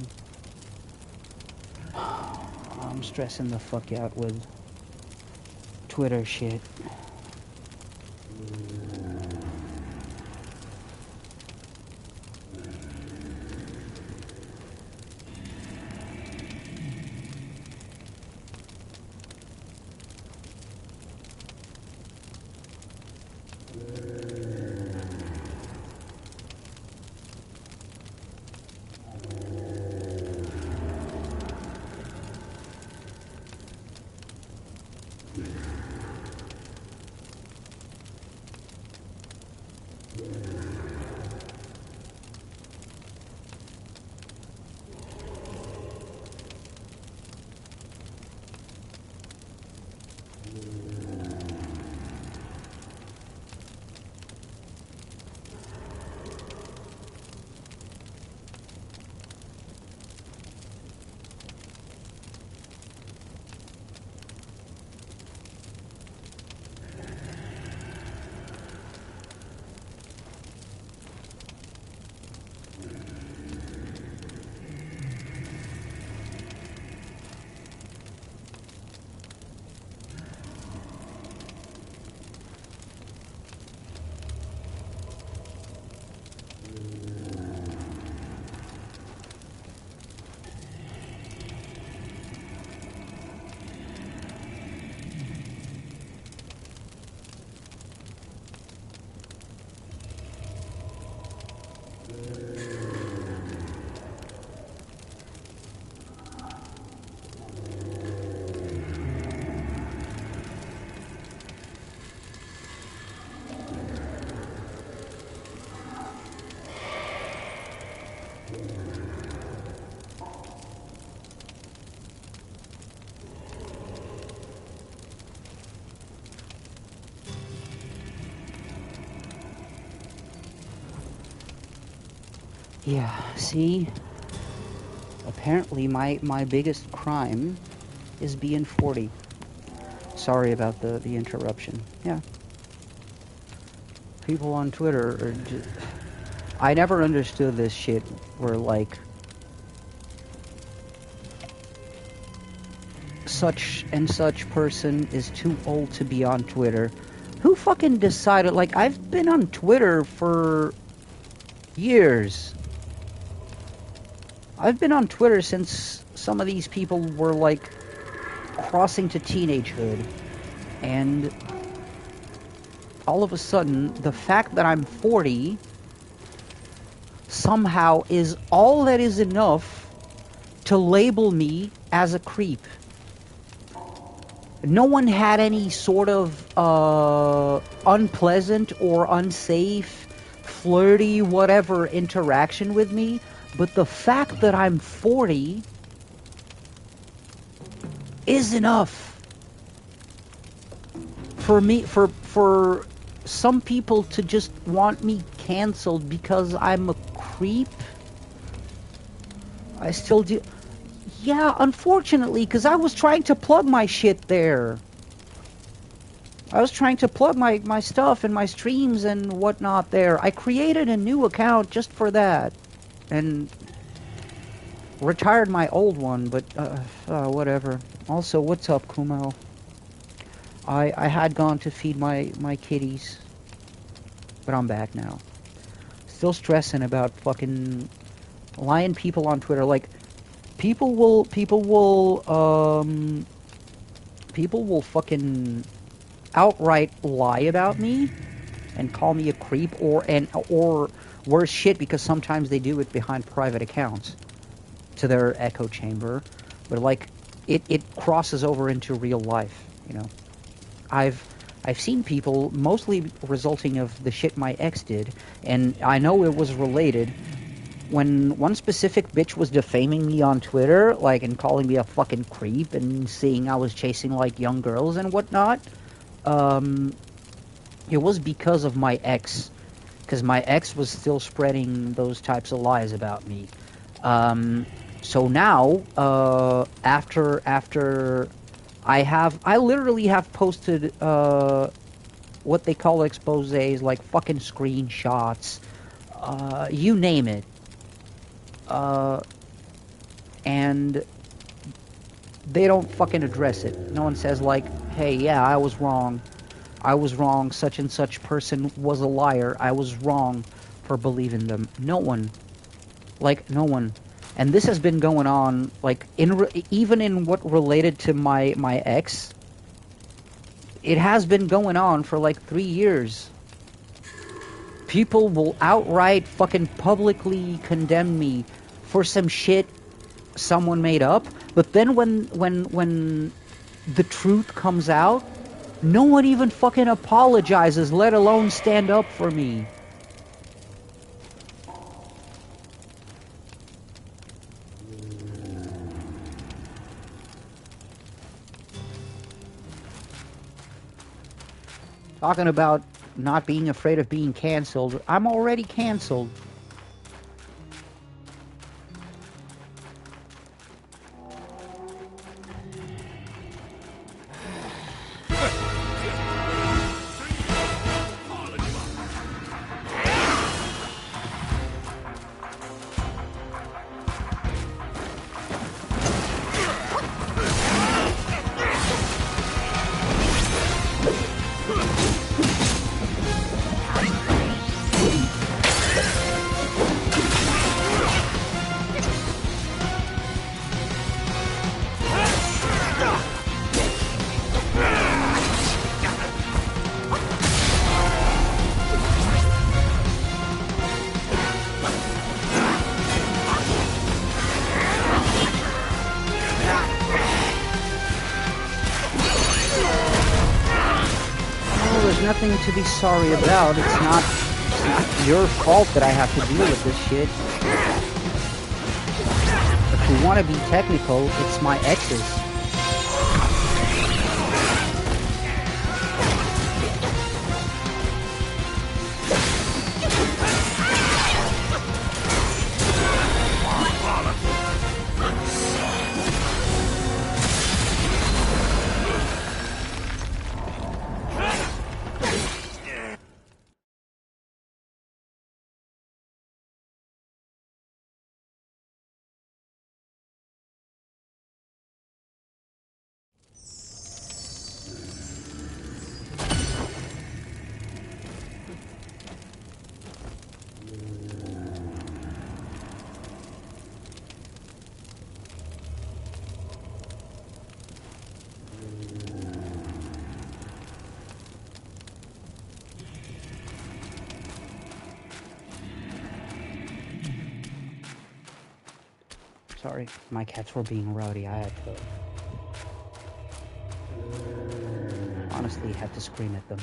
I'm stressing the fuck out with Twitter shit. Yeah, see? Apparently my biggest crime is being 40. Sorry about the interruption. Yeah. People on Twitter are just... I never understood this shit where, like, such and such person is too old to be on Twitter. Who fucking decided? Like, I've been on Twitter for years. I've been on Twitter since some of these people were, like, crossing to teenagehood. And all of a sudden, the fact that I'm 40 somehow is all that is enough to label me as a creep. No one had any sort of unpleasant or unsafe, flirty, whatever interaction with me, but the fact that I'm 40 is enough for me, for some people to just want me canceled because I'm a creep. I still do. Yeah, unfortunately, because I was trying to plug my shit there. I was trying to plug my stuff and my streams and whatnot there. I created a new account just for that. And retired my old one, but whatever. Also, what's up, Kumo? I had gone to feed my kitties. But I'm back now. Still stressing about fucking lying people on Twitter. Like, people will fucking outright lie about me and call me a creep or worse shit, because sometimes they do it behind private accounts to their echo chamber. But like it crosses over into real life, you know. I've seen people, mostly resulting of the shit my ex did, and I know it was related. When one specific bitch was defaming me on Twitter, like, and calling me a fucking creep and saying I was chasing, like, young girls and whatnot, it was because of my ex. Because my ex was still spreading those types of lies about me. So now, after I literally have posted, what they call exposés, like fucking screenshots, you name it. And they don't fucking address it. No one says like, hey, yeah, I was wrong. Such and such person was a liar. I was wrong for believing them. No one. Like, no one. And this has been going on, like, even in what related to my ex. It has been going on for like 3 years. People will outright fucking publicly condemn me for some shit someone made up, but then when the truth comes out, no one even fucking apologizes, let alone stand up for me. Talking about not being afraid of being canceled. I'm already canceled. Nothing to be sorry about. It's not your fault that I have to deal with this shit. If we want to be technical, it's my ex's. Sorry, my cats were being rowdy. I had to... honestly, had to scream at them.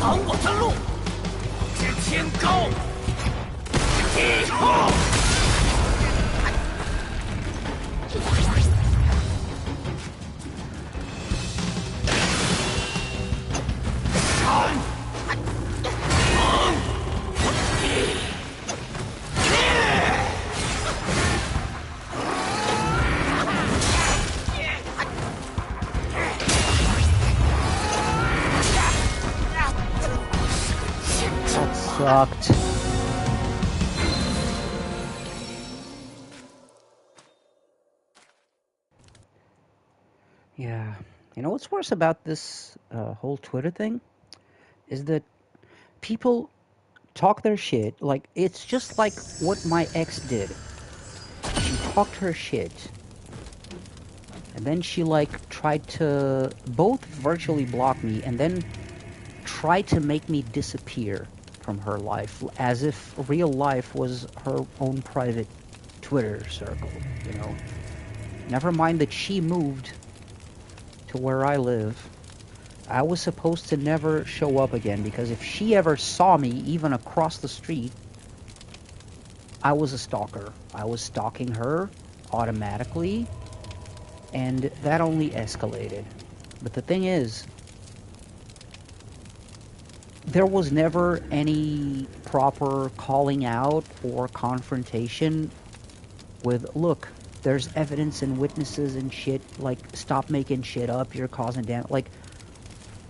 挡我的路！接天高！以后！Sucked. Yeah. You know what's worse about this whole Twitter thing? Is that people talk their shit, like, it's just like what my ex did. She talked her shit. And then she, like, tried to both virtually block me and then tried to make me disappear from her life, as if real life was her own private Twitter circle, you know. Never mind that she moved to where I live. I was supposed to never show up again, because if she ever saw me, even across the street, I was a stalker. I was stalking her automatically, and that only escalated. But the thing is, there was never any proper calling out or confrontation with, look, there's evidence and witnesses and shit, like, stop making shit up, you're causing damage. Like,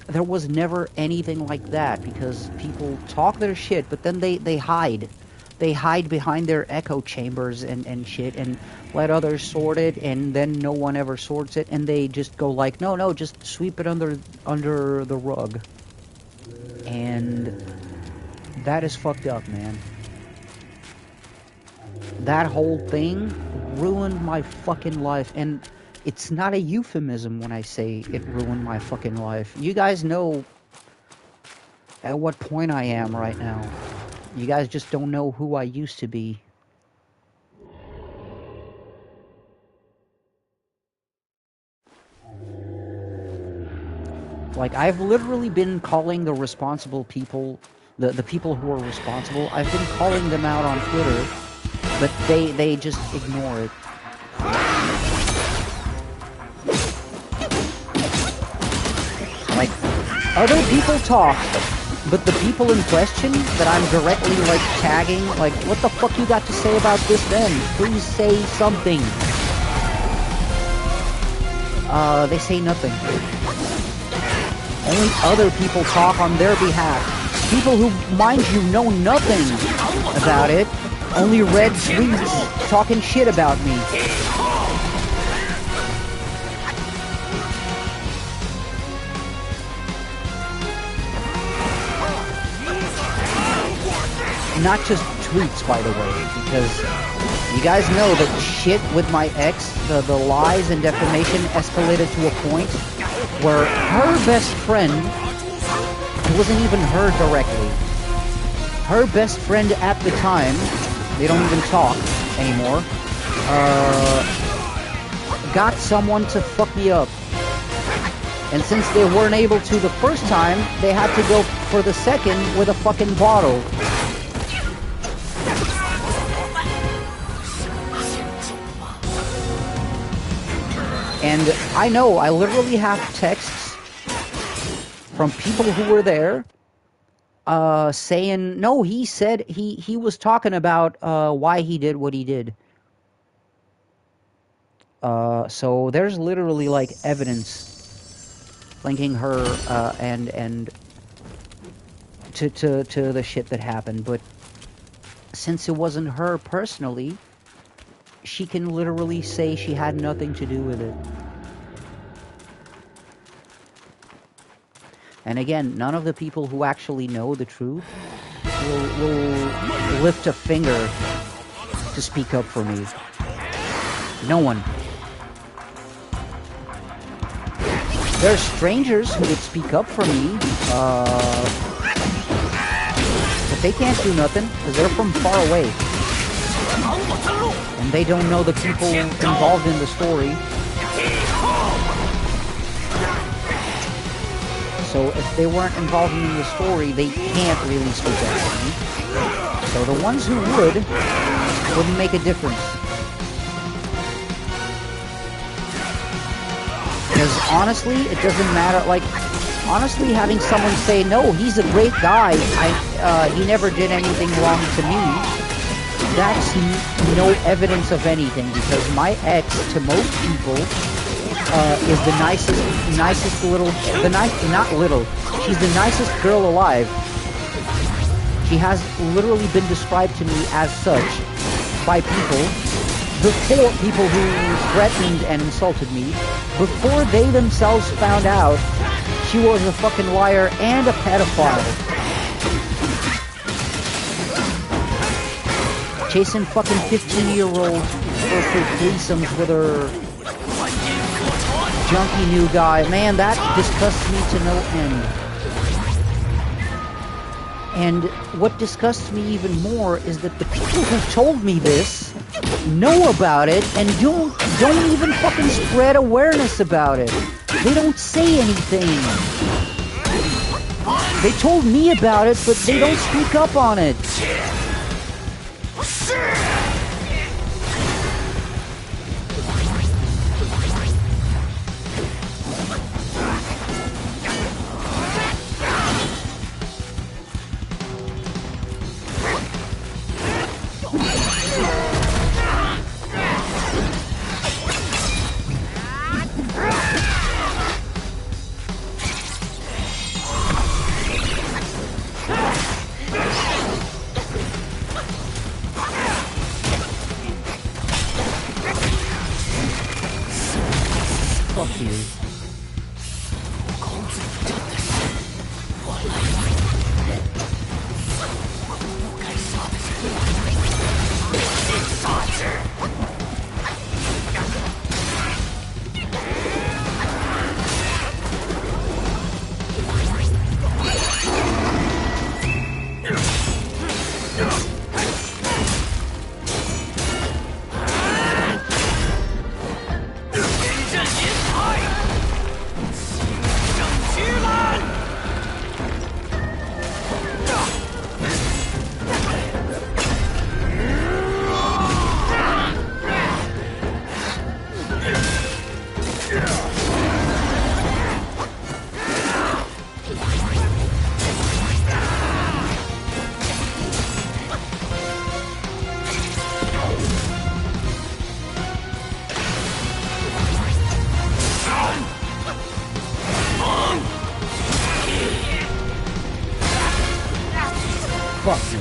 there was never anything like that, because people talk their shit, but then they hide. They hide behind their echo chambers and shit, and let others sort it, and then no one ever sorts it, and they just go like, no, just sweep it under the rug. And that is fucked up, man. That whole thing ruined my fucking life, and it's not a euphemism when I say it ruined my fucking life. You guys know at what point I am right now. You guys just don't know who I used to be. Like, I've literally been calling the responsible people, the people who are responsible, I've been calling them out on Twitter, but they just ignore it. Like, other people talk, but the people in question that I'm directly, like, tagging, like, what the fuck you got to say about this then? Please say something. They say nothing. Only other people talk on their behalf. People who, mind you, know nothing about it, only read tweets talking shit about me. Not just tweets, by the way, because you guys know that shit with my ex, the lies and defamation escalated to a point where her best friend, it wasn't even her directly, her best friend at the time, they don't even talk anymore, got someone to fuck me up. And since they weren't able to the first time, they had to go for the second with a fucking bottle. And I know, I literally have texts from people who were there saying, no, he said he was talking about why he did what he did. So there's literally, like, evidence linking her and to the shit that happened. But since it wasn't her personally, she can literally say she had nothing to do with it. And again, none of the people who actually know the truth will lift a finger to speak up for me. No one. There are strangers who would speak up for me, but they can't do nothing because they're from far away. And they don't know the people involved in the story. So if they weren't involved in the story, they can't really speak up for me. So the ones who wouldn't make a difference. Because honestly, it doesn't matter. Like, honestly, having someone say, no, he's a great guy, he never did anything wrong to me, that's no evidence of anything, because my ex, to most people, is the nicest little, she's the nicest girl alive. She has literally been described to me as such by people who threatened and insulted me, before they themselves found out she was a fucking liar and a pedophile. Chasing fucking 15-year-olds for threesomes with her junky new guy. Man, that disgusts me to no end. And what disgusts me even more is that the people who told me this know about it and don't even fucking spread awareness about it. They don't say anything. They told me about it, but they don't speak up on it. Fuck you. Fuck you.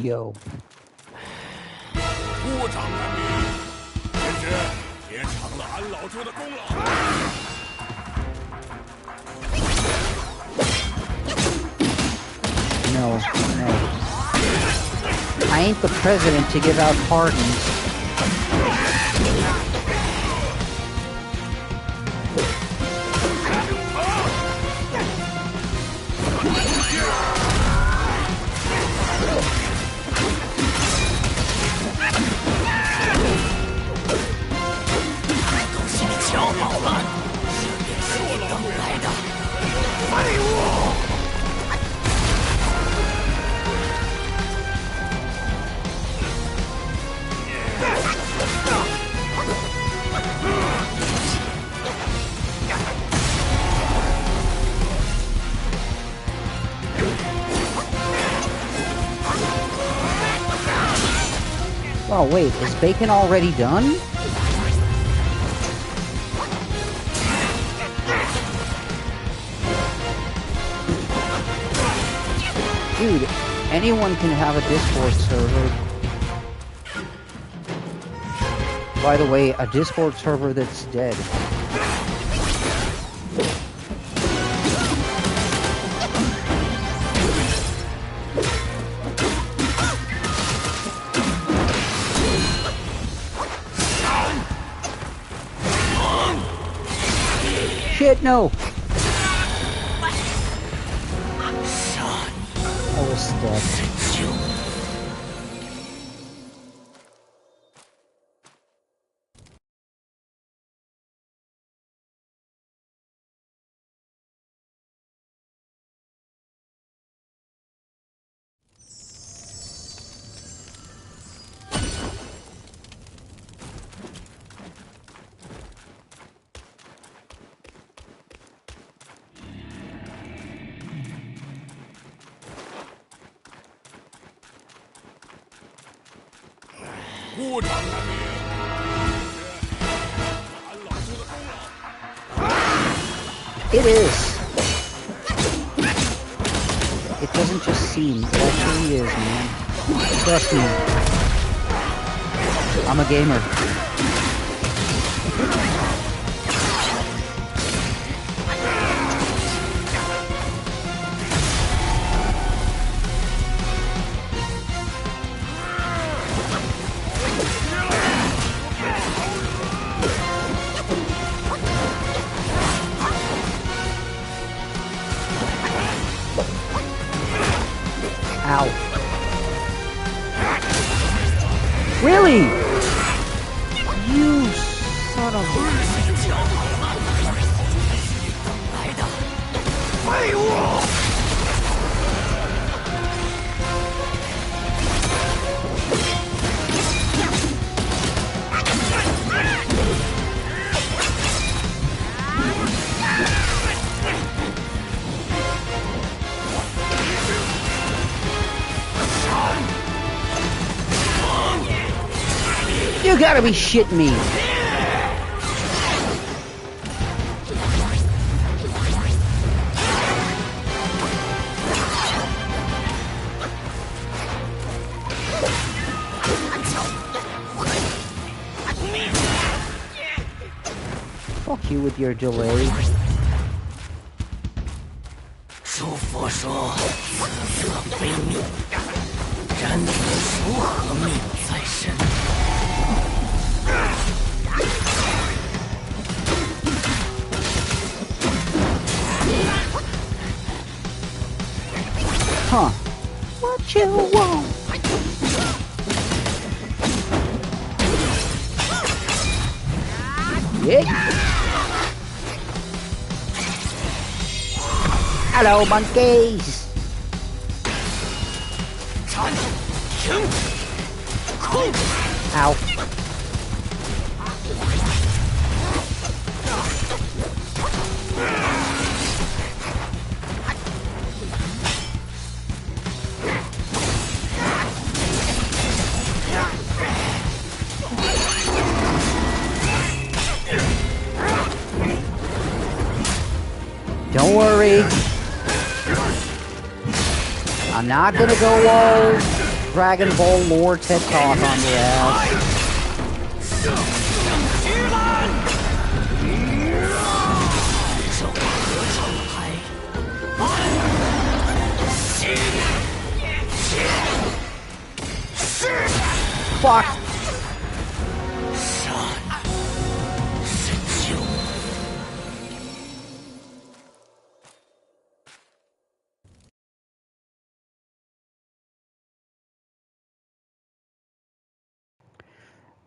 Yo. 孤掌难鸣，其实也偿了俺老猪的功劳。No. I ain't the president to give out pardons. Oh, wait, is bacon already done? Dude, anyone can have a Discord server. By the way, a Discord server that's dead. Shit, no! Almost dead. It is. It doesn't just seem, it actually is, man. Trust me. I'm a gamer. Ow. Really? You son of a... You gotta be shitting me. Fuck you with your delay. 诸佛说，此色非命，然此孰何命在身？ Huh. What you want? Yeah. Hello, monkeys. Ow. Don't worry. I'm not gonna go all Dragon Ball lore TED Talk on your ass. Fuck.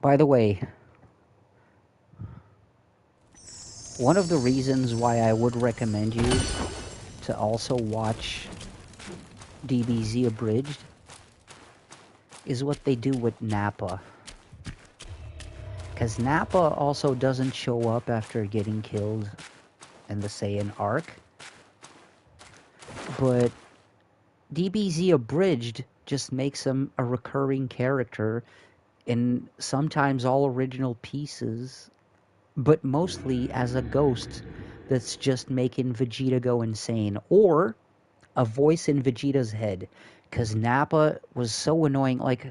By the way, one of the reasons why I would recommend you to also watch DBZ Abridged is what they do with Nappa. Because Nappa also doesn't show up after getting killed in the Saiyan arc. But DBZ Abridged just makes him a recurring character and sometimes all original pieces, but mostly as a ghost that's just making Vegeta go insane, or a voice in Vegeta's head, because Nappa was so annoying. Like,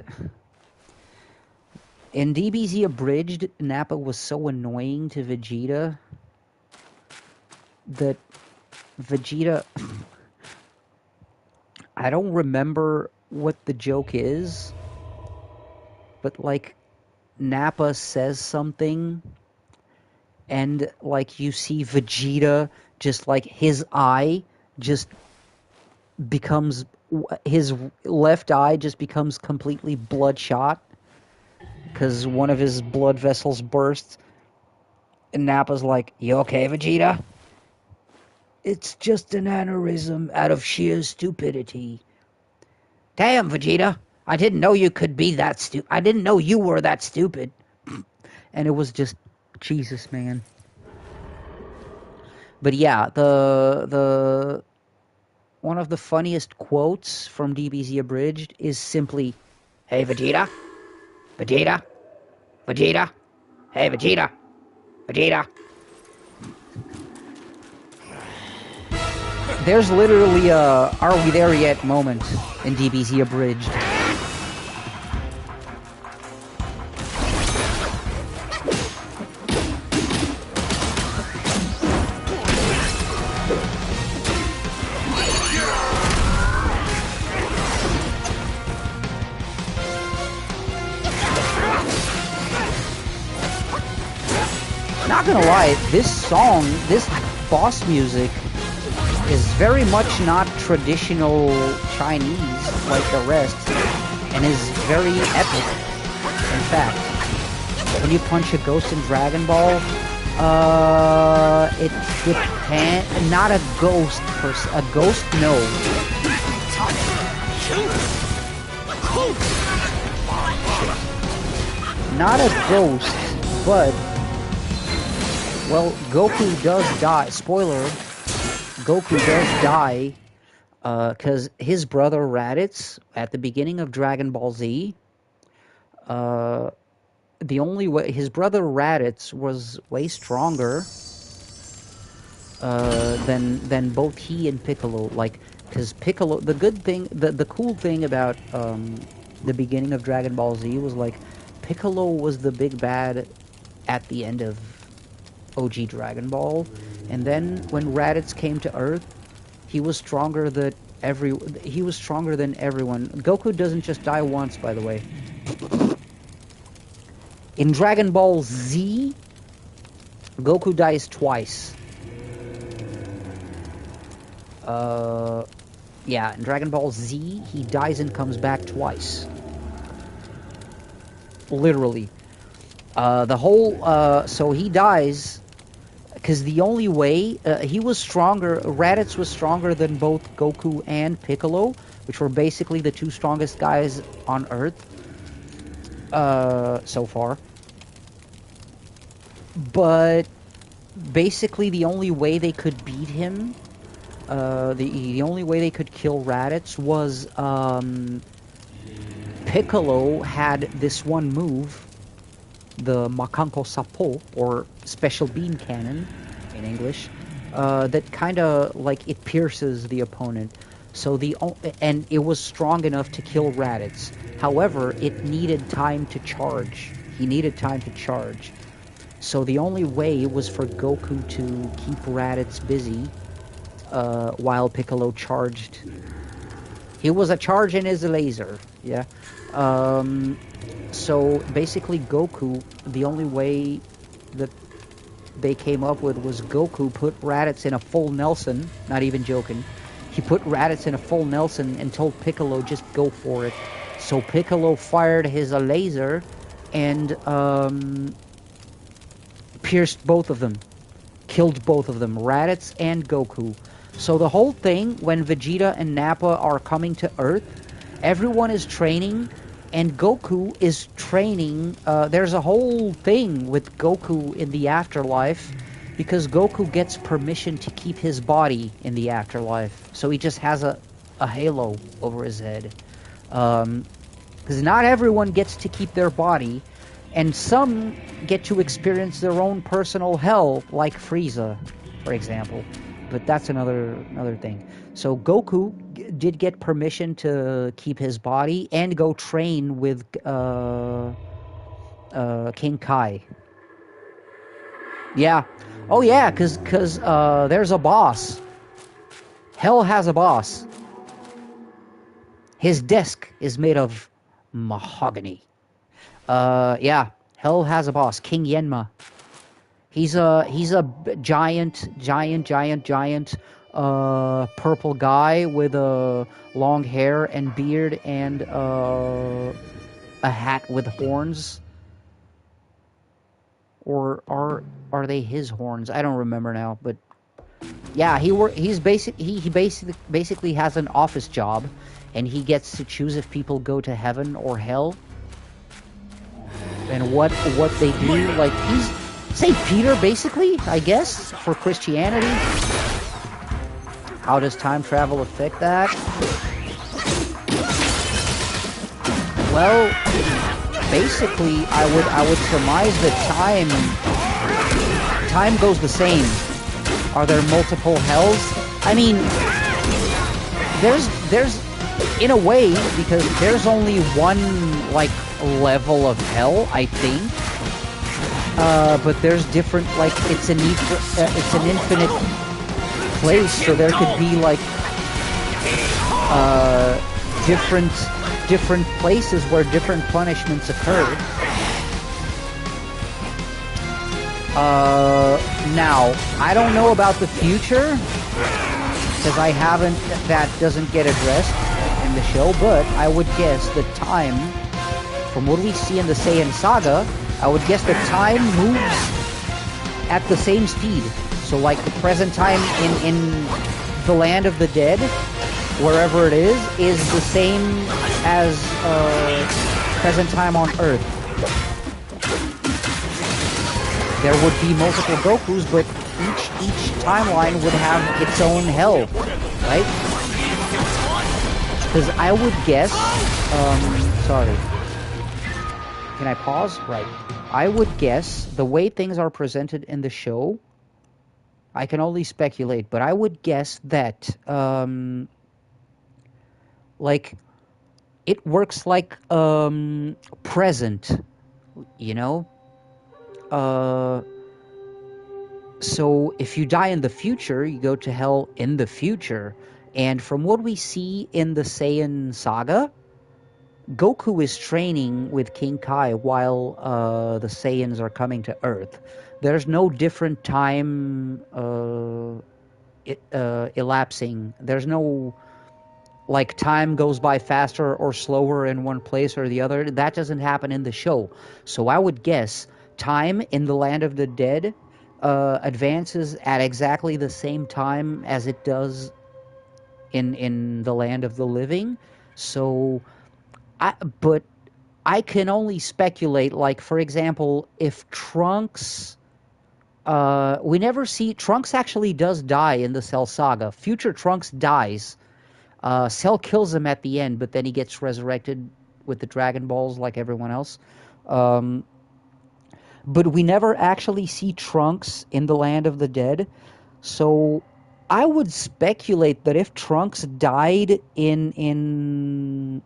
in DBZ Abridged, Nappa was so annoying to Vegeta that Vegeta... I don't remember what the joke is, but, like, Nappa says something, and, like, you see Vegeta just, like, his eye just becomes... his left eye just becomes completely bloodshot because one of his blood vessels bursts, and Nappa's like, "You okay, Vegeta?" "It's just an aneurysm out of sheer stupidity." "Damn, Vegeta, I didn't know you could be that stupid. I didn't know you were that stupid." And it was just, Jesus, man. But yeah, the one of the funniest quotes from DBZ Abridged is simply, "Hey, Vegeta, Vegeta, Vegeta, hey, Vegeta, Vegeta." There's literally a "Are we there yet?" moment in DBZ Abridged. Not gonna lie, this song, this boss music is very much not traditional Chinese like the rest, and is very epic. In fact, when you punch a ghost in Dragon Ball, it depends. Not a ghost a ghost, no. Not a ghost, but, well, Goku does die. Spoiler. Goku does die, because his brother Raditz, at the beginning of Dragon Ball Z, the only way... his brother Raditz was way stronger than both he and Piccolo. Like, because Piccolo... the cool thing about the beginning of Dragon Ball Z was, like, Piccolo was the big bad at the end of OG Dragon Ball, and then when Raditz came to Earth, he was stronger than everyone. Goku doesn't just die once, by the way. In Dragon Ball Z, Goku dies twice. Yeah, in Dragon Ball Z, he dies and comes back twice. Literally. The whole... so he dies... because the only way... he was stronger... Raditz was stronger than both Goku and Piccolo, which were basically the two strongest guys on Earth so far. But basically the only way they could beat him... the only way they could kill Raditz was... Piccolo had this one move, the Makanko Sapo, or Special Beam Cannon in English, that kind of, like, it pierces the opponent. So and it was strong enough to kill Raditz. However, it needed time to charge. He needed time to charge. So the only way was for Goku to keep Raditz busy while Piccolo charged. He was a charging his laser, yeah. So basically Goku, the only way that they came up with was Goku put Raditz in a full Nelson, not even joking. He put Raditz in a full Nelson and told Piccolo just go for it. So Piccolo fired his laser and pierced both of them. Killed both of them, Raditz and Goku. So the whole thing, when Vegeta and Nappa are coming to Earth, everyone is training, and Goku is training. There's a whole thing with Goku in the afterlife, because Goku gets permission to keep his body in the afterlife. So he just has a halo over his head. Because not everyone gets to keep their body, and some get to experience their own personal hell, like Frieza, for example. But that's another thing. So Goku did get permission to keep his body and go train with King Kai. Yeah. Oh yeah, because there's a boss. Hell has a boss. His desk is made of mahogany. Yeah, Hell has a boss, King Yenma. He's a giant, purple guy with long hair and beard and a hat with horns. Or are they his horns? I don't remember now, but yeah, he basically has an office job, and he gets to choose if people go to heaven or hell. And what they do, like he's Saint Peter, basically, I guess, for Christianity. How does time travel affect that? Well, basically, I would surmise that time goes the same. Are there multiple hells? I mean, there's in a way, because there's only one like level of hell, I think. But there's different, like it's an infinite place, so there could be like different places where different punishments occur. Now I don't know about the future because that doesn't get addressed in the show, but I would guess that time, from what we see in the Saiyan saga, I would guess that time moves at the same speed. So like the present time in the land of the dead, wherever it is the same as present time on Earth. There would be multiple Gokus, but each timeline would have its own hell, right? Because I would guess, sorry. Can I pause? Right. I would guess the way things are presented in the show, I can only speculate, but I would guess that, like, it works like, present, you know? So if you die in the future, you go to hell in the future. And from what we see in the Saiyan saga, Goku is training with King Kai while the Saiyans are coming to Earth. There's no different time elapsing. There's no, like, time goes by faster or slower in one place or the other. That doesn't happen in the show. So I would guess time in the land of the dead advances at exactly the same time as it does in the land of the living. So but I can only speculate, like, for example, if Trunks, we never see, Trunks actually does die in the Cell Saga. Future Trunks dies. Cell kills him at the end, but then he gets resurrected with the Dragon Balls like everyone else. But we never actually see Trunks in the land of the dead. So I would speculate that if Trunks died in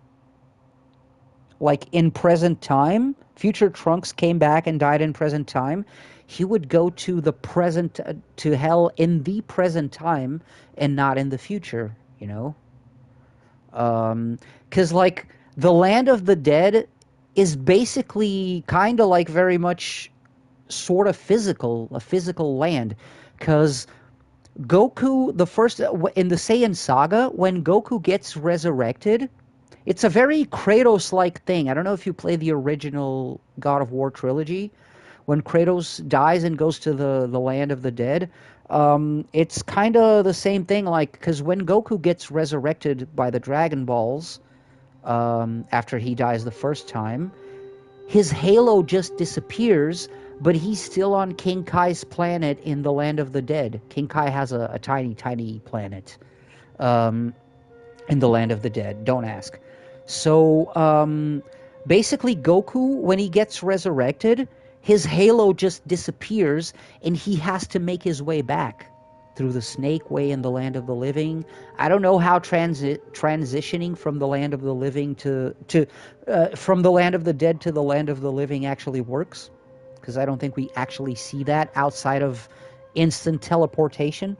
present time, future Trunks came back and died in present time, he would go to the present, to hell in the present time and not in the future, you know? Because, like, the land of the dead is basically kind of like very much sort of a physical land. Because Goku, in the Saiyan saga, when Goku gets resurrected, it's a very Kratos-like thing. I don't know if you play the original God of War trilogy. When Kratos dies and goes to the land of the dead, it's kind of the same thing. Like, because when Goku gets resurrected by the Dragon Balls, after he dies the first time, his halo just disappears, but he's still on King Kai's planet in the land of the dead. King Kai has a tiny, tiny planet in the land of the dead. Don't ask. So, basically, Goku, when he gets resurrected, his halo just disappears, and he has to make his way back through the Snake Way in the Land of the Living. I don't know how transitioning from the Land of the Living from the Land of the Dead to the Land of the Living actually works, because I don't think we actually see that outside of instant teleportation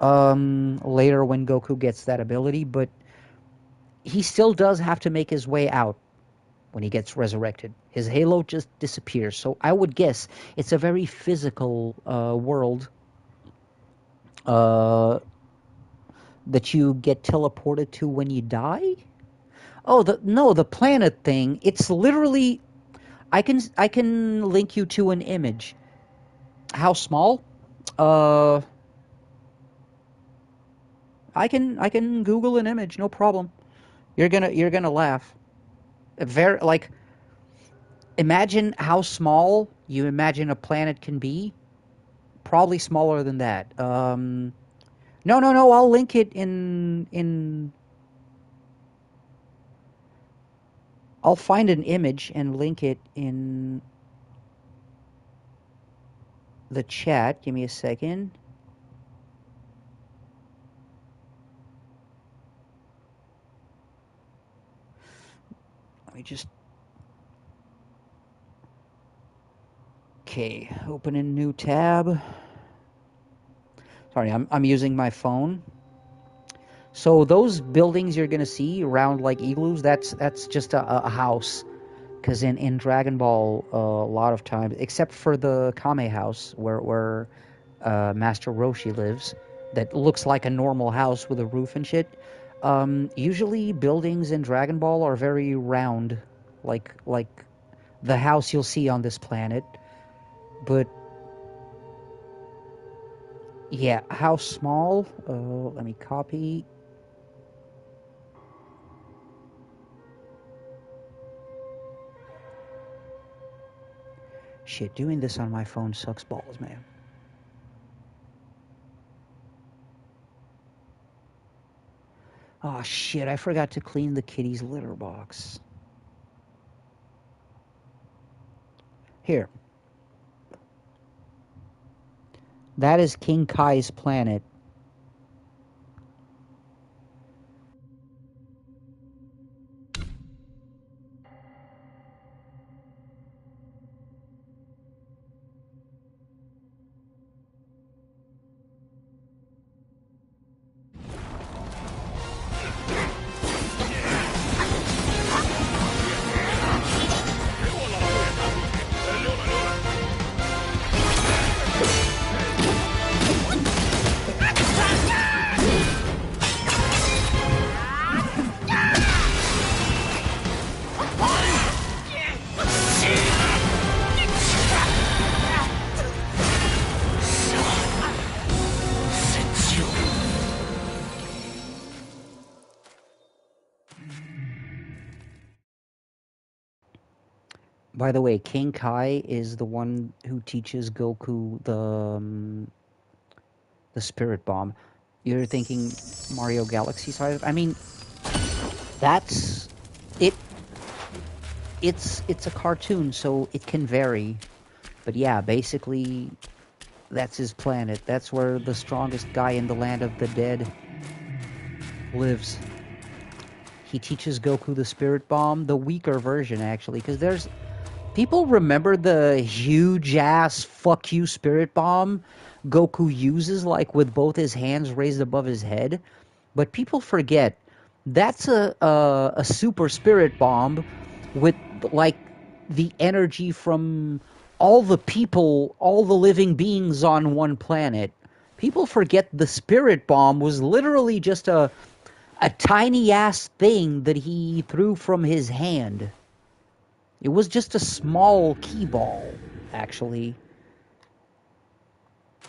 later when Goku gets that ability, but he still does have to make his way out when he gets resurrected. His halo just disappears. So I would guess it's a very physical world that you get teleported to when you die. Oh, the planet thing. It's literally, I can link you to an image. How small? I can Google an image, no problem. You're gonna laugh. Imagine how small you imagine a planet can be. Probably smaller than that. No. I'll link it in. I'll find an image and link it in the chat. Give me a second. Let me just. Okay, open a new tab. Sorry, I'm using my phone. So those buildings you're gonna see around like igloos, that's just a house. Because in Dragon Ball, a lot of times, except for the Kame house where Master Roshi lives, that looks like a normal house with a roof and shit. Usually buildings in Dragon Ball are very round, like the house you'll see on this planet. But yeah, how small? Let me copy. Shit, doing this on my phone sucks balls, man. Oh shit, I forgot to clean the kitty's litter box. Here. That is King Kai's planet. By the way, King Kai is the one who teaches Goku the Spirit Bomb. You're thinking Mario Galaxy size? I mean, that's it. It's a cartoon, so it can vary. But yeah, basically, that's his planet. That's where the strongest guy in the Land of the Dead lives. He teaches Goku the Spirit Bomb, the weaker version, actually, because there's... People remember the huge-ass fuck you Spirit Bomb Goku uses, like, with both his hands raised above his head? But people forget, that's a super Spirit Bomb with, like, the energy from all the people, all the living beings on one planet. People forget the Spirit Bomb was literally just a tiny-ass thing that he threw from his hand. It was just a small key ball, actually.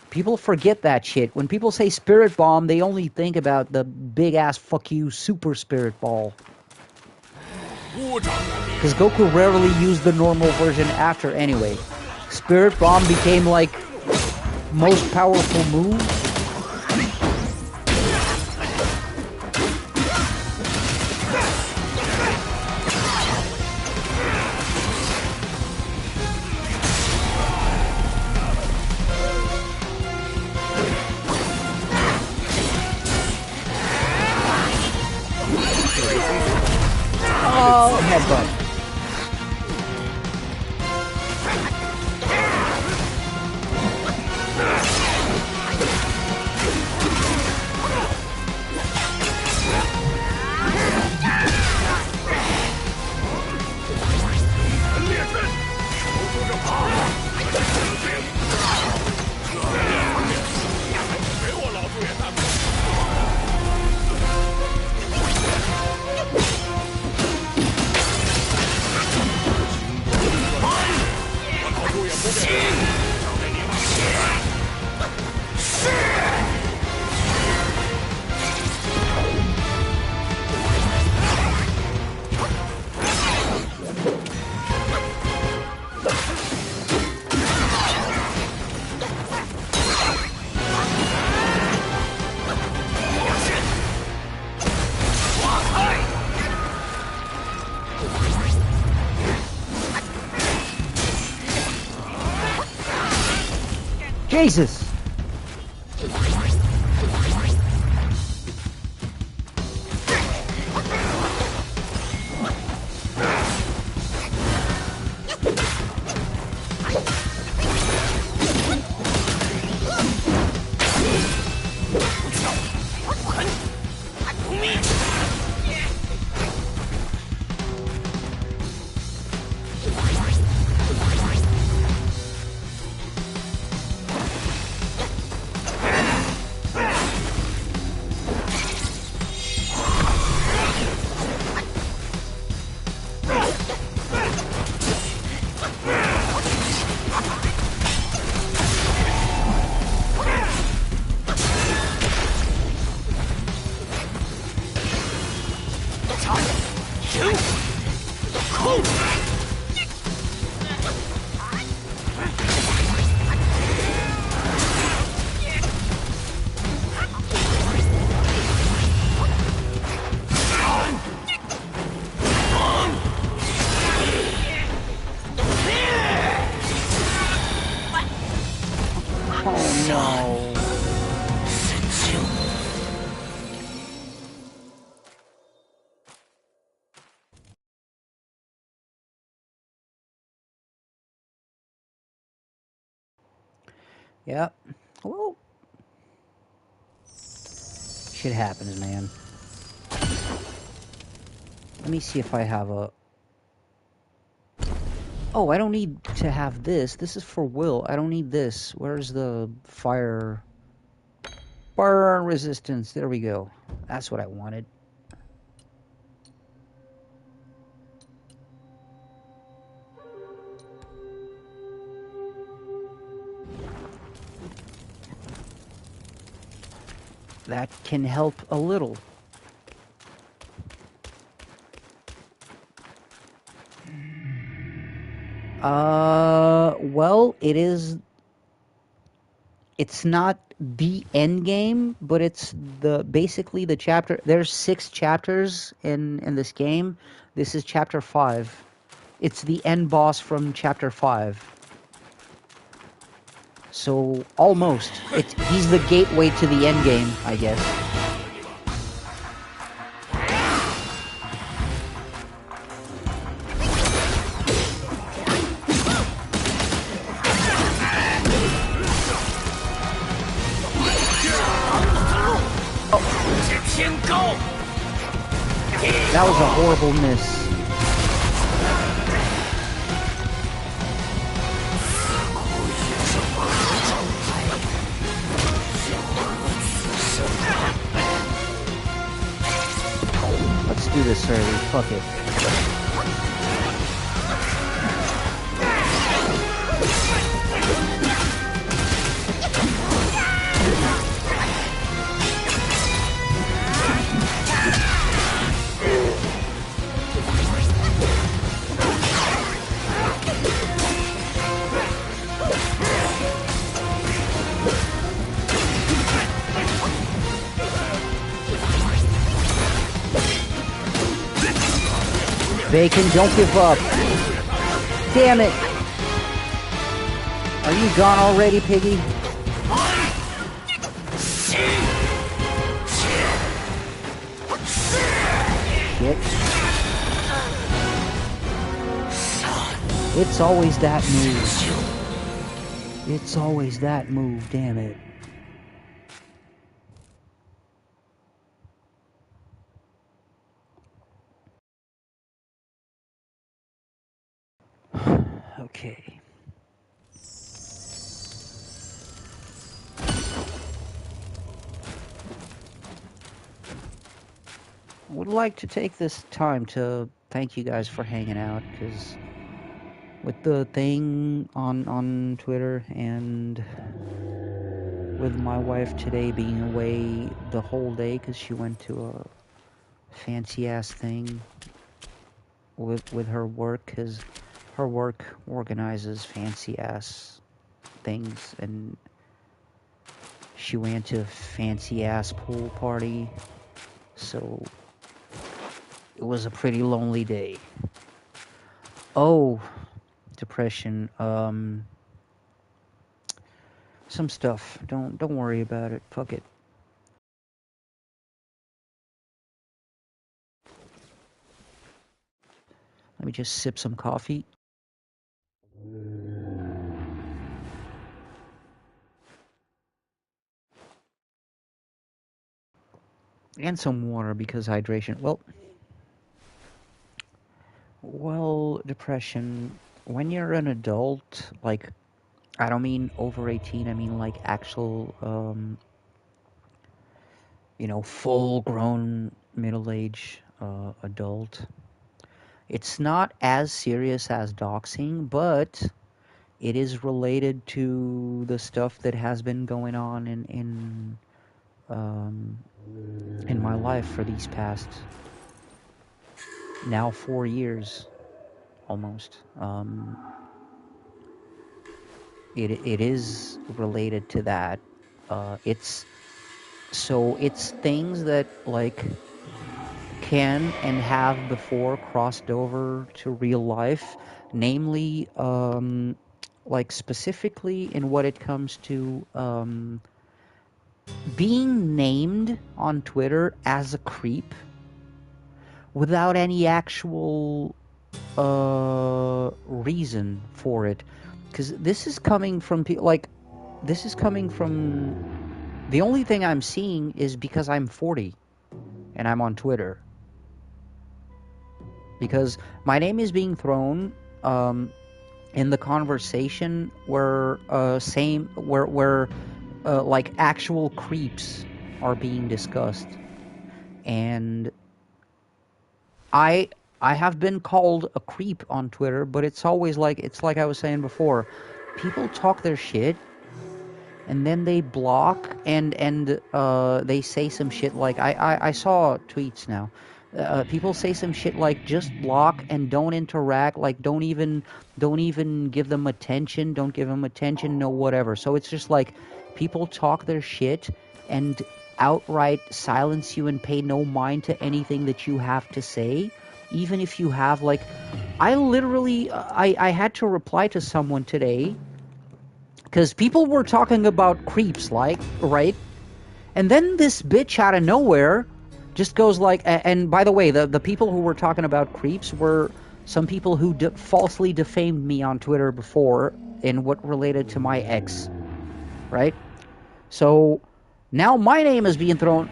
People forget that shit. When people say Spirit Bomb, they only think about the big-ass fuck you super Spirit Ball. Because Goku rarely used the normal version after anyway. Spirit Bomb became, like, most powerful move. Oh, headbutt. Jesus! Yep. Well, shit happens, man. Let me see if I have a... Oh, I don't need to have this. This is for Will. I don't need this. Where's the fire... Fire resistance. There we go. That's what I wanted. That can help a little. Well, it is... It's not the end game, but it's basically the chapter. There's 6 chapters in this game. This is chapter 5. It's the end boss from chapter 5. So almost. He's the gateway to the end game, I guess. That was a horrible miss. Let's do this early. Fuck it. Bacon, don't give up. Damn it. Are you gone already, piggy? Shit. It's always that move. It's always that move, damn it. Okay. Would like to take this time to thank you guys for hanging out, because with the thing on Twitter and with my wife today being away the whole day because she went to a fancy ass thing with her work, because her work organizes fancy ass things, and she went to a fancy ass pool party, so it was a pretty lonely day. Oh, depression. Some stuff. Don't worry about it. Fuck it. Let me just sip some coffee. And some water, because hydration. Well, depression. When you're an adult, like, I don't mean over 18, I mean like actual, full-grown middle-age adult. It's not as serious as doxing, but it is related to the stuff that has been going on in my life for these past now 4 years almost. It is related to that. It's things that like can and have before crossed over to real life, namely like specifically in what it comes to being named on Twitter as a creep without any actual reason for it, because this is coming from the only thing I'm seeing is because I'm 40 and I'm on Twitter, because my name is being thrown in the conversation where like actual creeps are being discussed, and I have been called a creep on Twitter, but it's always like I was saying before, people talk their shit and then they block and they say some shit like I saw tweets now. People say some shit like just block and don't interact, like don't even give them attention, no whatever. So it's just like people talk their shit and outright silence you and pay no mind to anything that you have to say, even if you have like I literally I had to reply to someone today because people were talking about creeps, like, right? And then this bitch out of nowhere just goes like, and by the way, the people who were talking about creeps were some people who falsely defamed me on Twitter before in what related to my ex, right? So now my name is being thrown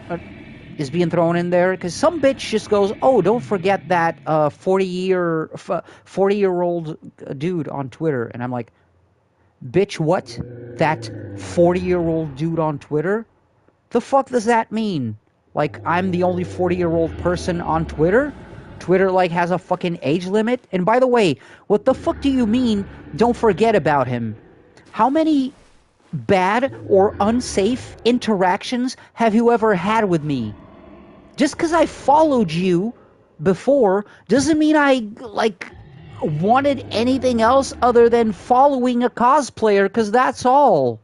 in there because some bitch just goes, oh, don't forget that 40-year-old dude on Twitter. And I'm like, bitch, what? That 40-year-old dude on Twitter? The fuck does that mean? Like, I'm the only 40-year-old person on Twitter? Twitter, like, has a fucking age limit? And by the way, what the fuck do you mean, don't forget about him? How many bad or unsafe interactions have you ever had with me? Just because I followed you before doesn't mean I, like, wanted anything else other than following a cosplayer, because that's all.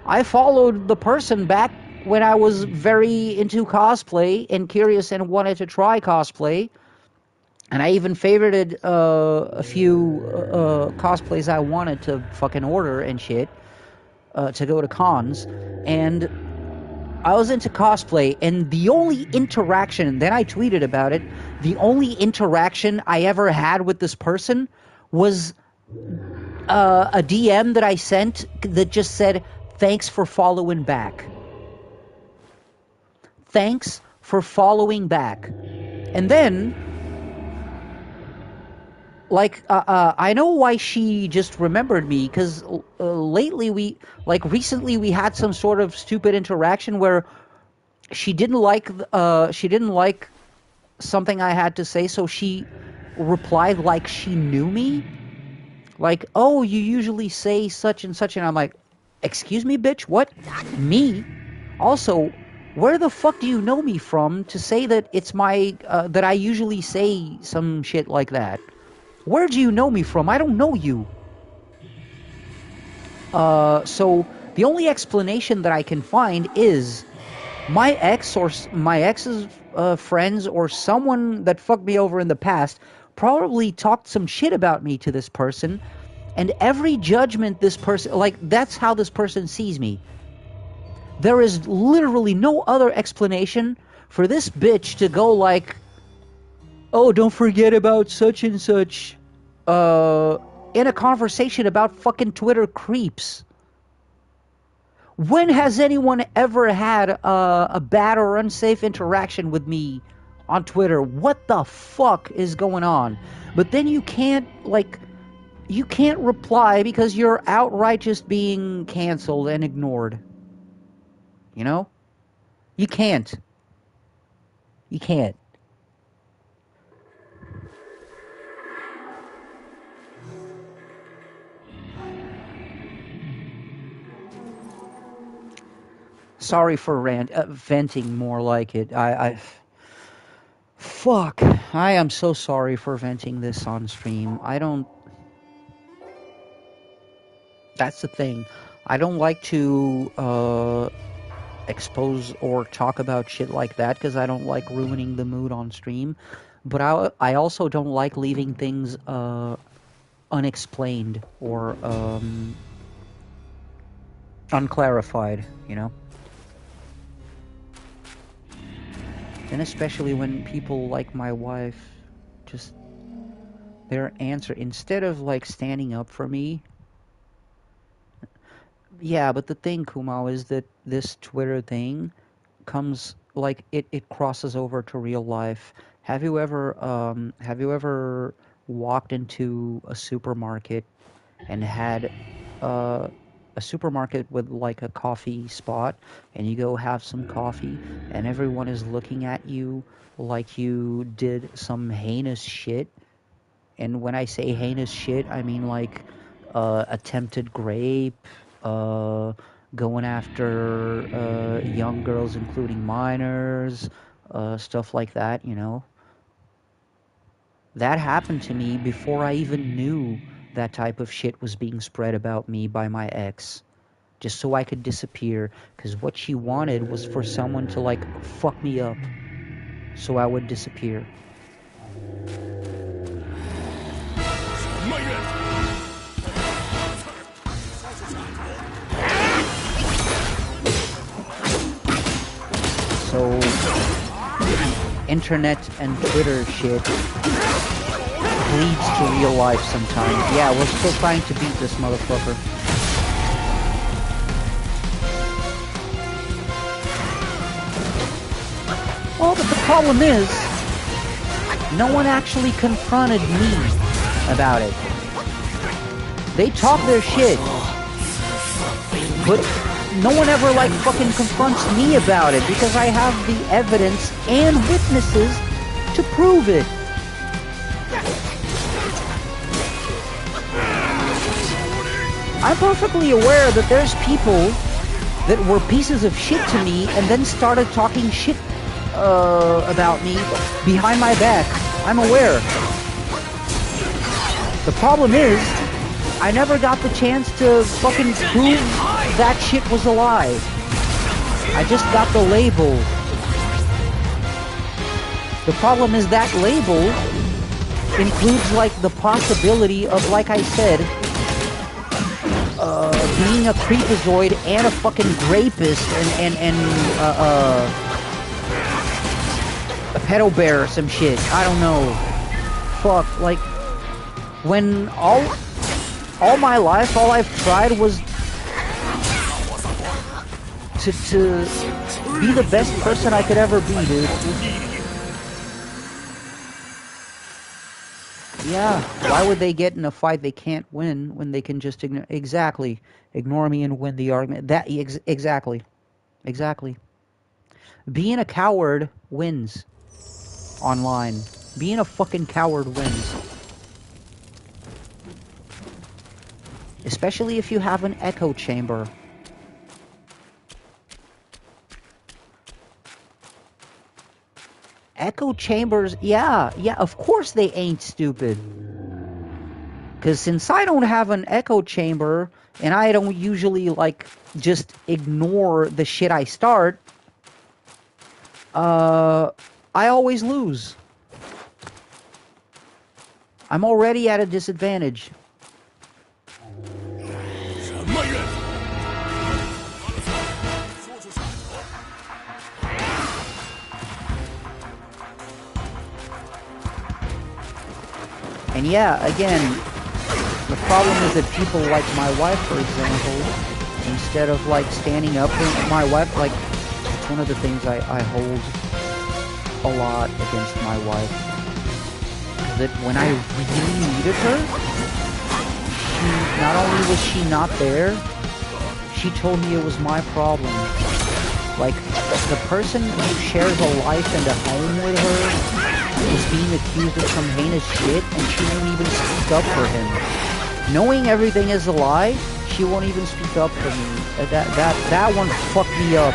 I followed the person back when I was very into cosplay and curious and wanted to try cosplay. And I even favorited a few cosplays I wanted to fucking order and shit to go to cons. And I was into cosplay, and the only interaction, then I tweeted about it, the only interaction I ever had with this person was a DM that I sent that just said, "Thanks for following back. Thanks for following back." And then, like, I know why she just remembered me, because recently we had some sort of stupid interaction where she didn't like something I had to say, so she replied like she knew me. Like, "Oh, you usually say such and such," and I'm like, "Excuse me, bitch, what? Me? Also, where the fuck do you know me from to say that it's that I usually say some shit like that? Where do you know me from? I don't know you." So the only explanation that I can find is my ex or my ex's friends or someone that fucked me over in the past probably talked some shit about me to this person, and every judgment this person, like, that's how this person sees me. There is literally no other explanation for this bitch to go like, "Oh, don't forget about such and such," in a conversation about fucking Twitter creeps. When has anyone ever had a bad or unsafe interaction with me on Twitter? What the fuck is going on? But then you can't reply because you're outright just being canceled and ignored. You know? You can't. You can't. Sorry for venting, more like it. Fuck. I am so sorry for venting this on stream. That's the thing. I don't like to expose or talk about shit like that because I don't like ruining the mood on stream. But I also don't like leaving things unexplained or unclarified, you know? And especially when people like my wife, just their answer, instead of like standing up for me. Yeah, but the thing, Kumao, is that this Twitter thing comes, like, it crosses over to real life. Have you ever walked into a supermarket and had a supermarket with like a coffee spot, and you go have some coffee and everyone is looking at you like you did some heinous shit? And when I say heinous shit, I mean like attempted rape, going after young girls, including minors, stuff like that, you know? That happened to me before I even knew that type of shit was being spread about me by my ex. Just so I could disappear, because what she wanted was for someone to, like, fuck me up, so I would disappear. So, internet and Twitter shit bleeds to real life sometimes. Yeah, we're still trying to beat this motherfucker. Well, but the problem is, no one actually confronted me about it. They talk their shit, but no one ever, like, fucking confronts me about it, because I have the evidence and witnesses to prove it. I'm perfectly aware that there's people that were pieces of shit to me and then started talking shit about me behind my back. I'm aware. The problem is, I never got the chance to fucking prove that shit was a lie. I just got the label. The problem is that label includes, like, the possibility of, like I said, being a creepazoid and a fucking rapist and a pedo bear or some shit. I don't know. Fuck, like, When all my life, all I've tried was to be the best person I could ever be, dude. Yeah, why would they get in a fight they can't win when they can just ignore me and win the argument? Exactly. Being a coward wins online. Being a fucking coward wins. Especially if you have an echo chamber. Echo chambers, yeah, of course they ain't stupid. Because since I don't have an echo chamber, and I don't usually, like, just ignore the shit I start, I always lose. I'm already at a disadvantage. And yeah, again, the problem is that people like my wife, for example, instead of like standing up for my wife, like, it's one of the things I hold a lot against my wife. That when I really needed her, not only was she not there, she told me it was my problem. Like, the person who shares a life and a home with her is being accused of some heinous shit, and she won't even speak up for him. Knowing everything is a lie, she won't even speak up for me. That one fucked me up.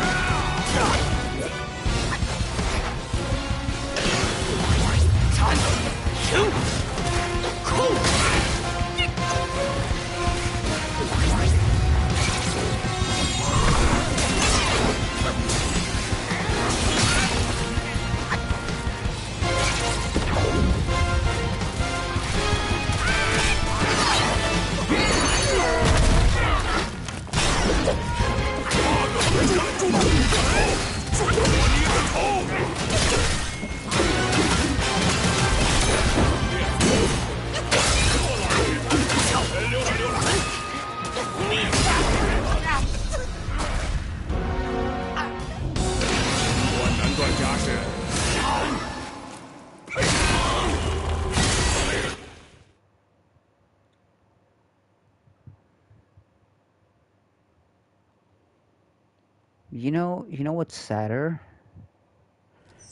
You know what's sadder?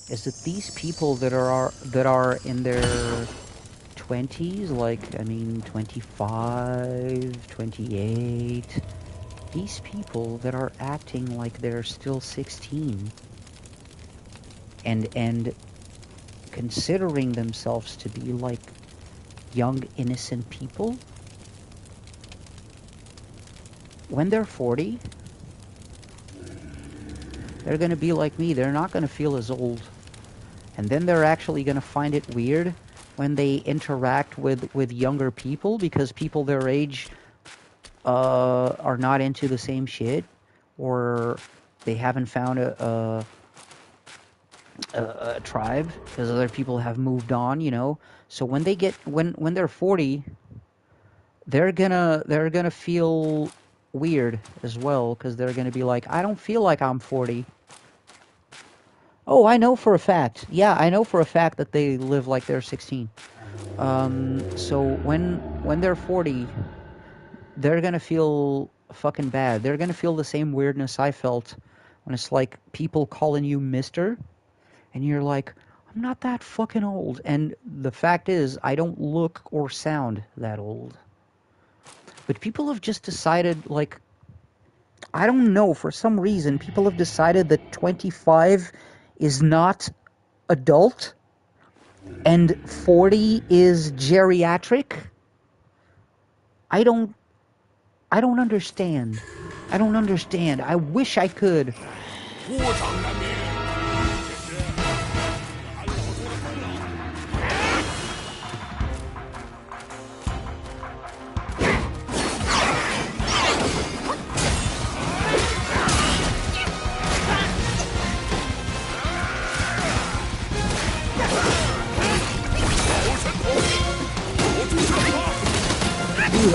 Is that these people that are in their 20s, like, I mean, 25, 28, these people that are acting like they're still 16 and considering themselves to be like young, innocent people, when they're 40, they're going to be like me. They're not going to feel as old. And then they're actually going to find it weird when they interact with younger people, because people their age are not into the same shit, or they haven't found a tribe because other people have moved on, you know. So when they get when they're 40, they're gonna feel weird as well, because they're gonna be like, I don't feel like I'm 40. Oh, I know for a fact. Yeah, I know for a fact that they live like they're 16. So when they're 40, they're gonna feel fucking bad. They're gonna feel the same weirdness I felt when it's like people calling you mister, and you're like, I'm not that fucking old. And the fact is, I don't look or sound that old. But people have just decided, like, I don't know, for some reason, people have decided that 25 is not adult and 40 is geriatric. I don't understand. I don't understand. I wish I could.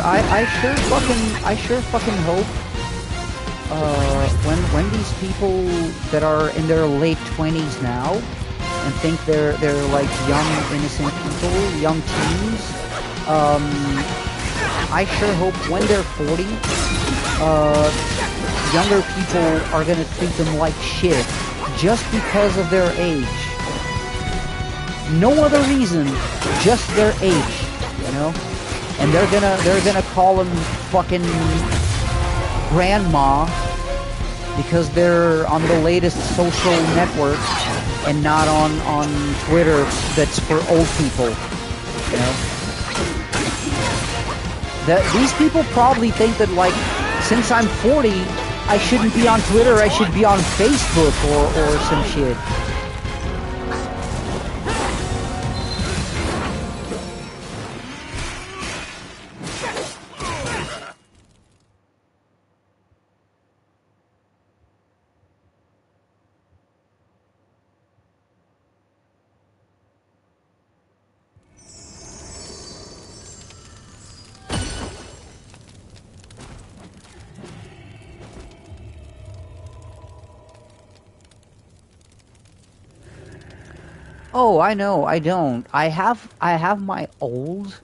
I sure fucking hope when these people that are in their late 20s now and think they're like young innocent people, young teens, I sure hope when they're 40, younger people are gonna treat them like shit just because of their age. No other reason, just their age, you know? And they're gonna call them fucking grandma because they're on the latest social network and not on Twitter that's for old people, you know? These people probably think that, like, since I'm 40, I shouldn't be on Twitter, I should be on Facebook or some shit. Oh, I know, I don't. I have my old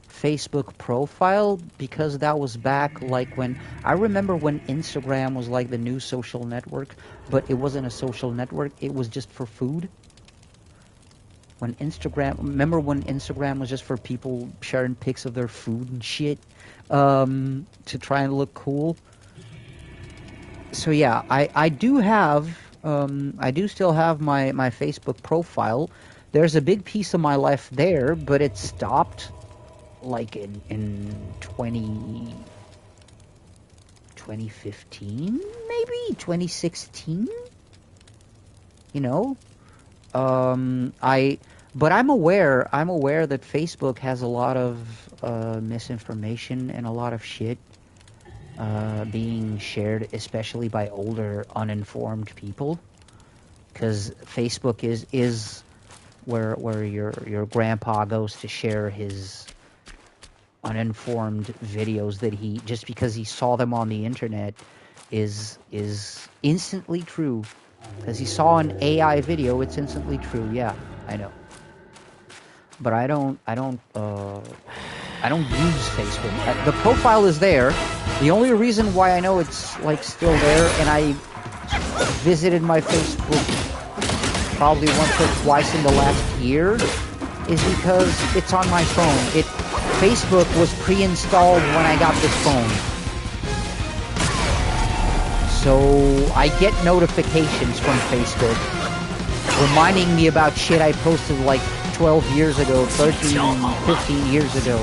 Facebook profile because that was back like when I remember when Instagram was like the new social network, but it wasn't a social network, it was just for food. Remember when Instagram was just for people sharing pics of their food and shit to try and look cool? So yeah, I do still have my Facebook profile. There's a big piece of my life there, but it stopped like in 2015, maybe 2016. You know, but I'm aware that Facebook has a lot of misinformation and a lot of shit being shared, especially by older, uninformed people, because Facebook is where your grandpa goes to share his uninformed videos that he, just because he saw them on the internet, is instantly true. Because he saw an AI video, it's instantly true. Yeah, I know. But I don't use Facebook. The profile is there. The only reason why I know it's like still there, and I visited my Facebook probably once or twice in the last year, is because it's on my phone. Facebook was pre-installed when I got this phone. So I get notifications from Facebook reminding me about shit I posted like 12 years ago, 13, 15 years ago.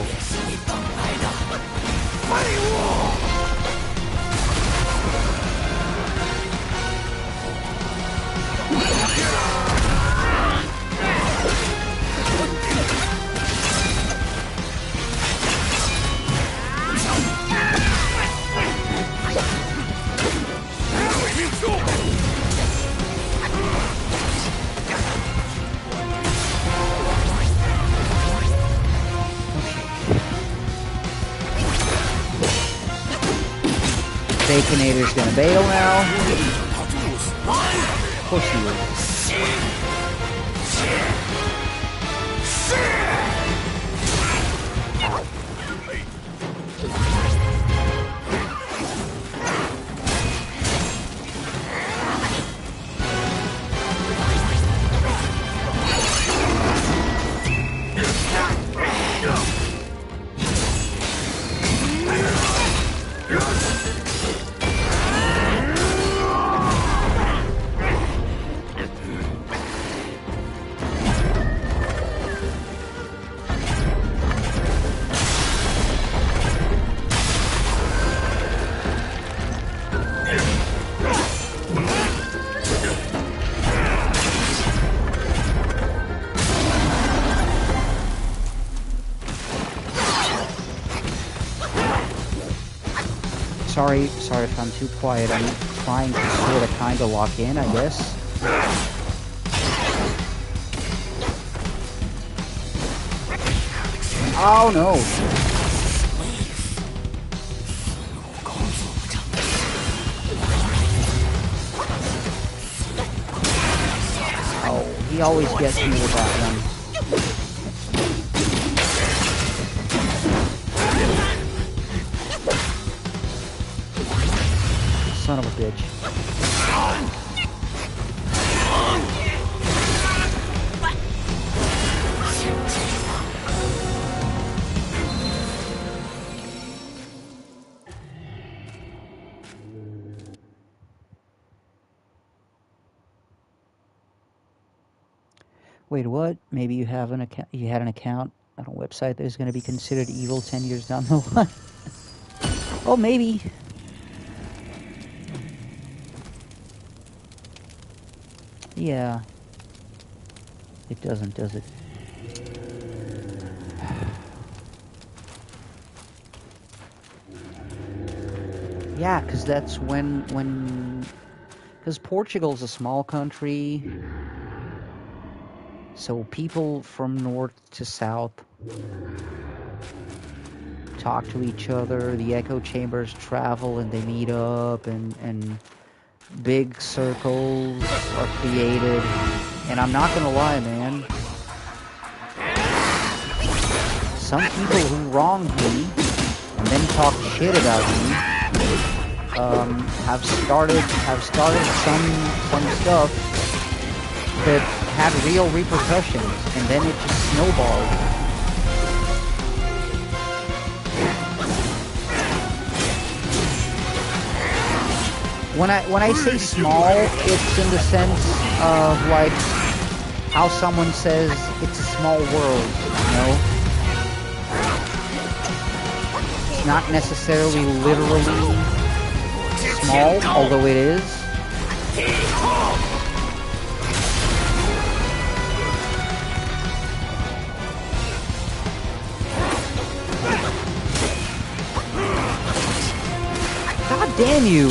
Baconator's gonna bail now. Of course he will. Sorry if I'm too quiet. I'm trying to sort of kind of lock in, I guess. Oh no. He always gets me with that one. Son of a bitch. Wait, what? Maybe you have an account. You had an account on a website that is going to be considered evil 10 years down the line. Oh, maybe. Yeah. It doesn't, does it? Yeah, because that's when... Because Portugal's a small country, so people from north to south talk to each other, the echo chambers travel and they meet up, and big circles are created. And I'm not gonna lie, man, some people who wronged me and then talk shit about me have started some stuff that had real repercussions, and then it just snowballed. When I say small, it's in the sense of like how someone says it's a small world, you know? It's not necessarily literally small, although it is. God damn you!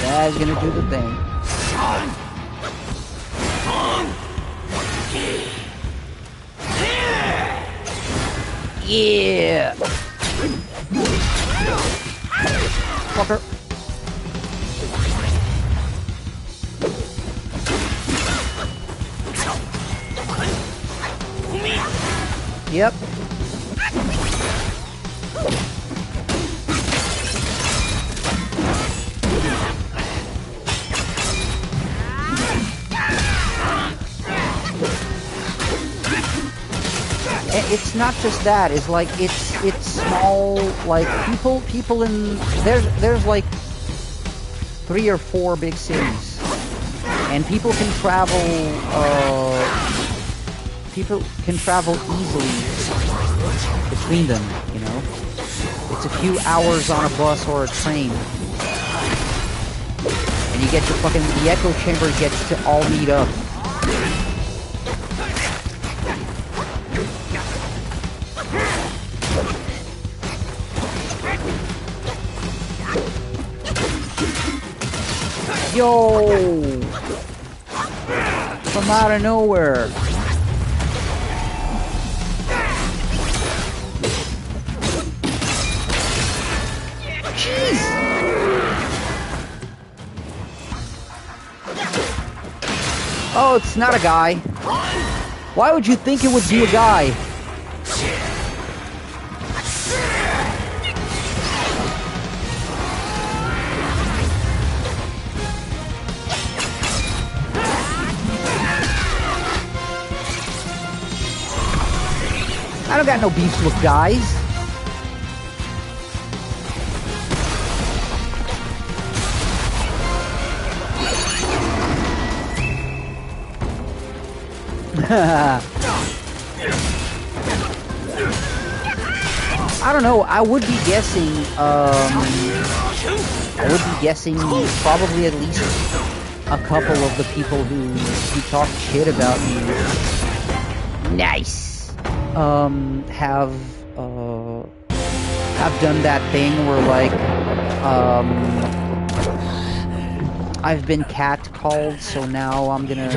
That's gonna do the thing. Yeah! Fucker. Yep. It's not just that. It's like it's small. Like people in there's like 3 or 4 big cities, and people can travel. People can travel easily between them. You know, it's a few hours on a bus or a train, and you get to the echo chamber gets to all meet up. Yo! From out of nowhere. Jeez! Oh, it's not a guy. Why would you think it would be a guy? I don't got no beefs with guys. I don't know. I would be guessing. Probably at least a couple of the people who talked shit about me, have done that thing where like I've been catcalled, so now I'm gonna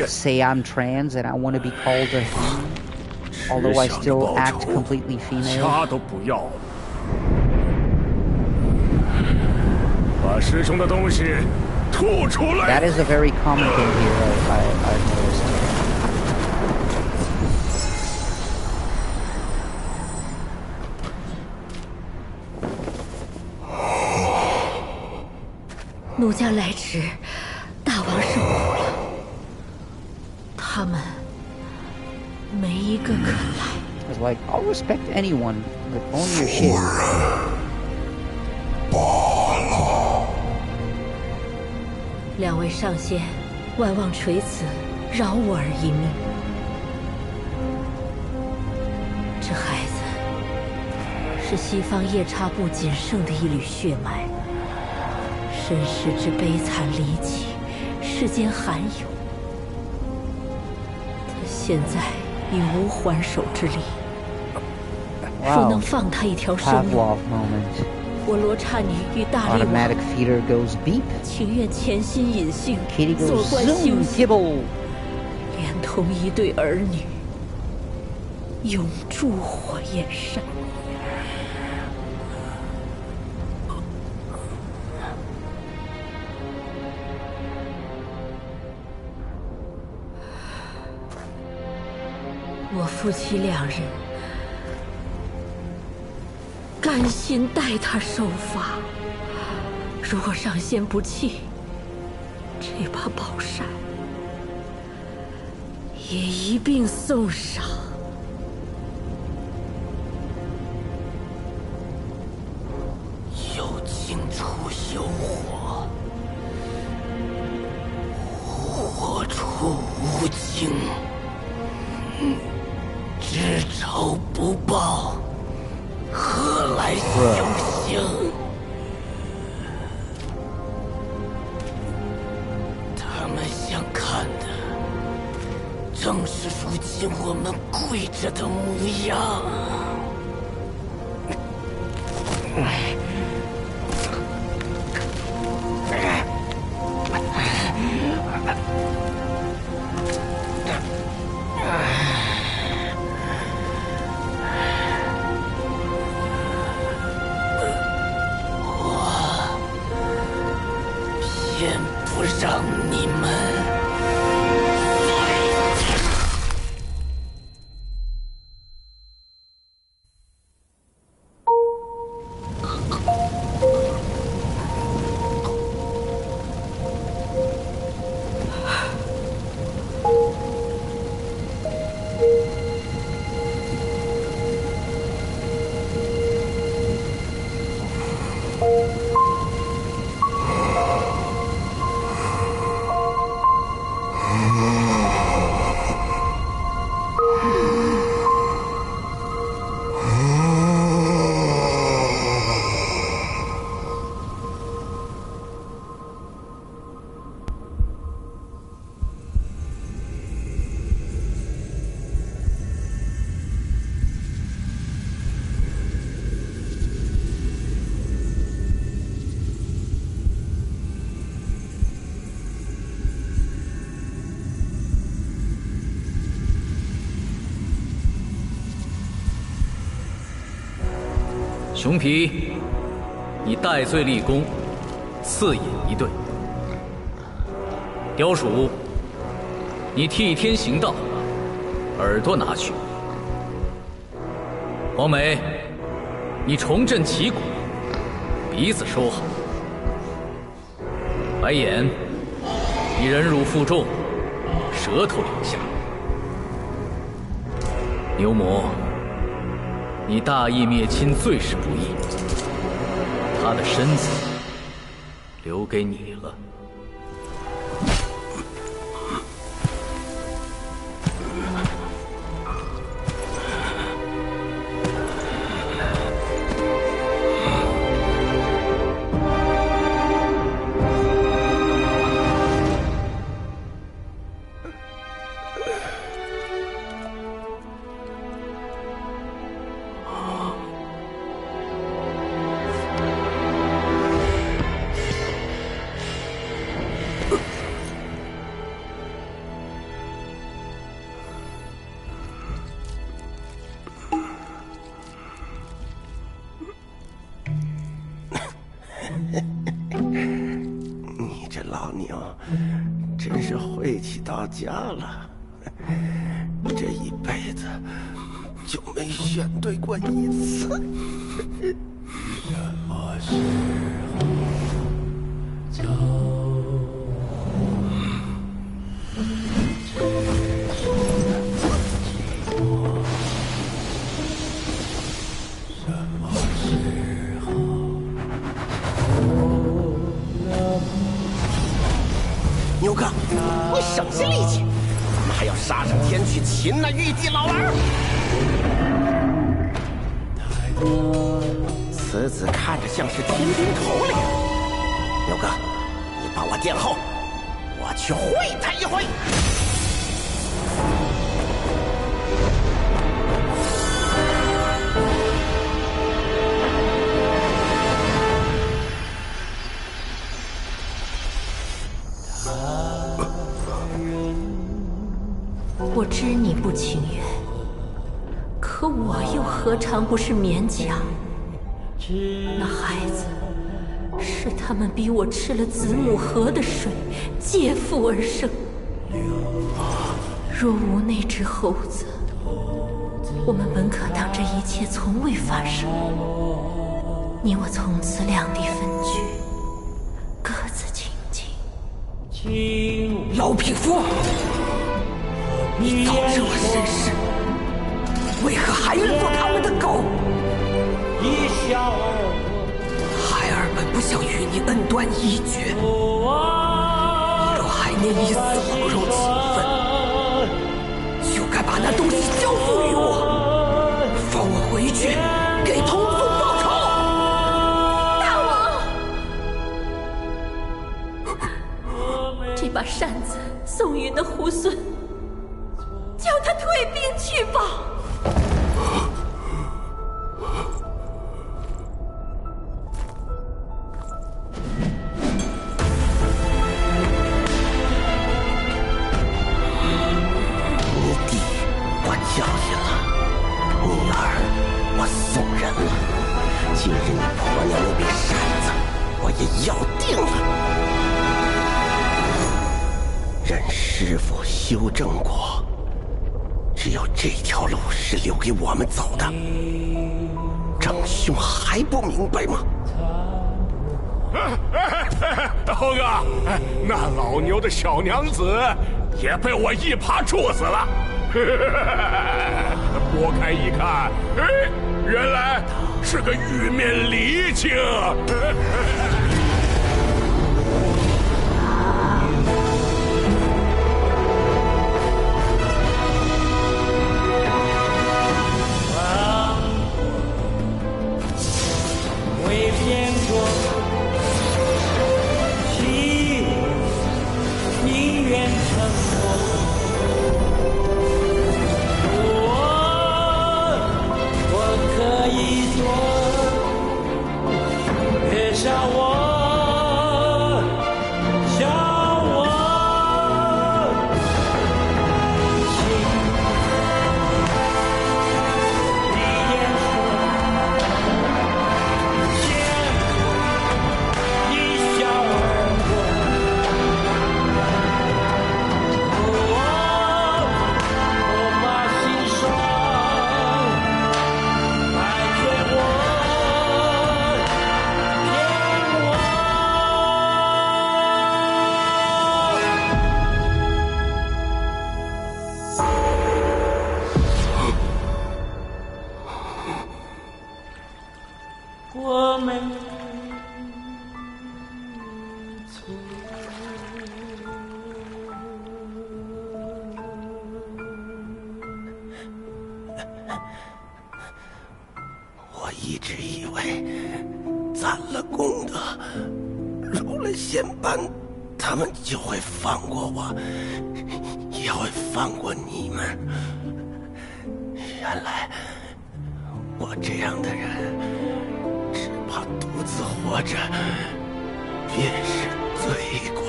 say I'm trans and I want to be called a he, although I still act completely female. That is a very common thing here, I've noticed. 奴家来迟，大王受苦了。他们没一个肯来。It's like I'll respect anyone, but only your shit. 两位上仙，万望垂慈，饶我儿一命。这孩子是西方夜叉部仅剩的一缕血脉。 身世之悲惨离奇，世间罕有。他现在已无还手之力。若能放他一条生路，我罗刹女与大力王情愿潜心隐性，做官修行，连同一对儿女，永驻火焰山。 我夫妻两人甘心代他受罚。如果上仙不弃，这把宝扇也一并送上。有情出修火，火出无情。 知仇不报，何来修行？他们想看的，正是如今我们跪着的模样。让你们熊皮，你戴罪立功，赐饮一对。雕鼠，你替天行道，耳朵拿去。黄梅，你重振旗鼓，鼻子收好。白眼，你忍辱负重，舌头留下。牛魔。 你大义灭亲，最是不义。他的身子留给你了。真是晦气到家了，这一辈子就没选对过一次。什么时候走？牛哥，你省些力气，怎么还要杀上天去擒那玉帝老儿？此子看着像是天兵头领。牛哥，你把我殿后，我去会他一回。我知你不情愿，可我又何尝不是勉强？那孩子是他们逼我吃了子母河的水，借腹而生。若无那只猴子，我们本可当这一切从未发生。你我从此两地分居，各自清静。老匹夫，你早知我身世，为何还愿做他们的狗？孩儿本不想与你恩断义绝，若还念你死骨肉情分，就该把那东西交付于我，放我回去给童宗报仇。大王，这把扇子送与那猢狲，叫他退兵去吧。今日你婆娘那柄扇子，我也要定了。任师傅修正过，只有这条路是留给我们走的。长兄还不明白吗？猴哥，那老牛的小娘子也被我一耙处死了。拨开一看，原来是个玉面离情。为边国希宁愿成佛。可以做，别笑我，笑我，情你言说，见一笑而过。我把心说。我们我一直以为攒了功德，入了仙班，他们就会放过我，也会放过你们。原来我这样的人，只怕独自活着便是罪过。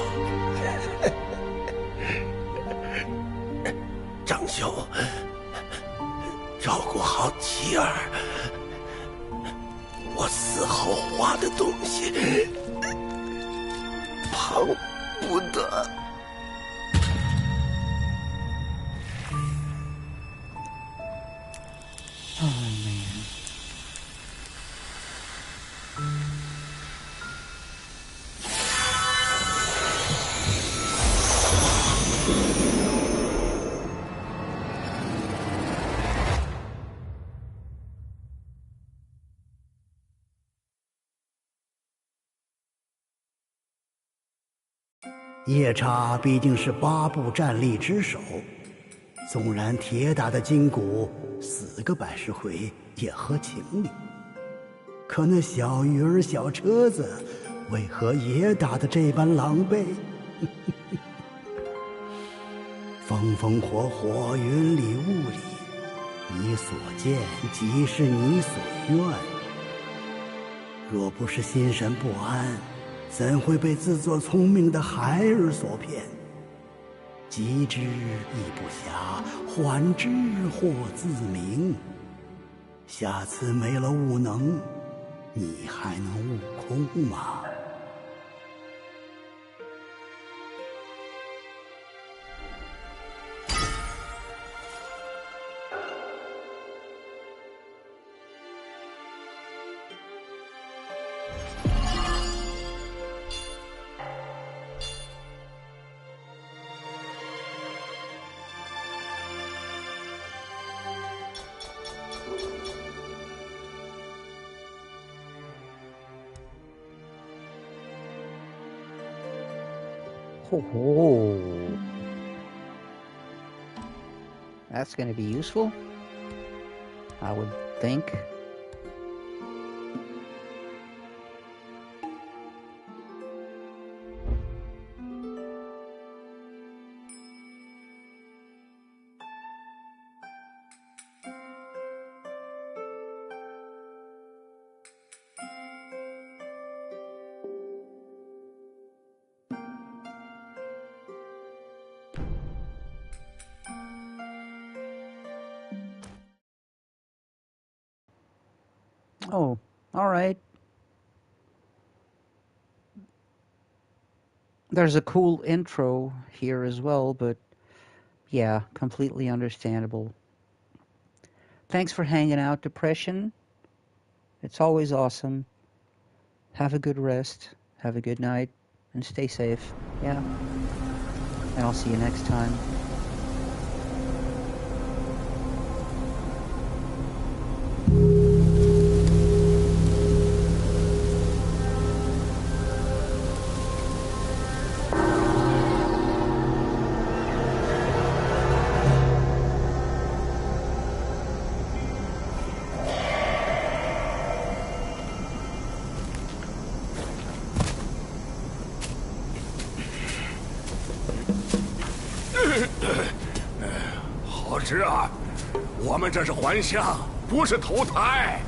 长兄，照顾好妻儿，我死后花的东西，碰不得。夜叉毕竟是8部战力之首，纵然铁打的筋骨死个百十回也合情理。可那小鱼儿小车子为何也打得这般狼狈？风风火火，云里雾里，你所见即是你所愿。若不是心神不安，怎会被自作聪明的孩儿所骗？急之亦不暇，缓之或自明。下次没了悟能，你还能悟空吗？Oh, that's going to be useful, I would think. Oh, all right. There's a cool intro here as well, but yeah, completely understandable. Thanks for hanging out, Depression. It's always awesome. Have a good rest, have a good night, and stay safe. Yeah. And I'll see you next time.好侄儿，我们这是还乡，不是投胎。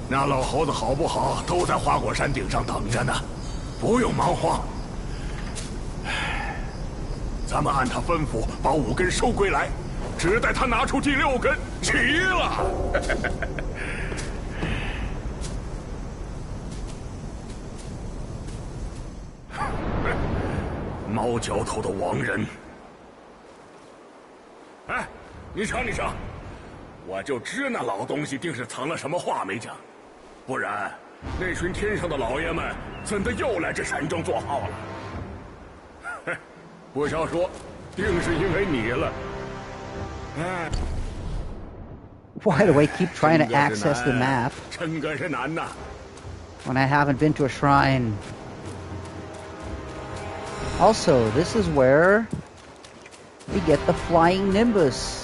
那老猴子好不好，都在花果山顶上等着呢，不用忙慌。咱们按他吩咐把5根收归来，只待他拿出第6根，齐了。猫脚头的亡人！哎，你瞧你瞧，我就知那老东西定是藏了什么话没讲，不然那群天上的老爷们怎的又来这山中做号了？哼，不消说，定是因为你了。哎。Why do I keep trying to access the map 真个是难呐 when I haven't been to a shrine? Also, this is where we get the flying Nimbus.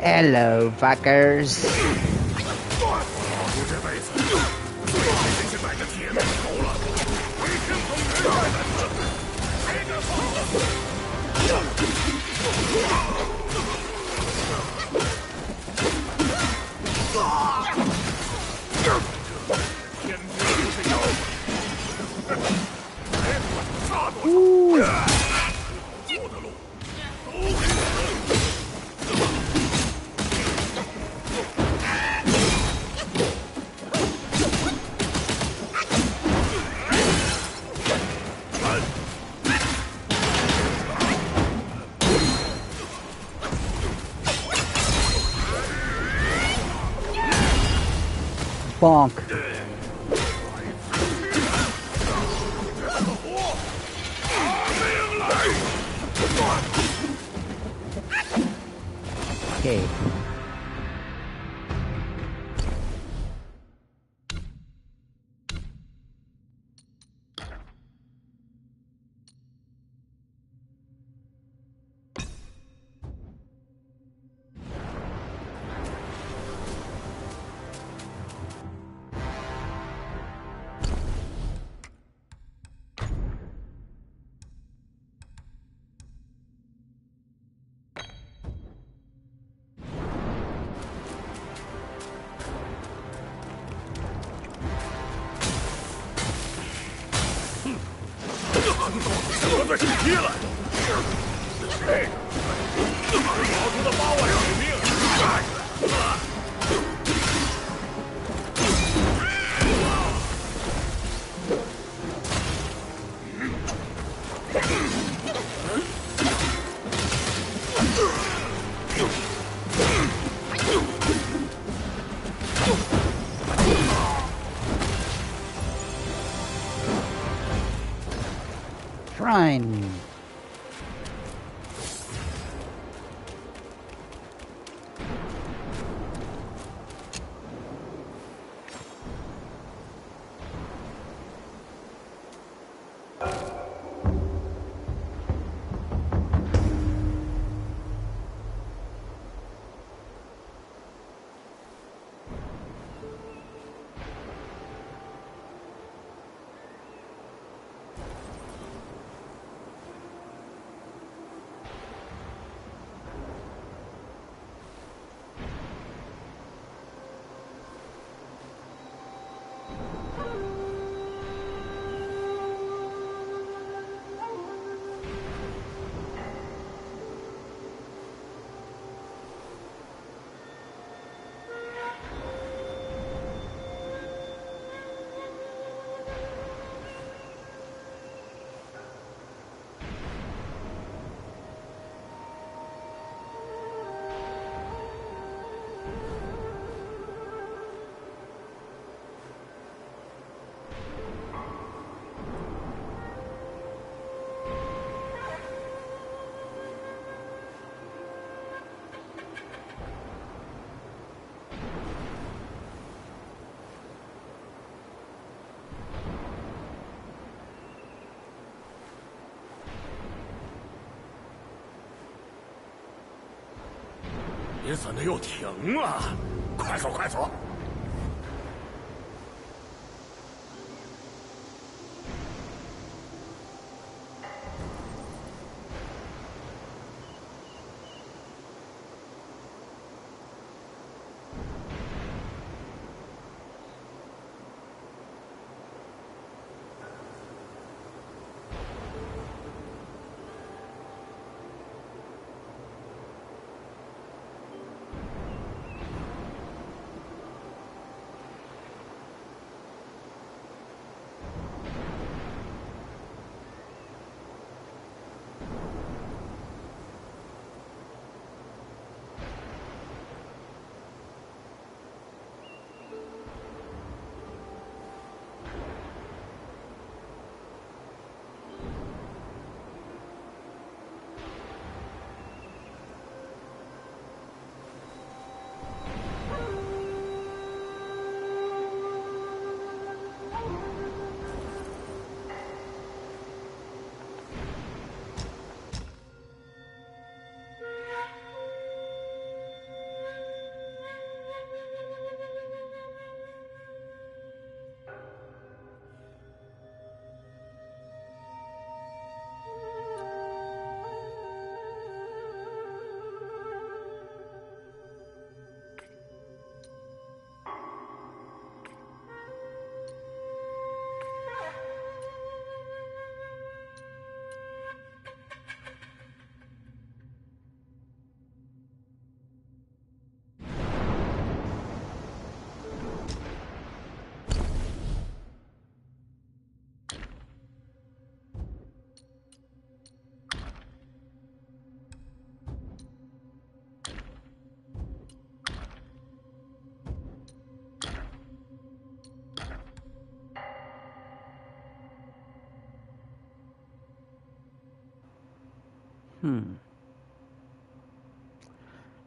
Hello, fuckers. Bonk. Okay.得罪谁了？哎，老子的8万水命！Shrine.你怎么又停了？快走，快走！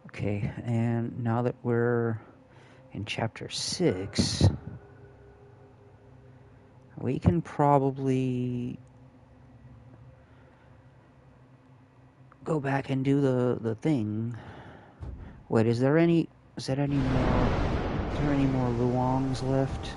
Okay, and now that we're in chapter 6, we can probably go back and do the thing. Wait, is there any more Luongs left?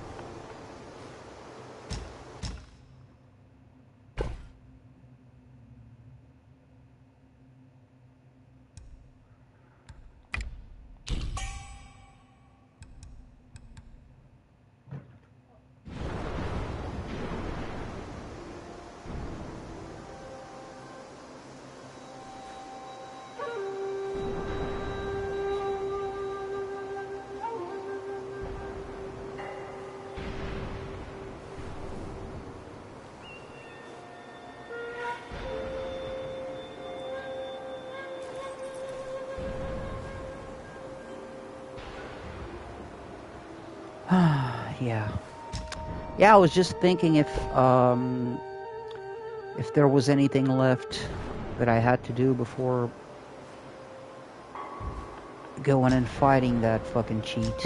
Yeah. Yeah, I was just thinking if there was anything left that I had to do before going and fighting that fucking cheat.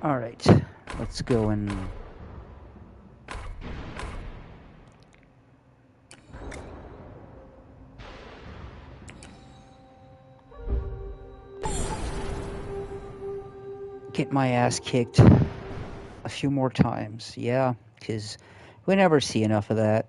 All right, let's go and get my ass kicked a few more times. Yeah, because we never see enough of that.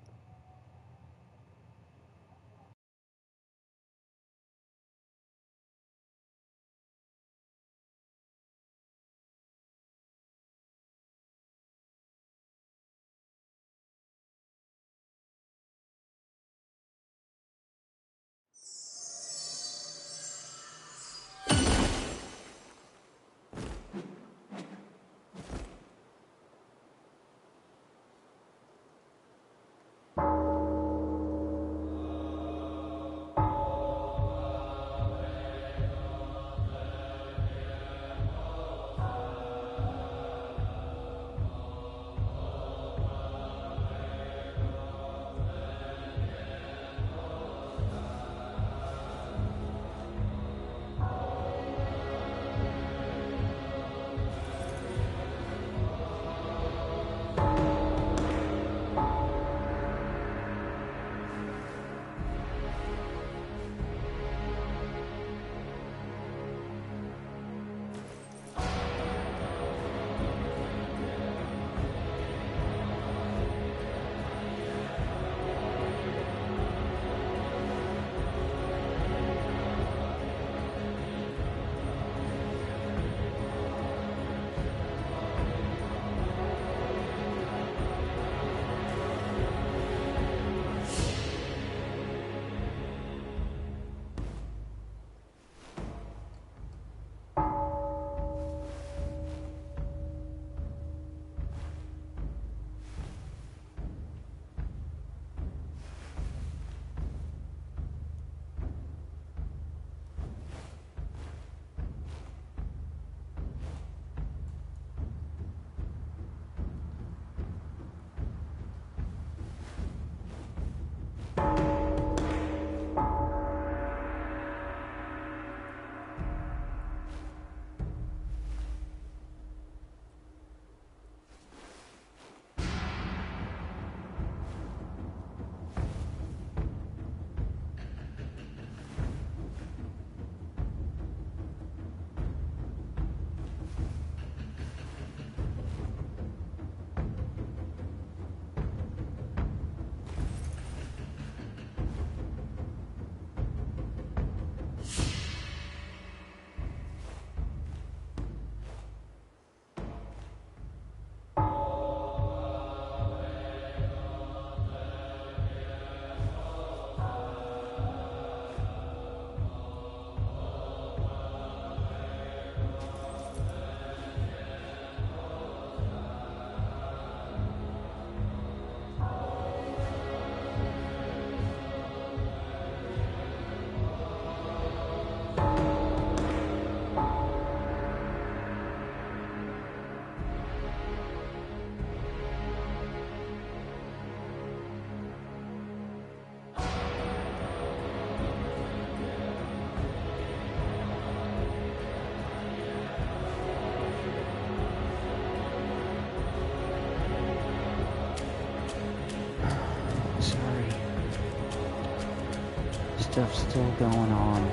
stuff still going on.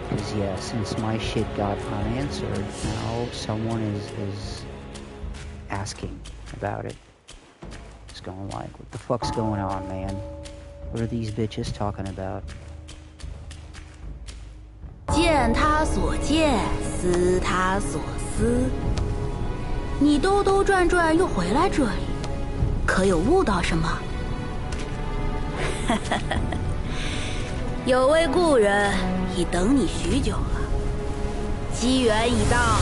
Because, yeah, since my shit got unanswered, now someone is asking about it. It's going like, what the fuck's going on, man? What are these bitches talking about? 见他所见，思他所思。你兜兜转转又回来这里，可有悟到什么？有位故人已等你许久了，机缘已到，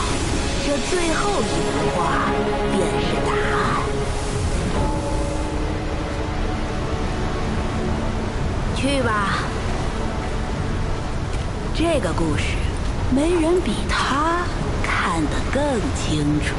这最后一幅画便是答案。去吧，这个故事没人比他看得更清楚。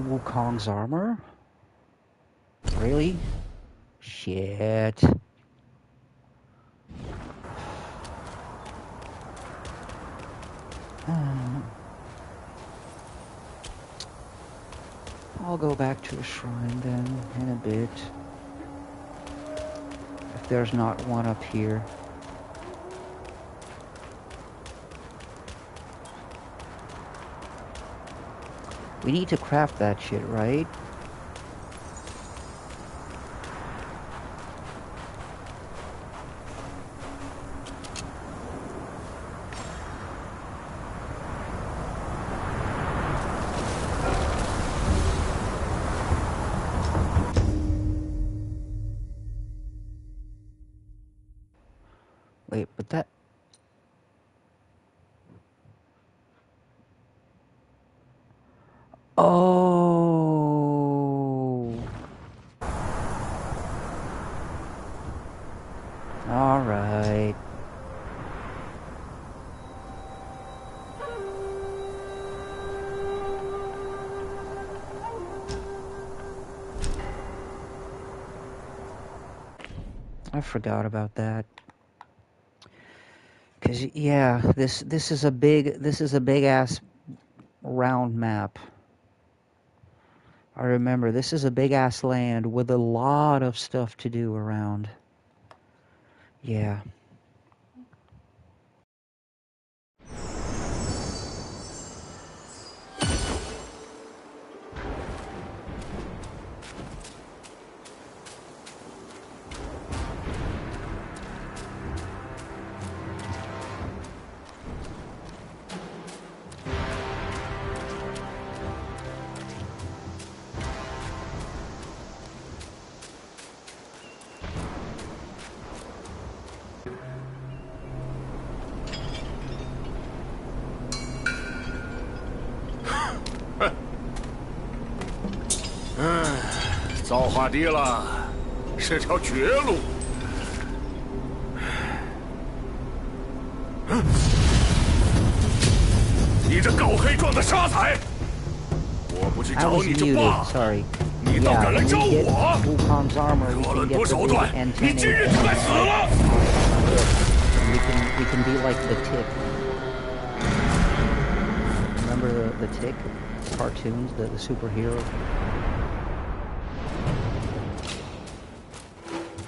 Wukong's armor? Really? Shit. I'll go back to the shrine then in a bit. If there's not one up here. We need to craft that shit, right? Wait, but that... Oh. All right. I forgot about that. 'Cause yeah, this is a big ass round map. I remember this is a big ass land with a lot of stuff to do around. Yeah.哼，造化低了，是条绝路。你这高黑壮的沙才！我不去 I 找 was 你就 muted. 罢了， Sorry. 你倒 Yeah, 敢来 when 找 we get 我！ Wukong's armor, we 可 can 论 get 多 the 手 big 段，你今日 antennae. 就该死了！ We can be like the Tick. Remember the Tick cartoons, the superhero?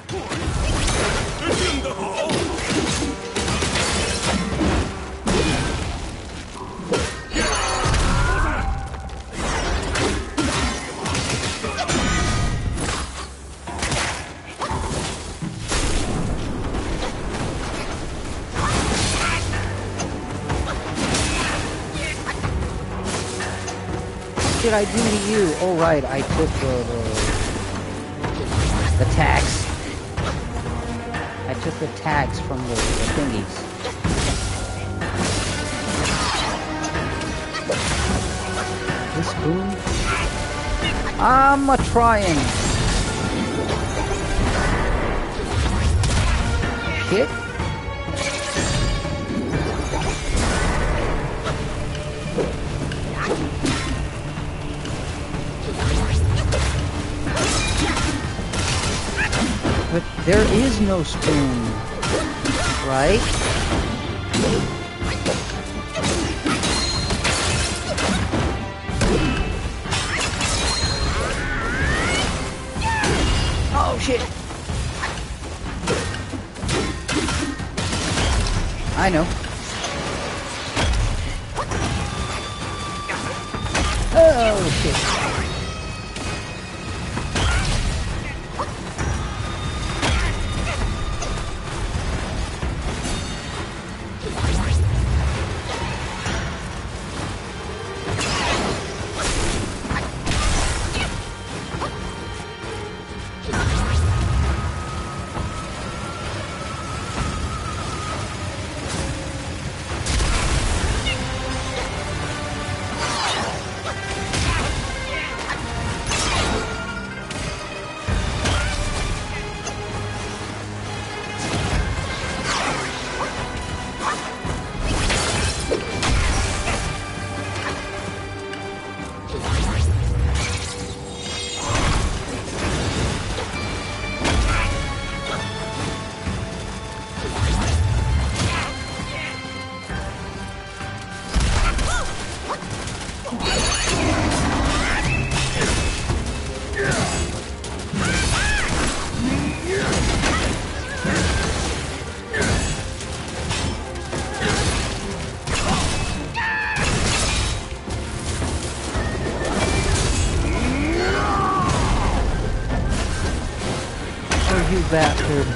定得好！ What did I do to you? Oh right, I took the tags. I took the tags from the thingies. This spoon? I'm a-trying. Shit. But there is no spoon, right? Oh shit! I know. Oh shit. You bastard.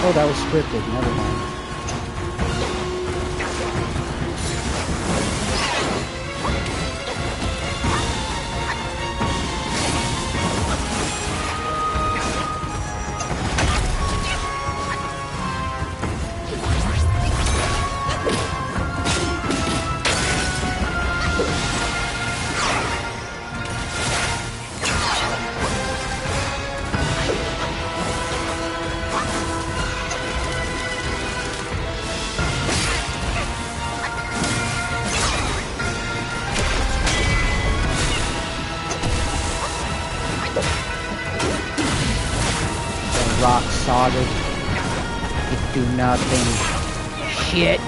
Oh, that was scripted. Never mind. Rock solid. It do nothing. Shit.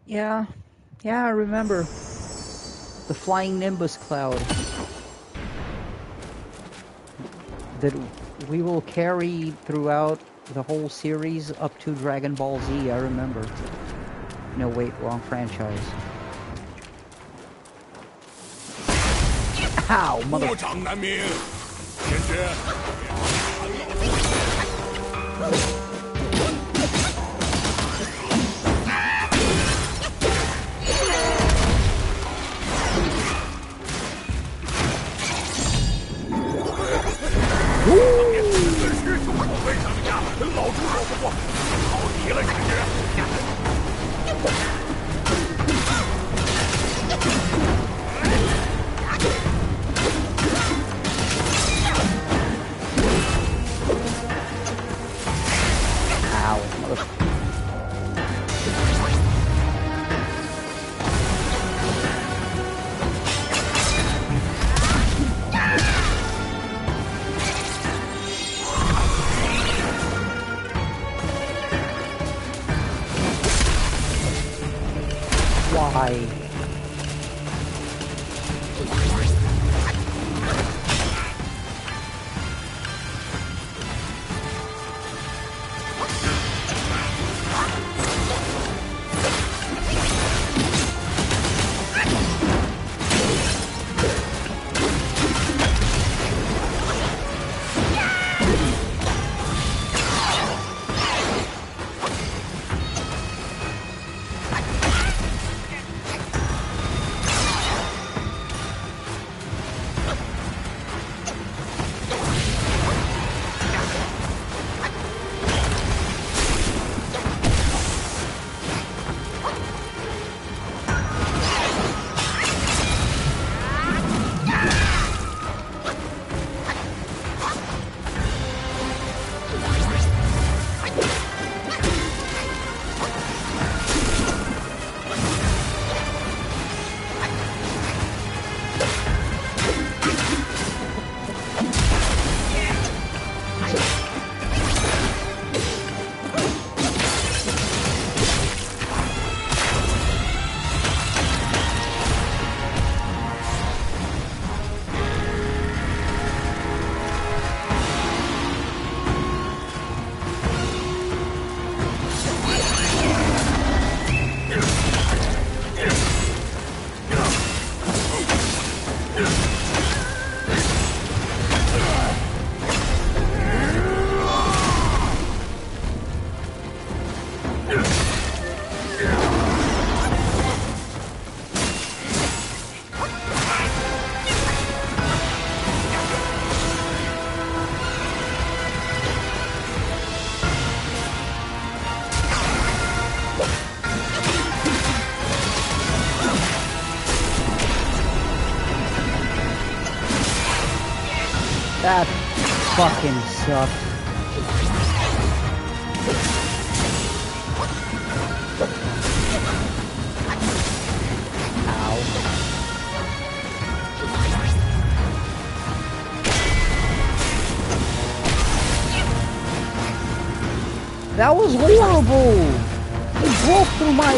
Yeah, I remember. The flying nimbus cloud that we will carry throughout the whole series up to Dragon Ball Z, I remember. No, wait, wrong franchise. Ow, mother... 无长难明，天爵。为上家，老猪斗不过，好极了，天爵。 Why? That fucking sucked. Ow. That was horrible! It broke through my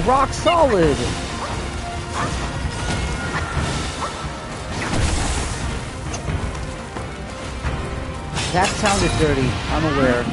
rock solid. That sounded dirty, I'm aware.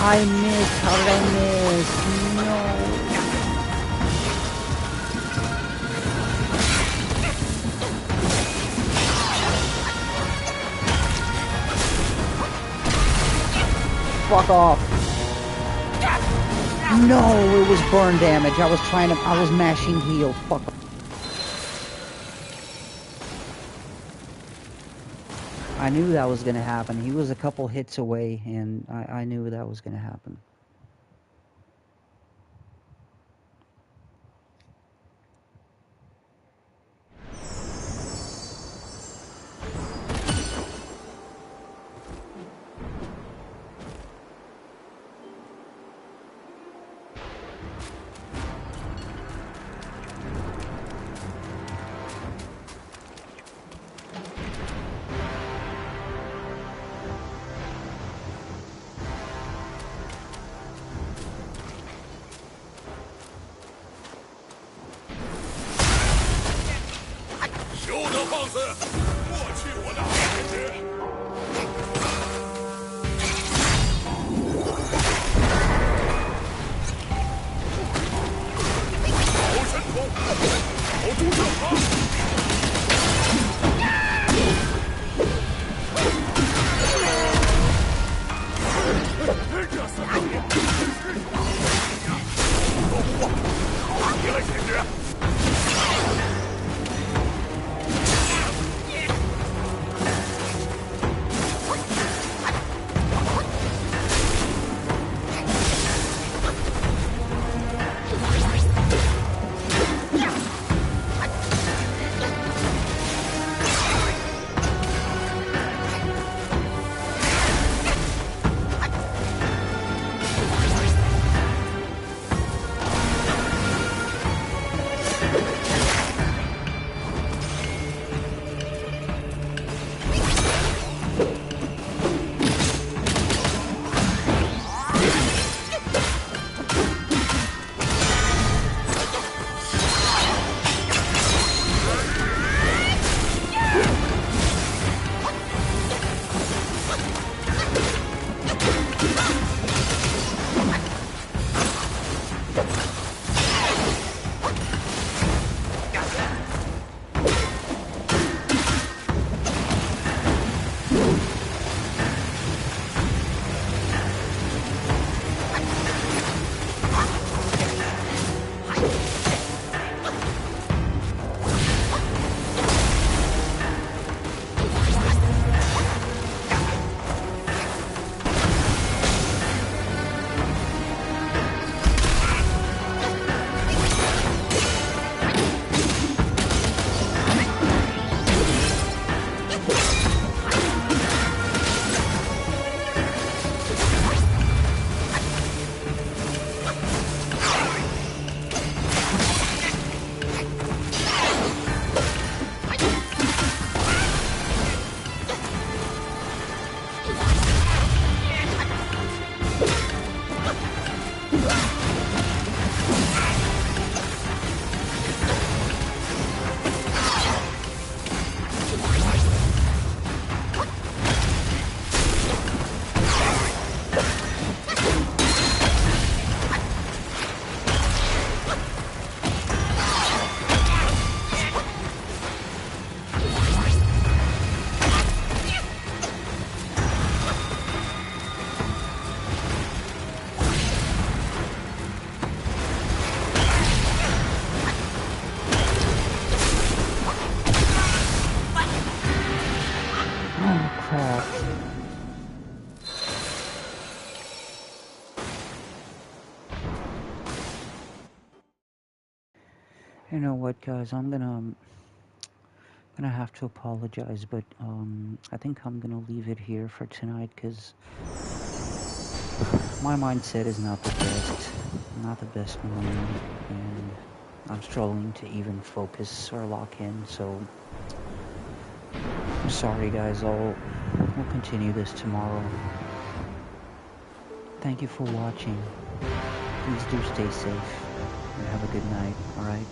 I missed. How did I miss? No. Fuck off. No, it was burn damage. I was mashing heal. Fuck. I knew that was gonna happen. He was a couple hits away, and I knew that was gonna happen. You know what, guys? I'm gonna have to apologize, but I think I'm gonna leave it here for tonight because my mindset is not the best morning, and I'm struggling to even focus or lock in. So I'm sorry, guys. We'll continue this tomorrow. Thank you for watching. Please do stay safe and have a good night. All right.